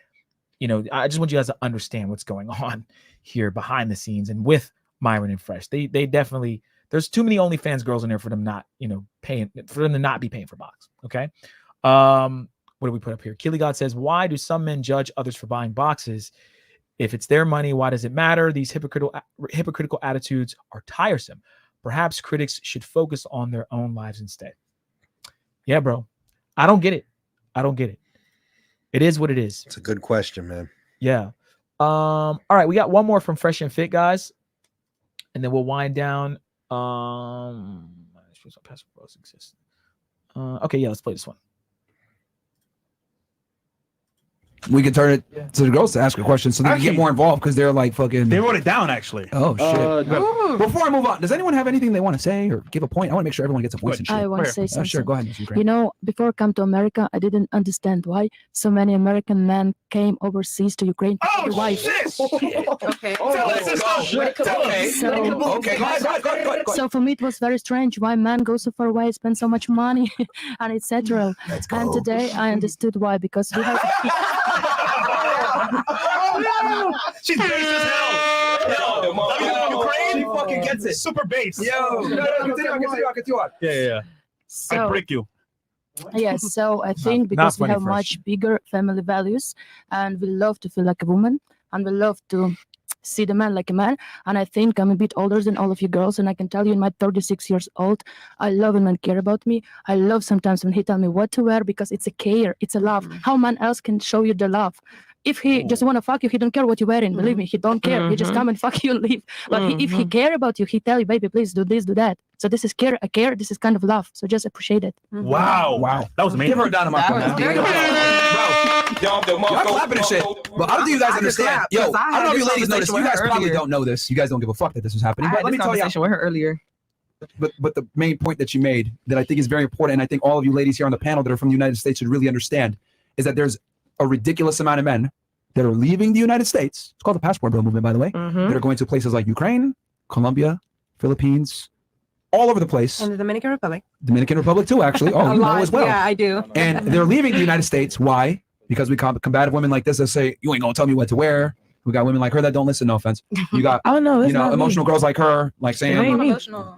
you know, I just want you guys to understand what's going on here behind the scenes and with Myron and Fresh. They definitely, there's too many OnlyFans girls in there for them not, you know, paying, for them to not be paying for box. Okay. What do we put up here? Keely God says, why do some men judge others for buying boxes? If it's their money, why does it matter? These hypocritical attitudes are tiresome. Perhaps critics should focus on their own lives instead. Yeah, bro. I don't get it. I don't get it. It is what it is. It's a good question, man. Yeah. All right, we got one more from Fresh and Fit, guys, and then we'll wind down. Okay, yeah, let's play this one. We can turn it to the girls to ask a question so they can get more involved because they're like fucking. They wrote it down actually. Oh shit! Before I move on, does anyone have anything they want to say or give a point? I want to make sure everyone gets a voice. And shit. I want to say something. Sure, go ahead, Ms. Ukraine. You know, before I come to America, I didn't understand why so many American men came overseas to Ukraine to get a wife. Okay. So for me, it was very strange why men go so far away, spend so much money, and etc. And today I understood why, because we have. She's base as hell. Ukraine, she fucking gets it. Super base. Yo, continue. Yeah. So, I break you. Yes, so I think because we have much bigger family values, and we love to feel like a woman, and we love to see the man like a man. And I think I'm a bit older than all of you girls, and I can tell you in my 36 years old, I love when men care about me. I love sometimes when he tell me what to wear, because it's a care, it's a love. How man else can show you the love? If he just want to fuck you, he don't care what you're wearing. Believe me, he don't care. He just come and fuck you and leave. But if he care about you, he tell you, baby, please do this, do that. So this is care. I care. This is kind of love. So just appreciate it. Wow. That was amazing. Give her a dynamite. Y'all clapping and shit. But I don't think you guys understand. Yo, I don't know if you ladies know this. You guys probably don't know this. You guys don't give a fuck that this was happening. But let me tell you. With her earlier. But the main point that you made that I think is very important, and I think all of you ladies here on the panel that are from the United States should really understand, is that there's a ridiculous amount of men that are leaving the United States. It's called the Passport Bill movement, by the way. That are going to places like Ukraine, Colombia, Philippines, all over the place. And the Dominican Republic. Dominican Republic too, actually. Oh, you know as well. Yeah, I do. And they're leaving the United States. Why? Because we combative women like this that say, you ain't gonna tell me what to wear. We got women like her that don't listen, no offense. You got emotional girls like her, like saying emotional.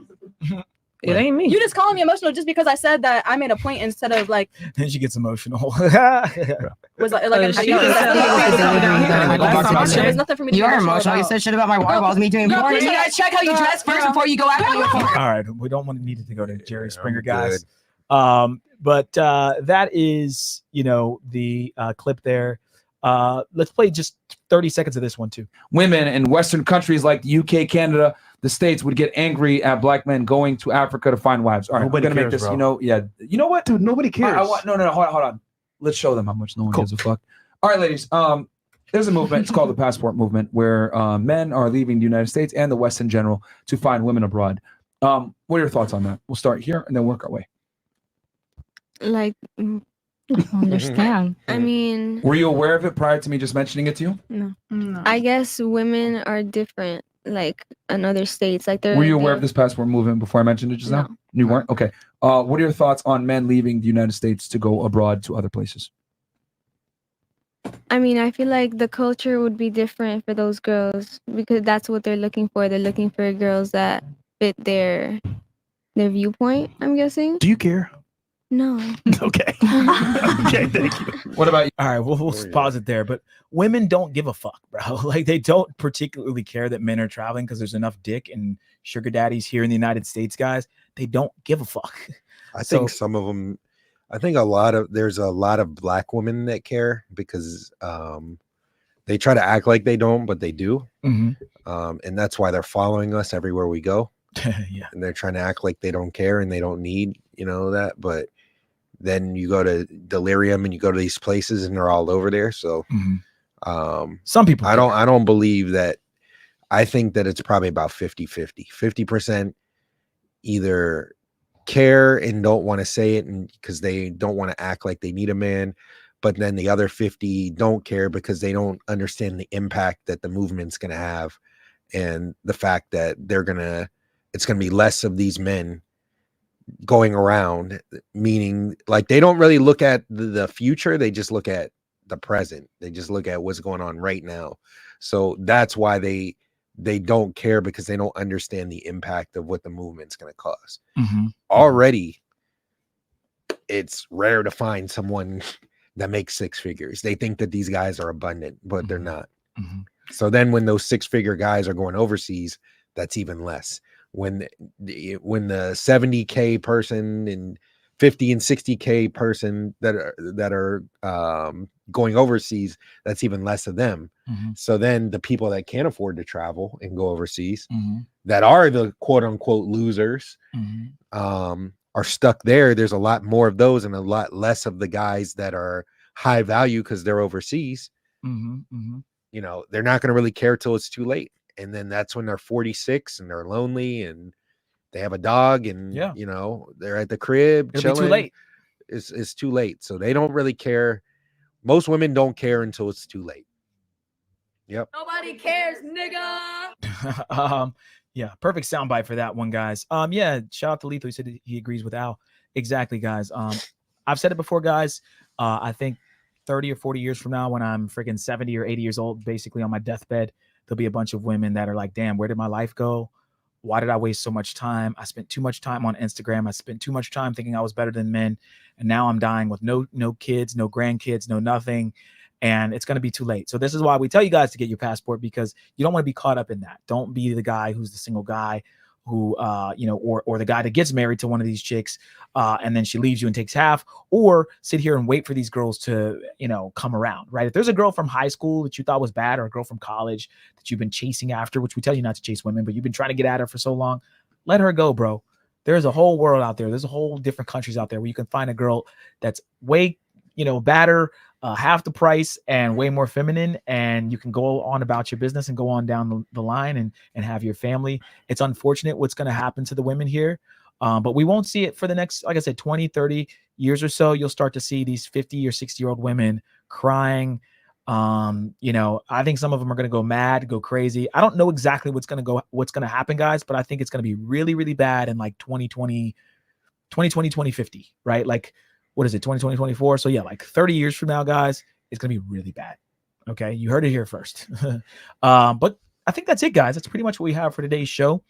It ain't me. You just calling me emotional just because I said that I made a point instead of like. Then she gets emotional. Was like there's nothing for me to You are emotional. You said shit about my water balls. Me doing porn. You guys check how you dress first before you go out. All right, we don't want to go to Jerry Springer, guys. But that is, the clip there. Let's play just 30 seconds of this one too. Women in Western countries like the UK, Canada, the States would get angry at black men going to Africa to find wives. All right, nobody we're gonna cares, make this. bro. You know what, dude? Nobody cares. No, hold on. Let's show them how much no one gives a fuck. All right, ladies. There's a movement. It's called the Passport Movement, where men are leaving the United States and the West in general to find women abroad. What are your thoughts on that? We'll start here and then work our way. Like, understand. I mean, were you aware of it prior to me just mentioning it to you? No. I guess women are different, like in other states. Like Were you aware of this passport movement before I mentioned it just now? You weren't? Okay. What are your thoughts on men leaving the United States to go abroad to other places? I mean, I feel like the culture would be different for those girls because that's what they're looking for. They're looking for girls that fit their viewpoint, I'm guessing. Do you care? No. Okay. Okay, thank you. What about you? All right, we'll pause it there. But women don't give a fuck, bro. Like, they don't particularly care that men are traveling because there's enough dick and sugar daddies here in the United States, guys. They don't give a fuck. I think some of them, there's a lot of black women that care because They try to act like they don't, but they do. Mm-hmm. And that's why they're following us everywhere we go. Yeah. And they're trying to act like they don't care and they don't need, that. But then you go to Delirium and you go to these places and they're all over there. So some people I don't believe that. I think that it's probably about 50-50. 50% either care and don't want to say it and because they don't want to act like they need a man, but then the other 50 don't care because they don't understand the impact that the movement's going to have and the fact that it's going to be less of these men going around, meaning like they don't really look at the future, they just look at the present. They just look at what's going on right now. So that's why they don't care, because they don't understand the impact of what the movement's going to cause. Already it's rare to find someone that makes six figures. They think that these guys are abundant, but they're not. So then when those 6-figure guys are going overseas, that's even less. When the 70K person and 50 and 60K person that are going overseas, that's even less of them. So then the people that can't afford to travel and go overseas, that are the quote unquote losers, are stuck there. There's a lot more of those and a lot less of the guys that are high value because they're overseas. They're not going to really care till it's too late. And then that's when they're 46 and they're lonely and they have a dog and, they're at the crib. It'll be too late. It's too late. So they don't really care. Most women don't care until it's too late. Yep. Nobody cares, nigga. Yeah, perfect soundbite for that one, guys. Yeah, shout out to Lethal. He said he agrees with Al. Exactly, guys. I've said it before, guys. I think 30 or 40 years from now, when I'm freaking 70 or 80 years old, basically on my deathbed, there'll be a bunch of women that are like, damn, where did my life go? Why did I waste so much time? I spent too much time on Instagram. I spent too much time thinking I was better than men. And now I'm dying with no kids, no grandkids, no nothing. And it's going to be too late. So this is why we tell you guys to get your passport, because you don't want to be caught up in that. Don't be the guy who's the single guy who, or the guy that gets married to one of these chicks and then she leaves you and takes half, or sit here and wait for these girls to, come around, right? If there's a girl from high school that you thought was bad, or a girl from college that you've been chasing after, which we tell you not to chase women, but you've been trying to get at her for so long, let her go, bro. There's a whole world out there. There's a whole different countries out there where you can find a girl that's way, badder, half the price and way more feminine, and you can go on about your business and go on down the line and have your family. It's unfortunate what's going to happen to the women here, but we won't see it for the next, like I said, 20, 30 years or so. You'll start to see these 50 or 60-year-old women crying. I think some of them are going to go mad, go crazy. I don't know exactly what's going to happen, guys, but I think it's going to be really, really bad in like 2020, 2050, right? Like, what is it, 2024? So yeah, like 30 years from now, guys, it's going to be really bad. Okay. You heard it here first. But I think that's it, guys. That's pretty much what we have for today's show.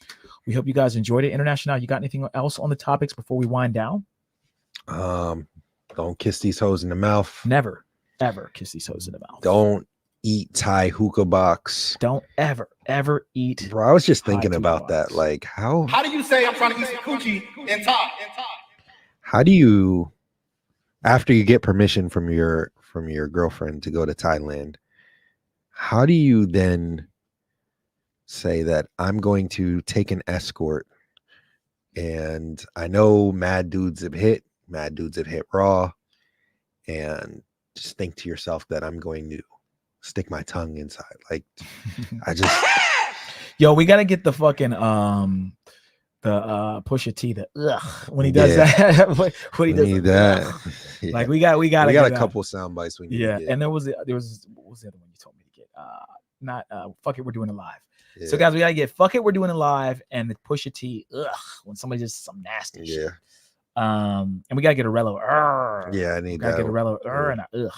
We hope you guys enjoyed it. International, you got anything else on the topics before we wind down? Don't kiss these hoes in the mouth. Never, ever kiss these hoes in the mouth. Don't eat Thai hookah box. Don't ever eat. Bro, I was just thinking about that. Like, how do you say I'm trying to eat some coochie in Thai? How do you, after you get permission from your girlfriend to go to Thailand, how do you then say that I'm going to take an escort? And I know mad dudes have hit raw, and just think to yourself that I'm going to stick my tongue inside. Like, I just yo, we gotta get the fucking the Pusha T, the when he does that. when he does that. Yeah. Like we got a couple sound bites we need to get. And there was what was the other one you told me to get? Not fuck it, we're doing it live. Yeah. So guys, we gotta get fuck it, we're doing it live, and the Pusha T, when somebody just some nasty shit. And we gotta get a Rello. Yeah, I need that. Get a Rello. And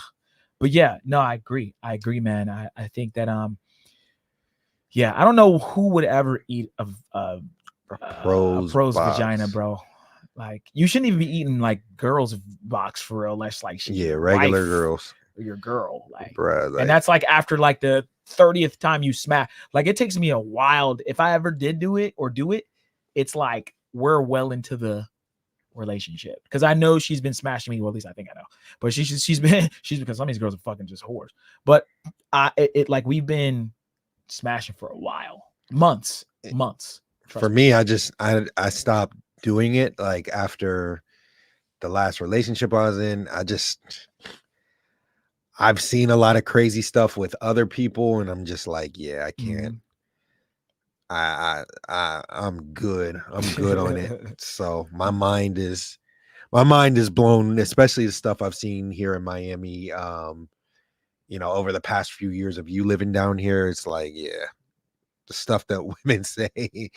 but yeah, no, I agree, man. I think that yeah, I don't know who would ever eat a pro's vagina, bro. Like, you shouldn't even be eating like girls' box for real. Less like regular girls. Or your girl, like, bruh, and that's like after like the 30th time you smack. Like, it takes me a while. If I ever did do it, it's like we're well into the relationship, because I know she's been smashing me. Well, at least I think I know, but she's been because some of these girls are fucking just whores. But like we've been smashing for a while, months. For me, I stopped doing it like after the last relationship I was in. I've seen a lot of crazy stuff with other people, and I'm just like, yeah, I can't. I'm good. I'm good on it. So my mind is blown, especially the stuff I've seen here in Miami. Over the past few years of you living down here, it's like, yeah, the stuff that women say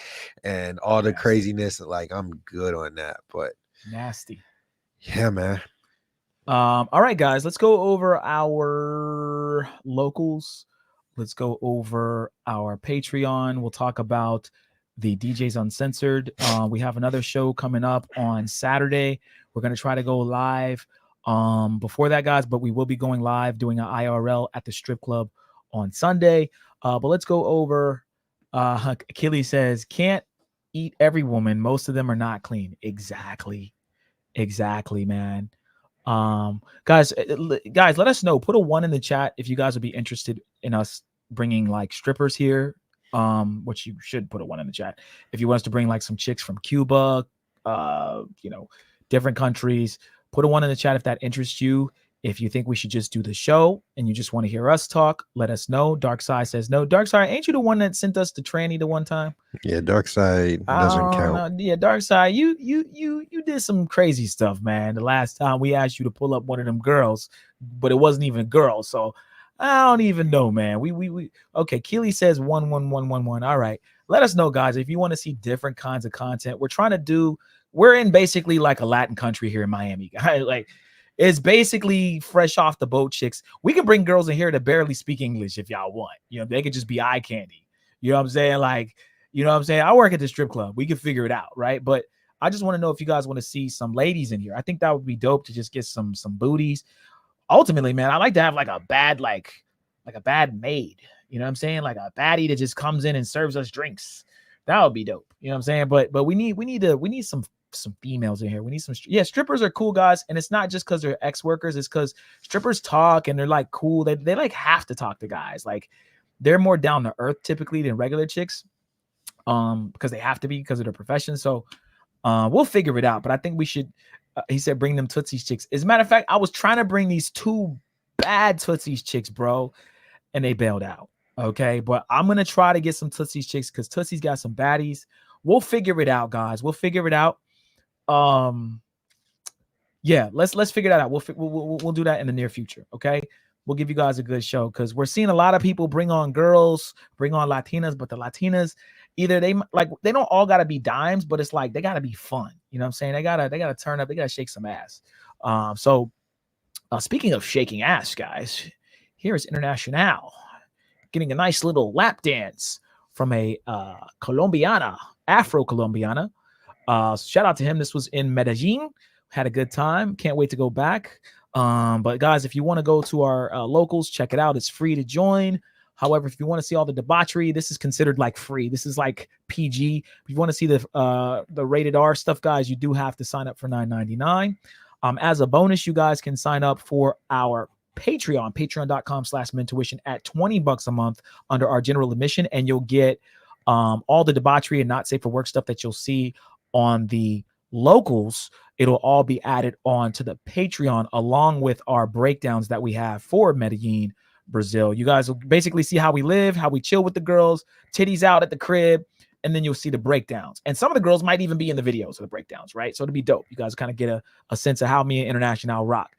and all the craziness, like I'm good on that. But nasty. Yeah, man. All right, guys, let's go over our locals. Let's go over our Patreon. We'll talk about the DJs Uncensored. We have another show coming up on Saturday. We're going to try to go live before that, guys, but we will be going live doing an IRL at the strip club on Sunday. But let's go over. Achilles says, can't eat every woman. Most of them are not clean. Exactly, man. Guys, let us know. Put a 1 in the chat if you guys would be interested in us bringing like strippers here. Which you should put a 1 in the chat if you want us to bring like some chicks from Cuba, different countries. Put a 1 in the chat if that interests you. If you think we should just do the show and you just want to hear us talk, let us know. Dark Side says no. Dark Side, ain't you the one that sent us the tranny the one time? Yeah, Dark Side doesn't count. Yeah, Dark Side, you did some crazy stuff, man. The last time we asked you to pull up one of them girls, but it wasn't even a girl. So I don't even know, man. We okay. Keely says 11111. All right. Let us know, guys, if you want to see different kinds of content. We're in basically like a Latin country here in Miami, guys. Like, it's basically fresh off the boat chicks. We can bring girls in here that barely speak English if y'all want. They could just be eye candy. You know what I'm saying? Like, I work at the strip club. We can figure it out, right? But I just want to know if you guys want to see some ladies in here. I think that would be dope to just get some booties. Ultimately, man, I like to have like a bad maid. You know what I'm saying? Like a baddie that just comes in and serves us drinks. That would be dope. You know what I'm saying? But we need some females in here. We need some. Yeah, strippers are cool, guys, and it's not just because they're ex-workers. It's because strippers talk and they're like cool. They like have to talk to guys. Like they're more down to earth typically than regular chicks, because they have to be because of their profession. So we'll figure it out. But I think we should. He said bring them Tootsies chicks. As a matter of fact, I was trying to bring these 2 bad Tootsies chicks, bro, and they bailed out. Okay, but I'm gonna try to get some Tootsies chicks because Tootsies got some baddies. We'll figure it out, guys. We'll figure it out. Yeah, let's figure that out. We'll do that in the near future. Okay, we'll give you guys a good show because we're seeing a lot of people bring on girls, bring on Latinas, but the Latinas either they don't all gotta be dimes, but it's like they gotta be fun. You know what I'm saying? They gotta turn up, they gotta shake some ass. So speaking of shaking ass, guys, here is International getting a nice little lap dance from a Colombiana, Afro-Colombiana. Shout out to him. This was in Medellin. Had a good time. Can't wait to go back. But guys, if you want to go to our locals, check it out. It's free to join. However, if you want to see all the debauchery, this is considered like free. This is like PG. If you want to see the rated R stuff, guys, you do have to sign up for $9.99. As a bonus, you guys can sign up for our Patreon, patreon.com/mentuition at $20 a month under our general admission, and you'll get all the debauchery and not safe for work stuff that you'll see on the locals. It'll all be added on to the Patreon along with our breakdowns that we have for Medellin, Brazil. You guys will basically see how we live, how we chill with the girls, titties out at the crib, and then you'll see the breakdowns. And some of the girls might even be in the videos of the breakdowns, right? So it'll be dope. You guys kind of get a sense of how me and International rock.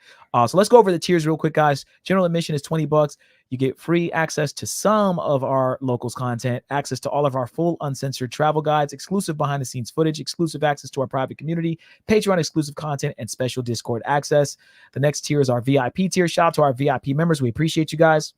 So let's go over the tiers real quick, guys. General admission is $20. You get free access to some of our locals content, access to all of our full uncensored travel guides, exclusive behind the scenes footage, exclusive access to our private community, Patreon exclusive content, and special Discord access. The next tier is our VIP tier. Shout out to our VIP members. We appreciate you guys.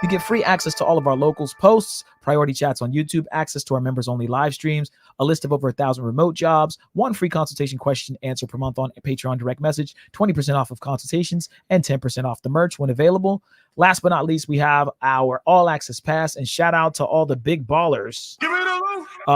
You get free access to all of our locals posts, priority chats on YouTube, access to our members-only live streams, a list of over 1,000 remote jobs, 1 free consultation question answer per month on Patreon direct message, 20% off of consultations, and 10% off the merch when available. Last but not least, we have our all access pass, and shout out to all the big ballers.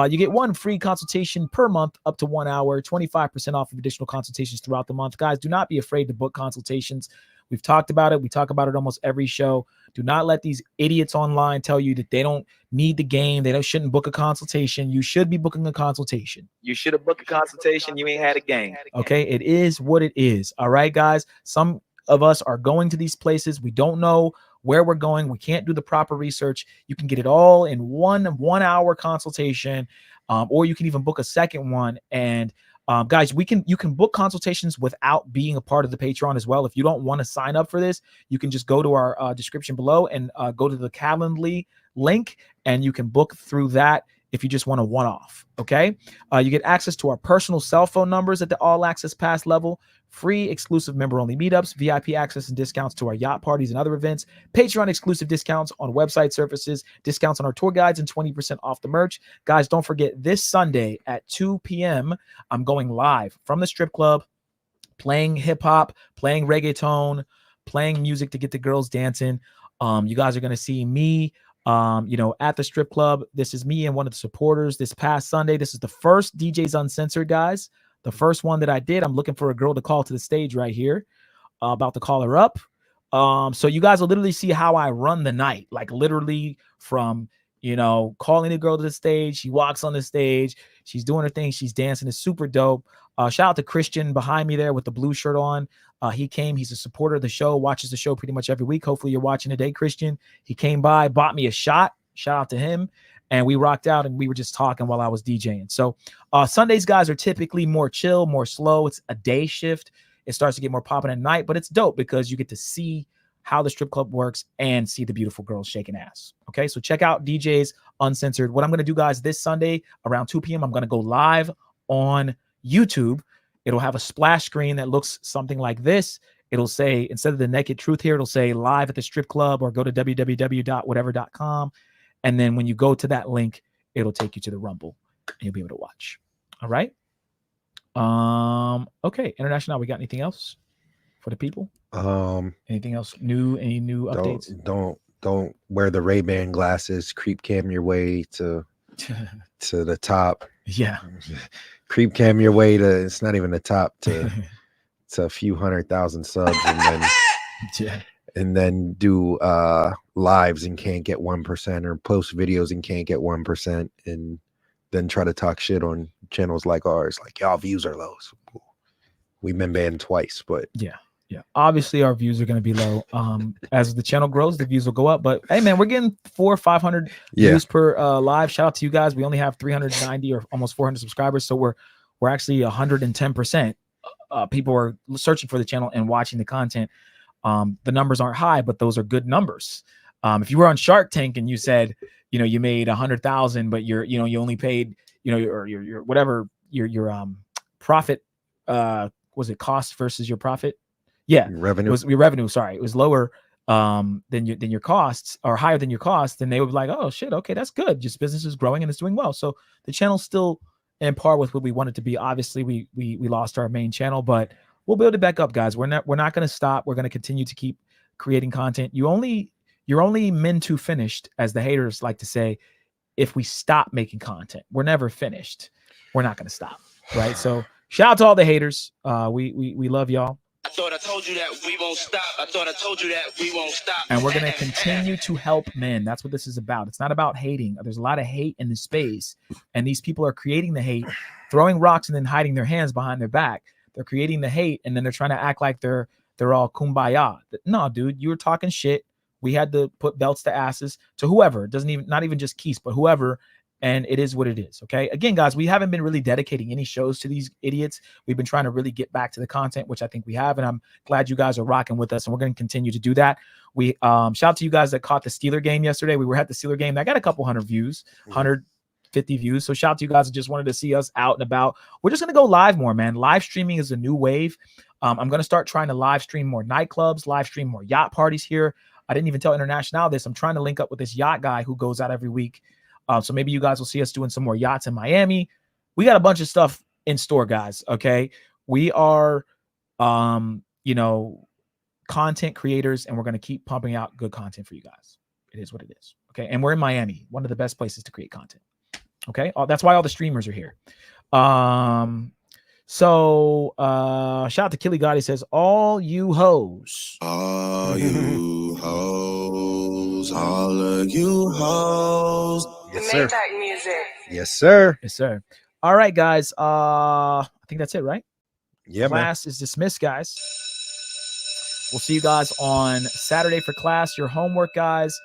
You get 1 free consultation per month up to 1 hour, 25% off of additional consultations throughout the month. Guys, do not be afraid to book consultations. We've talked about it. We talk about it almost every show. Do not let these idiots online tell you that they don't need the game. They shouldn't book a consultation. You should be booking a consultation. You should have booked a consultation. You ain't had a game. Okay, it is what it is. All right, guys. Some of us are going to these places. We don't know where we're going. We can't do the proper research. You can get it all in one hour consultation, or you can even book a second one. And guys, you can book consultations without being a part of the Patreon as well. If you don't want to sign up for this, you can just go to our description below and go to the Calendly link, and you can book through that if you just want a one-off. Okay, you get access to our personal cell phone numbers at the all access pass level, free exclusive member only meetups, VIP access and discounts to our yacht parties and other events, Patreon exclusive discounts on website services, discounts on our tour guides, and 20% off the merch. Guys, don't forget, this Sunday at 2 p.m. I'm going live from the strip club, playing hip hop, playing reggaeton, playing music to get the girls dancing. You guys are going to see me at the strip club. This is me and one of the supporters this past Sunday. This is the first DJs Uncensored, guys. The first one that I did. I'm looking for a girl to call to the stage right here. About to call her up. So you guys will literally see how I run the night. Like literally from, calling a girl to the stage. She walks on the stage. She's doing her thing. She's dancing. It's super dope. Shout out to Christian behind me there with the blue shirt on. He came. He's a supporter of the show. Watches the show pretty much every week. Hopefully you're watching today, Christian. He came by, bought me a shot. Shout out to him. And we rocked out and we were just talking while I was DJing. So Sundays, guys, are typically more chill, more slow. It's a day shift. It starts to get more popping at night, but it's dope because you get to see how the strip club works and see the beautiful girls shaking ass. Okay, so check out DJs Uncensored. What I'm going to do, guys, this Sunday around 2 p.m., I'm going to go live on YouTube. It'll have a splash screen that looks something like this. It'll say, instead of the naked truth here, it'll say live at the strip club, or go to www.whatever.com. And then when you go to that link, it'll take you to the Rumble and you'll be able to watch. All right. Okay. International, we got anything else for the people? Anything else new? Any new updates? Don't wear the Ray-Ban glasses. Creep cam your way to the top. Yeah. Creep cam your way to, it's not even the top, to a few 100,000 subs, and then yeah. And then do lives and can't get 1%, or post videos and can't get 1%, and then try to talk shit on channels like ours, like y'all views are low. So we've been banned twice, but yeah. Obviously our views are going to be low. As the channel grows, the views will go up. But hey, man, we're getting 400 or 500 views per live. Shout out to you guys. We only have 390 or almost 400 subscribers, so we're actually 110%. People are searching for the channel and watching the content. The numbers aren't high, but those are good numbers. If you were on Shark Tank and you said, you made 100,000, but you only paid, your whatever your profit, was it cost versus your profit? Yeah, revenue. It was your revenue. Sorry, it was lower than your costs, or higher than your costs. Then they would be like, oh shit, okay, that's good. Just business is growing and it's doing well. So the channel's still in par with what we want it to be. Obviously, we lost our main channel, but we'll build it back up, guys. We're not going to stop. We're going to continue to keep creating content. You're only men to finished, as the haters like to say. If we stop making content, we're never finished. We're not going to stop, right? So shout out to all the haters. We love y'all. I thought I told you that we won't stop. I thought I told you that we won't stop. And we're going to continue to help men. That's what this is about. It's not about hating. There's a lot of hate in the space, and these people are creating the hate, throwing rocks and then hiding their hands behind their back. They're creating the hate, and then they're trying to act like they're all kumbaya. No, dude, you were talking shit. We had to put belts to asses to whoever. Not even just Keith, but whoever. And it is what it is. Okay. Again, guys, we haven't been really dedicating any shows to these idiots. We've been trying to really get back to the content, which I think we have. And I'm glad you guys are rocking with us, and we're going to continue to do that. We shout out to you guys that caught the Steeler game yesterday. We were at the Steeler game. I got a couple hundred views, 150 views. So shout out to you guys that just wanted to see us out and about. We're just going to go live more, man. Live streaming is a new wave. I'm going to start trying to live stream more nightclubs, live stream more yacht parties here. I didn't even tell International this. I'm trying to link up with this yacht guy who goes out every week. So maybe you guys will see us doing some more yachts in Miami. We got a bunch of stuff in store, guys. Okay. We are, you know, content creators, and we're going to keep pumping out good content for you guys. It is what it is. Okay. And we're in Miami, one of the best places to create content. Okay. That's why all the streamers are here. So shout out to Killy God. He says, all you hoes. All you hoes, all of you hoes. Yes, sir. Maybach music. Yes, sir. Yes, sir. All right, guys. I think that's it, right? Yeah, class is dismissed, guys. We'll see you guys on Saturday for class. Your homework, guys,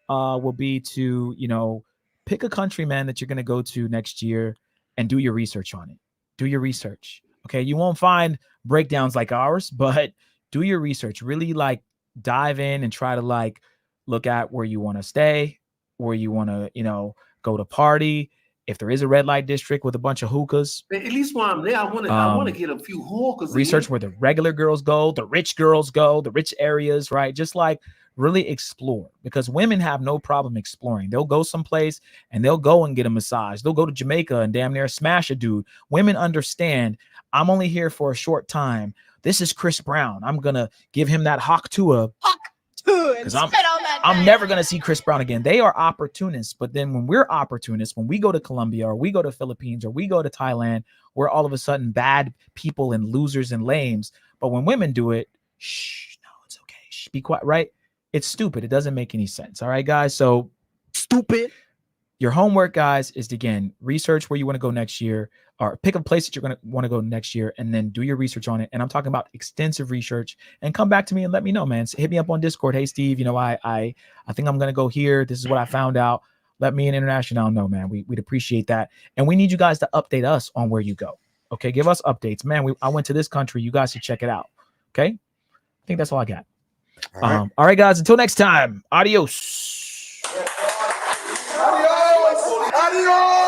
will be to, you know, pick a country, man, that you're going to go to next year and do your research on it. Do your research. Okay. You won't find breakdowns like ours, but do your research. Really like dive in and try to like look at where you want to stay, where you want to, you know, go to party. If there is a red light district with a bunch of hookahs. At least while I'm there, I want to get a few hookahs. Research where the regular girls go, the rich girls go, the rich areas, right? Just like really explore, because women have no problem exploring. They'll go someplace and they'll go and get a massage. They'll go to Jamaica and damn near smash a dude. Women understand, I'm only here for a short time. This is Chris Brown. I'm going to give him that hawk to because I'm never going to see Chris Brown again. They are opportunists. But then when we're opportunists, when we go to Colombia or we go to Philippines or we go to Thailand, we're all of a sudden bad people and losers and lames. But when women do it, shh, no, it's okay. Shh, be quiet, right? It's stupid. It doesn't make any sense. All right, guys. So stupid. Your homework, guys, is to, again, research where you want to go next year, or pick a place that you're going to want to go next year, and then do your research on it. And I'm talking about extensive research, and come back to me and let me know, man. So hit me up on Discord. Hey, Steve, you know, I think I'm going to go here. This is what I found out. Let me and International know, man. We'd appreciate that. And we need you guys to update us on where you go. Okay. Give us updates, man. I went to this country. You guys should check it out. Okay. I think that's all I got. All right, guys, until next time. Adios. Adios.